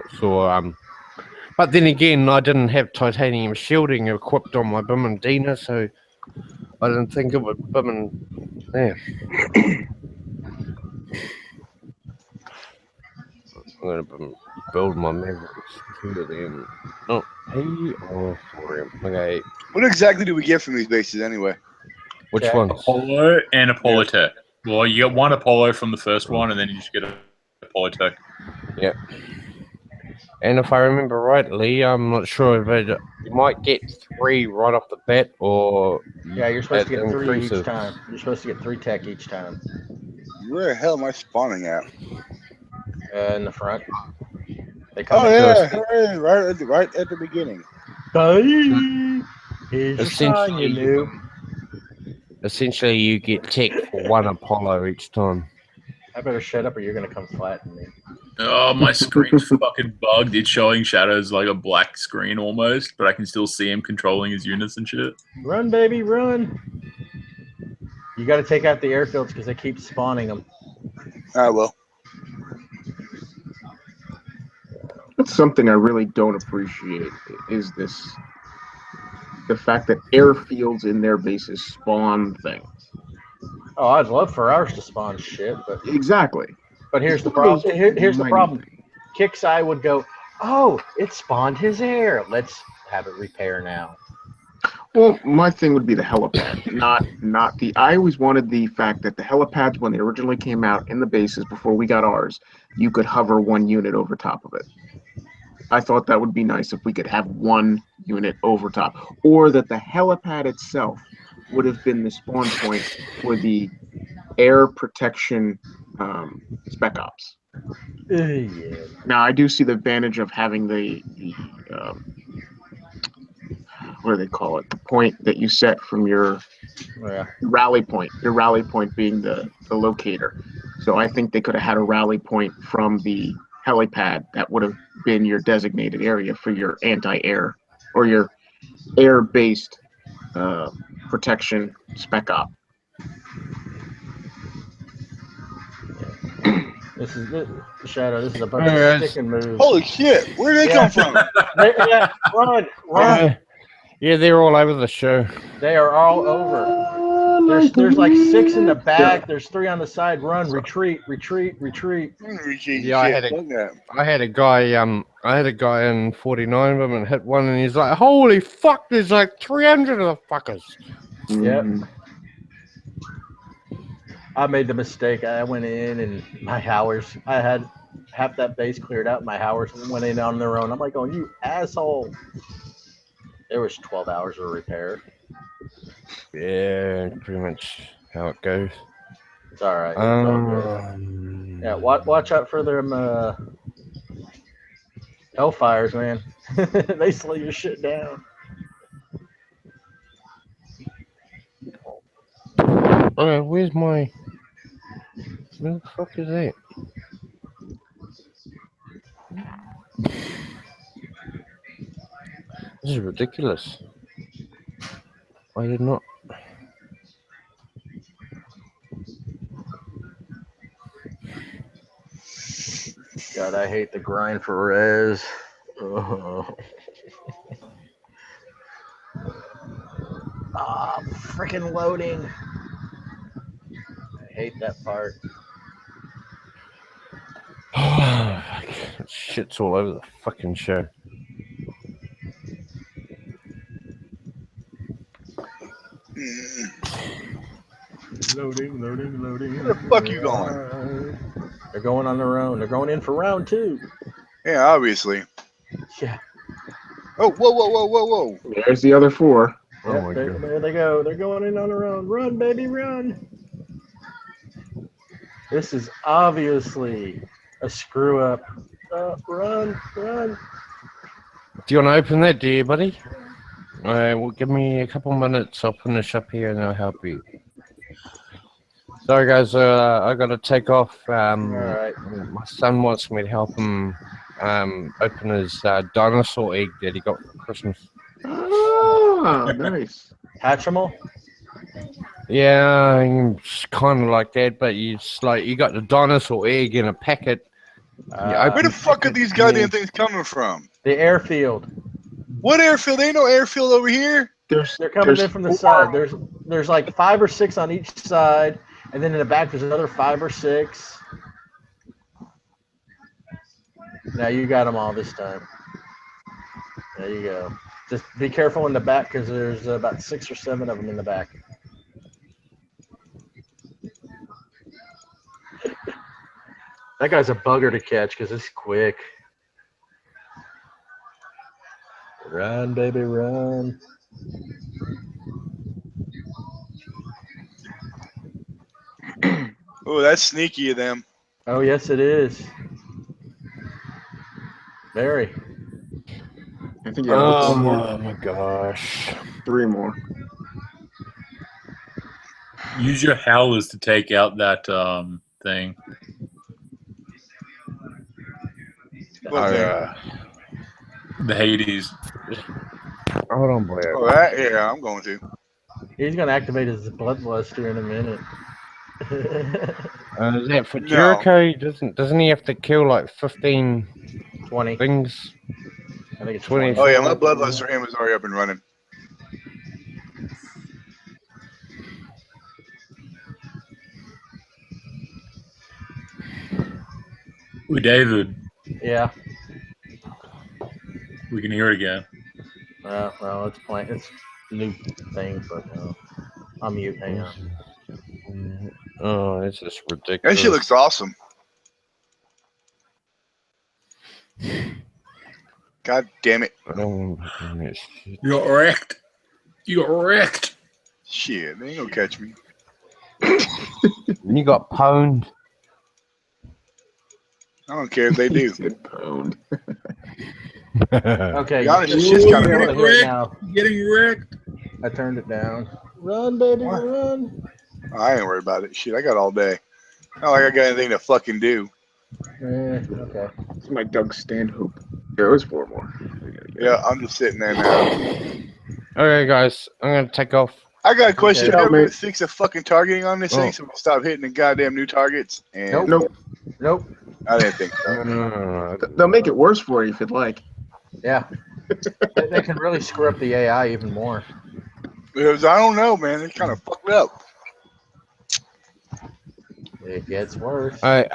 but then again, I didn't have titanium shielding equipped on my Bim and Dina, so I didn't think of it. Bim and yeah. I'm gonna build my Mavericks to them. Oh, hey, oh, sorry. Okay, What exactly do we get from these bases anyway? which Okay. ones? Apollo and Apollo Tech. Well, you get one Apollo from the first one, and then you just get a Apollo Tech. Yep. And if I remember rightly, I'm not sure if you might get 3 right off the bat, or Yeah, you're supposed to it get 3 increases. each time. You're supposed to get 3 tech each time. Where the hell am I spawning at? In the front. They come Oh in yeah, first. hooray, right at the beginning. Bye. Here's your sign, you Essentially, noob. Essentially, you get tech for 1 Apollo each time. I better shut up or you're gonna come flatten me. Oh, my screen's fucking bugged. It's showing shadows like a black screen almost, but I can still see him controlling his units and shit. Run, baby, run. You got to take out the airfields because they keep spawning them. I will. That's something I really don't appreciate is the fact that airfields in their bases spawn things. Oh, I'd love for ours to spawn shit, but Exactly. here's the problem. Here's the problem. Kixeye would go, "Oh, it spawned his air. Let's have it repair now." Well, my thing would be the helipad, not the. I always wanted the fact that the helipads, when they originally came out in the bases before we got ours, you could hover 1 unit over top of it. I thought that would be nice if we could have 1 unit over top, or that the helipad itself would have been the spawn point for the air protection spec ops. Yeah. Now, I do see the advantage of having the what do they call it? The point that you set from your Yeah. rally point. Your rally point being the locator. So I think they could have had a rally point from the helipad that would have been your designated area for your anti-air or your air-based protection spec op. This is Shadow. This is a bunch Alright. of stick and moves. Holy shit! Where did they come from? Yeah, run! Yeah, they're all over the show. They are all over. There's like 6 in the back. There's 3 on the side. Run! Retreat! Retreat! Retreat! Yeah, I had a guy in 49 of them and hit one, and he's like, "Holy fuck! There's like 300 of the fuckers." Yep. I made the mistake. I went in and my Howers, I had half that base cleared out. My Howers went in on their own. I'm like, "Oh, you asshole!" There was 12 hours of repair. Yeah, pretty much how it goes. It's all right. It's all good. Yeah, watch out for them hellfires, man. They slow your shit down. Where the fuck is that? This is ridiculous. I did not. God, I hate the grind for res. Oh. Ah, freaking loading. I hate that part. Shit's all over the fucking show. Loading. Where the fuck you going? They're going on their own. They're going in for round 2. Yeah, obviously. Yeah. Oh, whoa. There's the other 4. Oh Yep, my there, God. there they go. They're going in on their own. Run, baby, run. This is obviously a screw up. Run. Do you want to open that, do you, buddy? Well, give me a couple minutes. I'll finish up here and I'll help you. Sorry, guys. I got to take off. All right. My son wants me to help him open his dinosaur egg that he got for Christmas. Oh, nice. Hatchimal? Yeah, it's kind of like that, but you got the dinosaur egg in a packet. Where the fuck are these goddamn things coming from? The airfield. What airfield? There ain't no airfield over here. They're coming in from the side. There's like 5 or 6 on each side, and then in the back there's another 5 or 6. Now you got them all this time. There you go. Just be careful in the back because there's about 6 or 7 of them in the back. That guy's a bugger to catch because it's quick. Run, baby, run. Oh, that's sneaky of them. Oh, yes, it is. Very. I think you got Oh 1 more. my gosh. 3 more. Use your howlers to take out that thing. What thing? The Hades. Hold on, boy. Oh, that? Yeah, I'm going to. He's going to activate his bloodluster in a minute. Is that for No. Jericho? Doesn't he have to kill like 15 20. things? I think it's 20. 20. Oh, yeah, my bloodlust for him is already up and running. Ooh, David, Yeah. we can hear it again. Well, it's playing. It's a new thing, but I'll mute. Hang on. Oh, it's just ridiculous. That shit looks awesome. God damn it. I don't want to do that shit. You got wrecked. You got wrecked. Shit, they ain't gonna catch me. You got pwned. I don't care if they do. Said pwned. Okay. Be honest, you this shit's should kinda be able to hear it wrecked. now. Getting wrecked. I turned it down. Run, baby, What? run. I ain't worried about it. Shit, I got all day. Not like I got anything to fucking do. Okay. It's my Doug Stanhope. There was 4 more. Yeah, I'm just sitting there now. Okay, guys, I'm gonna take off. I got a question. Okay. Are we Mate. gonna fix the fucking targeting on this Oh. thing so we can stop hitting the goddamn new targets? And Nope. Nope. I didn't think so. No. They'll make it worse for you if you'd like. Yeah. They can really screw up the AI even more. Because I don't know, man. It's kind of fucked up. It gets worse. Alright,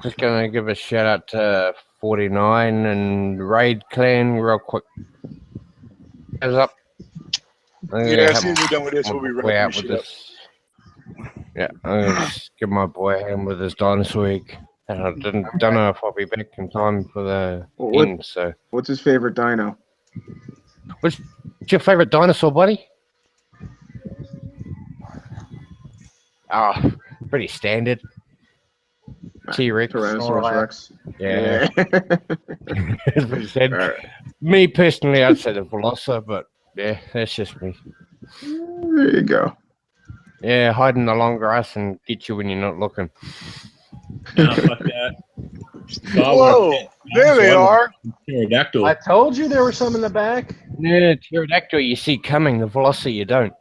just gonna give a shout out to 49 and Raid Clan real quick. Hands up. Yeah, as soon as we're done with this, we'll be way wrapping out this with shit up. this. Yeah, I'm gonna just give my boy a hand with his dinosaur egg. And I don't know if I'll be back in time for the What- end, so. What's his favorite dino? What's your favorite dinosaur, buddy? Ah, pretty standard. T-Rex. Tyrannosaurus Rex. Yeah. That's pretty standard. Alright. Me personally, I'd say the Veloci, but yeah, that's just me. There you go. Yeah, hide in the long grass and get you when you're not looking. Nah, fuck that. Whoa, there they are. Pterodactyl. I told you there were some in the back. Yeah, pterodactyl you see coming, the Veloci you don't.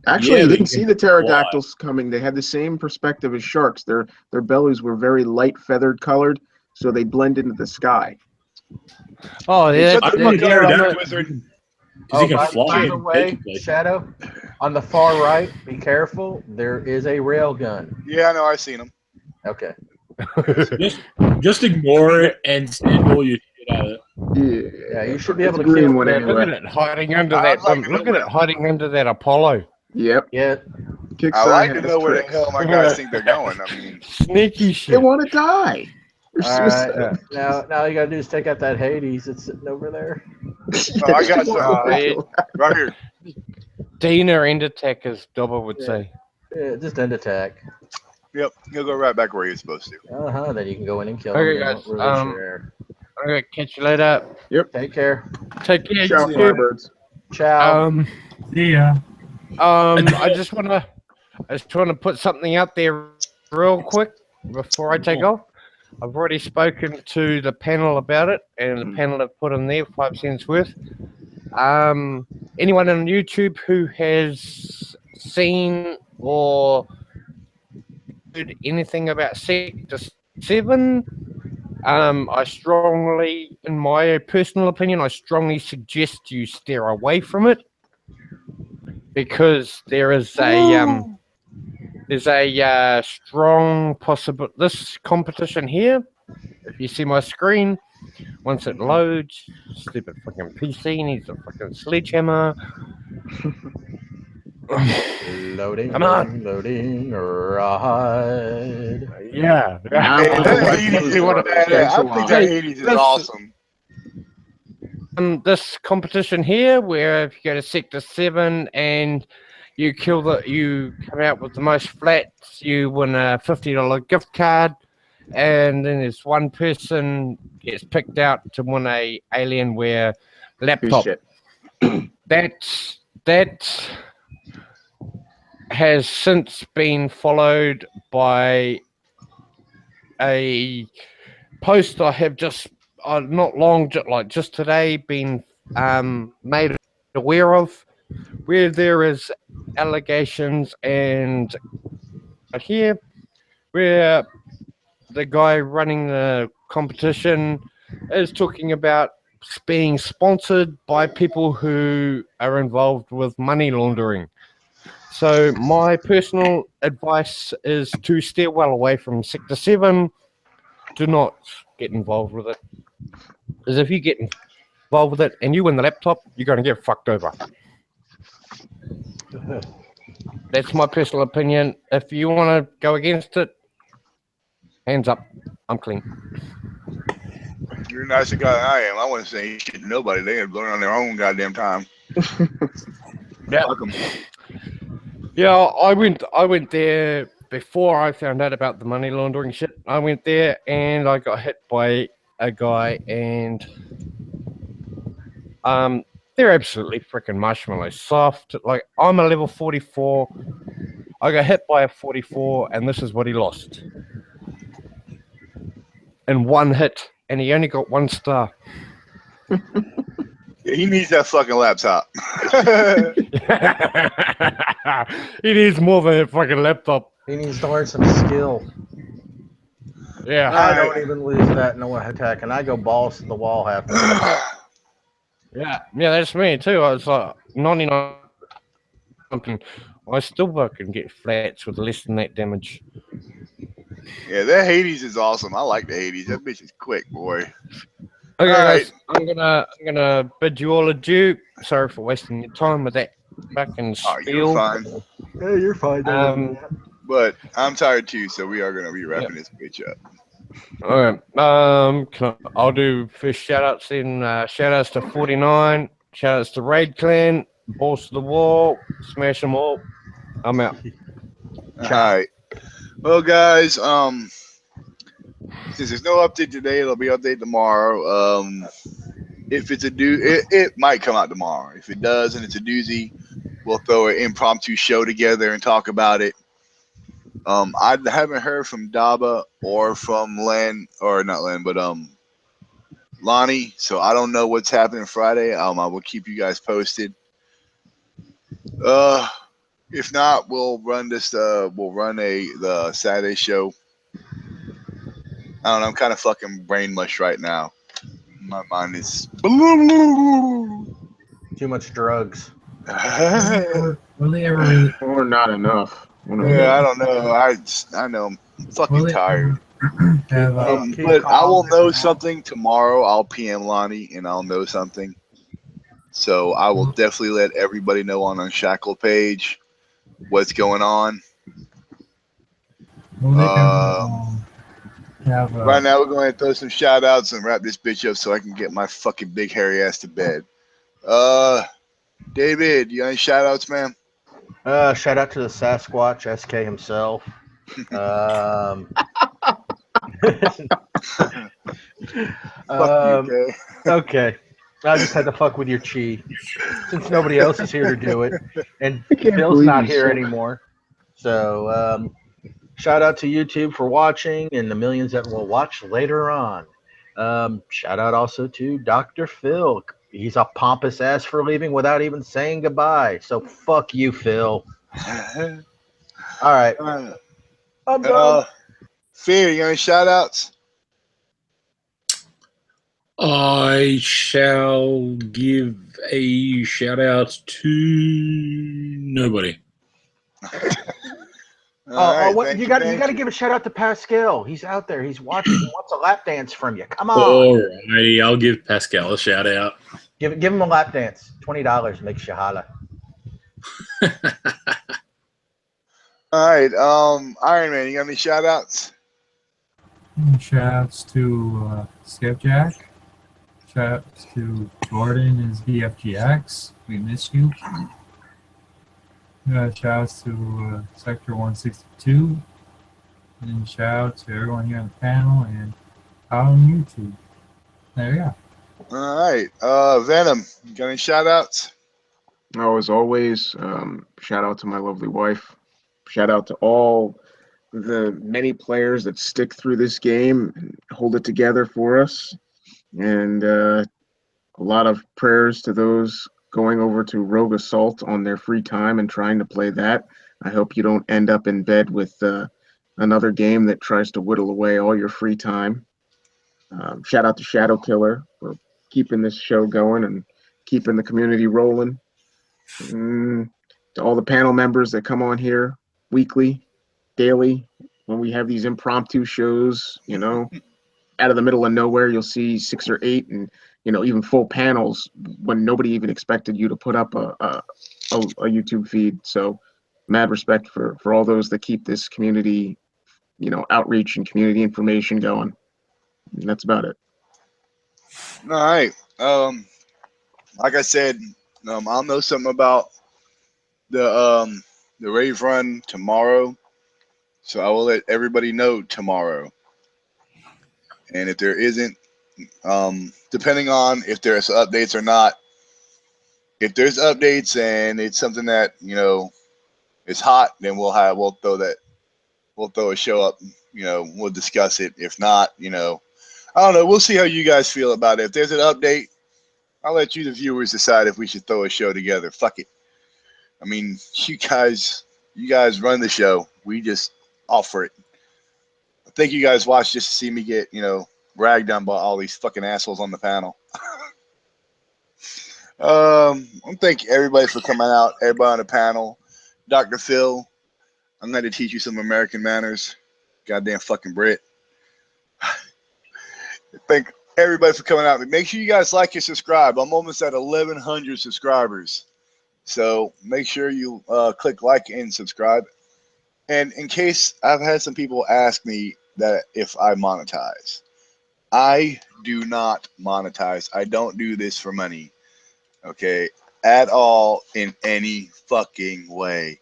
Actually, Yeah, you they didn't can see the fly. pterodactyls coming. They had the same perspective as sharks. Their bellies were very light feathered colored, so they blend into the sky. Oh, Hey, yeah, shut the I fuck think up, yeah, you I'm wizard. because he can fly. By He the can take you way, places. Shadow, on the far right, be careful. There is a rail gun. Yeah, I know. I've seen him. Okay. Just ignore it and send all your shit at it. Yeah, Yeah, you should be it's able a to green kill one them. Look at anyway. it hiding under I'd that. like to Look know at it hiding under that Apollo. Yep. Yeah. I Kixeye like to has know where the tricks. hell my guys think they're going. I mean, Sneaky They shit. want to die. They're All right. suicidal. Now you gotta do is take out that Hades that's sitting over there. oh, I got Just some Oh, yeah. right here. Dina end attack, as Dobber would Yeah. say. Yeah, just end attack. Yep, he'll go right back where he's supposed to. Then you can go in and kill Okay, them. They guys, don't really share. I'm gonna catch you later. Take care. Take care. Ciao, you. Firebirds. Ciao. See ya. I just wanna put something out there real quick before I take off. I've already spoken to the panel about it, and the panel have put in there 5 cents worth. Anyone on YouTube who has seen or heard anything about Sector 7, I strongly, in my personal opinion, I strongly suggest you steer away from it, because there is a strong possible. This competition here, if you see my screen, once it loads, stupid fucking PC needs a fucking sledgehammer. Loading. Come on. Loading. Ride. Yeah. Now Hey, we're that going Hades close, is brother. badass. Thanks a I think lot. that Hades is awesome. This competition here, where if you go to Sector 7 and you come out with the most flats, you win a $50 gift card, and then there's one person gets picked out to win a Alienware laptop. Shit. That has since been followed by a post I have just not long, just today, been made aware of, where there is allegations and here where the guy running the competition is talking about being sponsored by people who are involved with money laundering. So my personal advice is to steer well away from Sector 7. Do not get involved with it. Because if you get involved with it and you win the laptop, you're going to get fucked over. That's my personal opinion. If you want to go against it, hands up. I'm clean. You're a nicer guy than I am. I wouldn't say shit to nobody. They had blown on their own goddamn time. Yeah. Fuck 'em. Yeah, I went there before I found out about the money laundering shit. I went there and I got hit by a guy, and they're absolutely freaking marshmallow soft. Like, I'm a level 44. I got hit by a 44, and this is what he lost. In one hit, and he only got 1 star. Yeah, he needs that fucking laptop. It is more than a fucking laptop. He needs to learn some skill. Yeah. I don't even lose that in one attack, and I go balls to the wall half the time. Yeah, that's me too. I was like 99 something. I still fucking get flats with less than that damage. Yeah, that Hades is awesome. I like the Hades. That bitch is quick, boy. Okay, Alright. guys, I'm gonna bid you all adieu. Sorry for wasting your time with that fucking Oh, spiel. you're fine. Yeah, you're fine. But I'm tired too, so we are gonna be wrapping this bitch up. All right. I'll do first shout outs then. Shout outs to 49. Shout outs to Raid Clan. Balls to the wall. Smash them all. I'm out. Alright. Well, guys, since there's no update today, it'll be update tomorrow. If it's a it might come out tomorrow. If it does and it's a doozy, we'll throw an impromptu show together and talk about it. I haven't heard from Daba or from Len, or not Len, but Lonnie. So I don't know what's happening Friday. I will keep you guys posted. If not, we'll run this. We'll run the Saturday show. I don't know. I'm kind of fucking brain mush right now. My mind is. Too much drugs. Yeah, Will they ever really? Or not enough. One of I those. don't know. I know I'm fucking Will they tired. have? Keep But I will calm. know something tomorrow. I'll PM Lonnie and I'll know something. So I will definitely let everybody know on Unshackled page what's going on. Will they have? Right now, we're going to throw some shout outs and wrap this bitch up so I can get my fucking big hairy ass to bed. David, you got any shout outs, man? Shout out to the Sasquatch, SK himself. Fuck you, okay? Okay. I just had to fuck with your chi since nobody else is here to do it, and I can't Phil's believe not you here said- anymore. So, shout out to YouTube for watching and the millions that will watch later on. Shout out also to Dr. Phil. He's a pompous ass for leaving without even saying goodbye. So fuck you, Phil. All right, I'm done. Fear, you got any shout outs? I shall give a shout out to nobody. You got to give a shout out to Pascal. He's out there. He's watching. He wants a lap dance from you. Come on, Alrighty, I'll give Pascal a shout out. give him a lap dance. $20 makes you holla. All right, Iron Man, you got any shout outs? Shouts to Skipjack. Shouts to Jordan and BFGX. We miss you. Shouts to Sector 162. And shout to everyone here on the panel and out on YouTube. There you go. All right, Venom, you got any shout outs? Oh, as always, shout out to my lovely wife. Shout out to all the many players that stick through this game and hold it together for us. And a lot of prayers to those going over to Rogue Assault on their free time and trying to play that. I hope you don't end up in bed with another game that tries to whittle away all your free time. Shout out to Shadow Killer for keeping this show going and keeping the community rolling. To all the panel members that come on here weekly, daily, when we have these impromptu shows, out of the middle of nowhere, you'll see 6 or 8 and, even full panels when nobody even expected you to put up a YouTube feed. So mad respect for all those that keep this community, outreach and community information going. And that's about it. All right. Like I said, I'll know something about the rave run tomorrow, so I will let everybody know tomorrow. And if there isn't, depending on if there's updates or not, if there's updates and it's something that is hot, then we'll throw a show up. We'll discuss it. If not, I don't know. We'll see how you guys feel about it. If there's an update, I'll let you, the viewers, decide if we should throw a show together. Fuck it. I mean, you guys run the show. We just offer it. I think you guys watch just to see me get, ragged on by all these fucking assholes on the panel. I thank everybody for coming out. Everybody on the panel. Dr. Phil, I'm going to teach you some American manners. Goddamn fucking Brit. Thank everybody for coming out. Make sure you guys like and subscribe. I'm almost at 1,100 subscribers. So make sure you click like and subscribe. And in case I've had some people ask me that if I monetize, I do not monetize. I don't do this for money, okay, at all in any fucking way.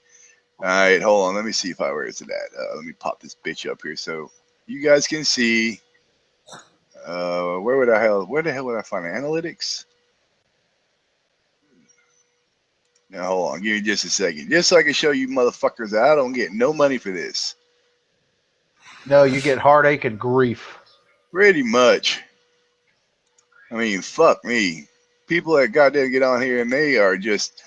All right, hold on. Let me see if where is it at? Let me pop this bitch up here so you guys can see. Where the hell would I find it? Analytics? Now hold on, give me just a second, just so I can show you motherfuckers that I don't get no money for this. No, you get heartache and grief. Pretty much. I mean, fuck me. People that goddamn get on here and they are just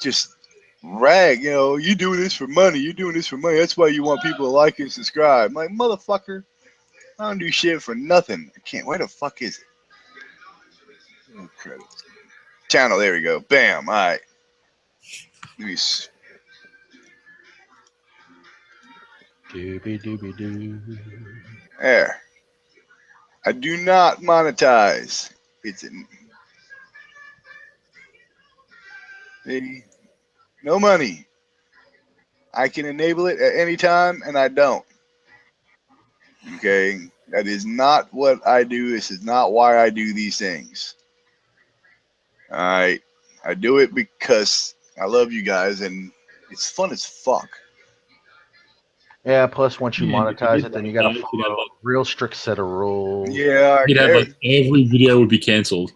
just rag. You know, you doing this for money. You're doing this for money. That's why you want people to like and subscribe. I'm like, motherfucker, I don't do shit for nothing. I can't. Where the fuck is it? Oh, credits. Channel. There we go. Bam. All right. Let me Doobie doobie doo. there. I do not monetize. It's no money. I can enable it at any time, and I don't. Okay, that is not what I do. This is not why I do these things. All right, I do it because I love you guys, and it's fun as fuck. Yeah, plus once you Yeah, if you monetize did it, then you got to monetize, you'd have follow a real strict set of rules. Yeah, You'd have like every video would be cancelled.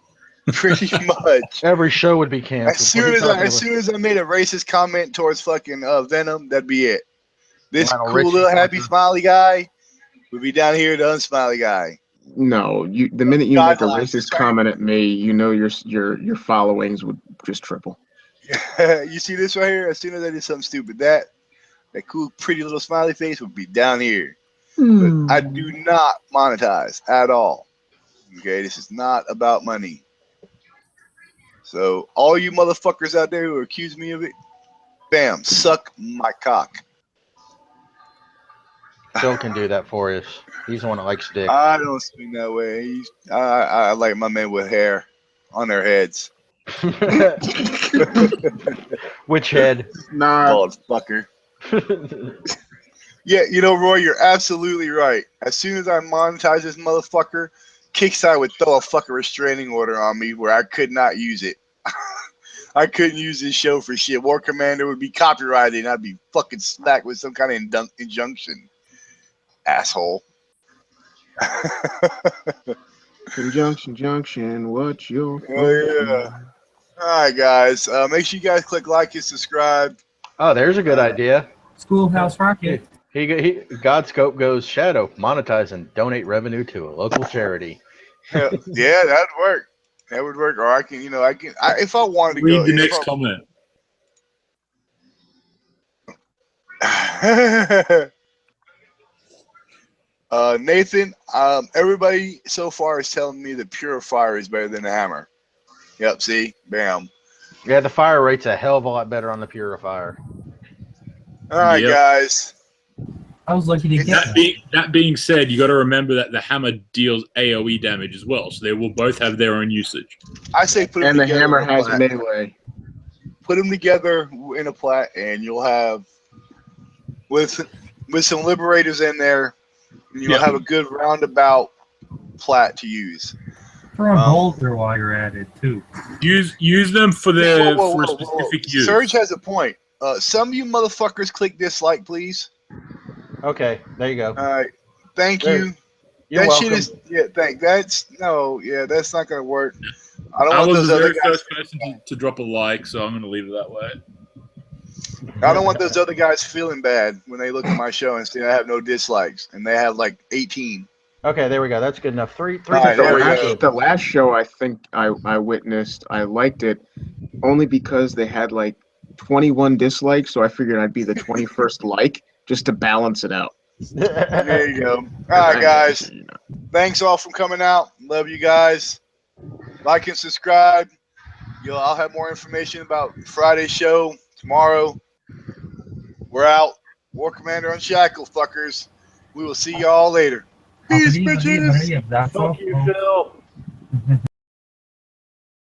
pretty much. Every show would be canceled. As soon as I made a racist comment towards fucking Venom, that'd be it. This Lionel cool Richie little happy fucker. smiley guy would be down here, the unsmiley guy. No, the minute you make a Guidelines, racist that's right. comment at me, you know your followings would just triple. You see this right here? As soon as I did something stupid, that cool, pretty little smiley face would be down here. But I do not monetize at all. Okay, this is not about money. So all you motherfuckers out there who accuse me of it, bam, suck my cock. Phil can do that for us. He's the one that likes dick. I don't swing that way. I like my men with hair on their heads. Which head? Nah, Bald fucker. Yeah, you know, Roy, you're absolutely right. As soon as I monetize this motherfucker, Kickstarter would throw a fucking restraining order on me where I could not use it. I couldn't use this show for shit. War Commander would be copyrighted and I'd be fucking smacked with some kind of injunction. Asshole. conjunction junction. What's your? Oh, yeah. All right, guys. Make sure you guys click like and subscribe. Oh, there's a good idea. Schoolhouse Rocket. He Godscope goes Shadow monetize and donate revenue to a local charity. Yeah, that'd work. That would work. Or I can, if I wanted to Read go. the next comment. Nathan, everybody so far is telling me the Purifier is better than the Hammer. Yep, see? Bam. Yeah, the fire rate's a hell of a lot better on the Purifier. All right, Yep. guys. I was lucky to get That being said, you got to remember that the hammer deals AOE damage as well, so they will both have their own usage. I say put them And the together. hammer in a has plat. melee. Put them together in a plat, and you'll have with some liberators in there. You'll have a good roundabout plat to use. Throw a bolter while you're at it too. Use them for their Whoa, for a whoa, whoa, whoa. specific use. Surge has a point. Some of you motherfuckers click dislike, please. Okay, there you go. All right. Thank There. you. You're that welcome. shit is that's not gonna work. I don't I want was those the other very guys. first person to drop a like, so I'm going to leave it that way. I don't want those other guys feeling bad when they look at my show and see I have no dislikes and they have like 18. Okay, there we go. That's good enough. Three All right, times there we over. go. The last show I think I witnessed, I liked it only because they had like 21 dislikes, so I figured I'd be the 21st like just to balance it out. There you go. All right, guys. Thanks all for coming out. Love you guys. Like and subscribe. I'll have more information about Friday's show tomorrow. We're out. War Commander Unshackled, fuckers. We will see y'all later. Peace, bitches. That's all. Fuck you, Phil.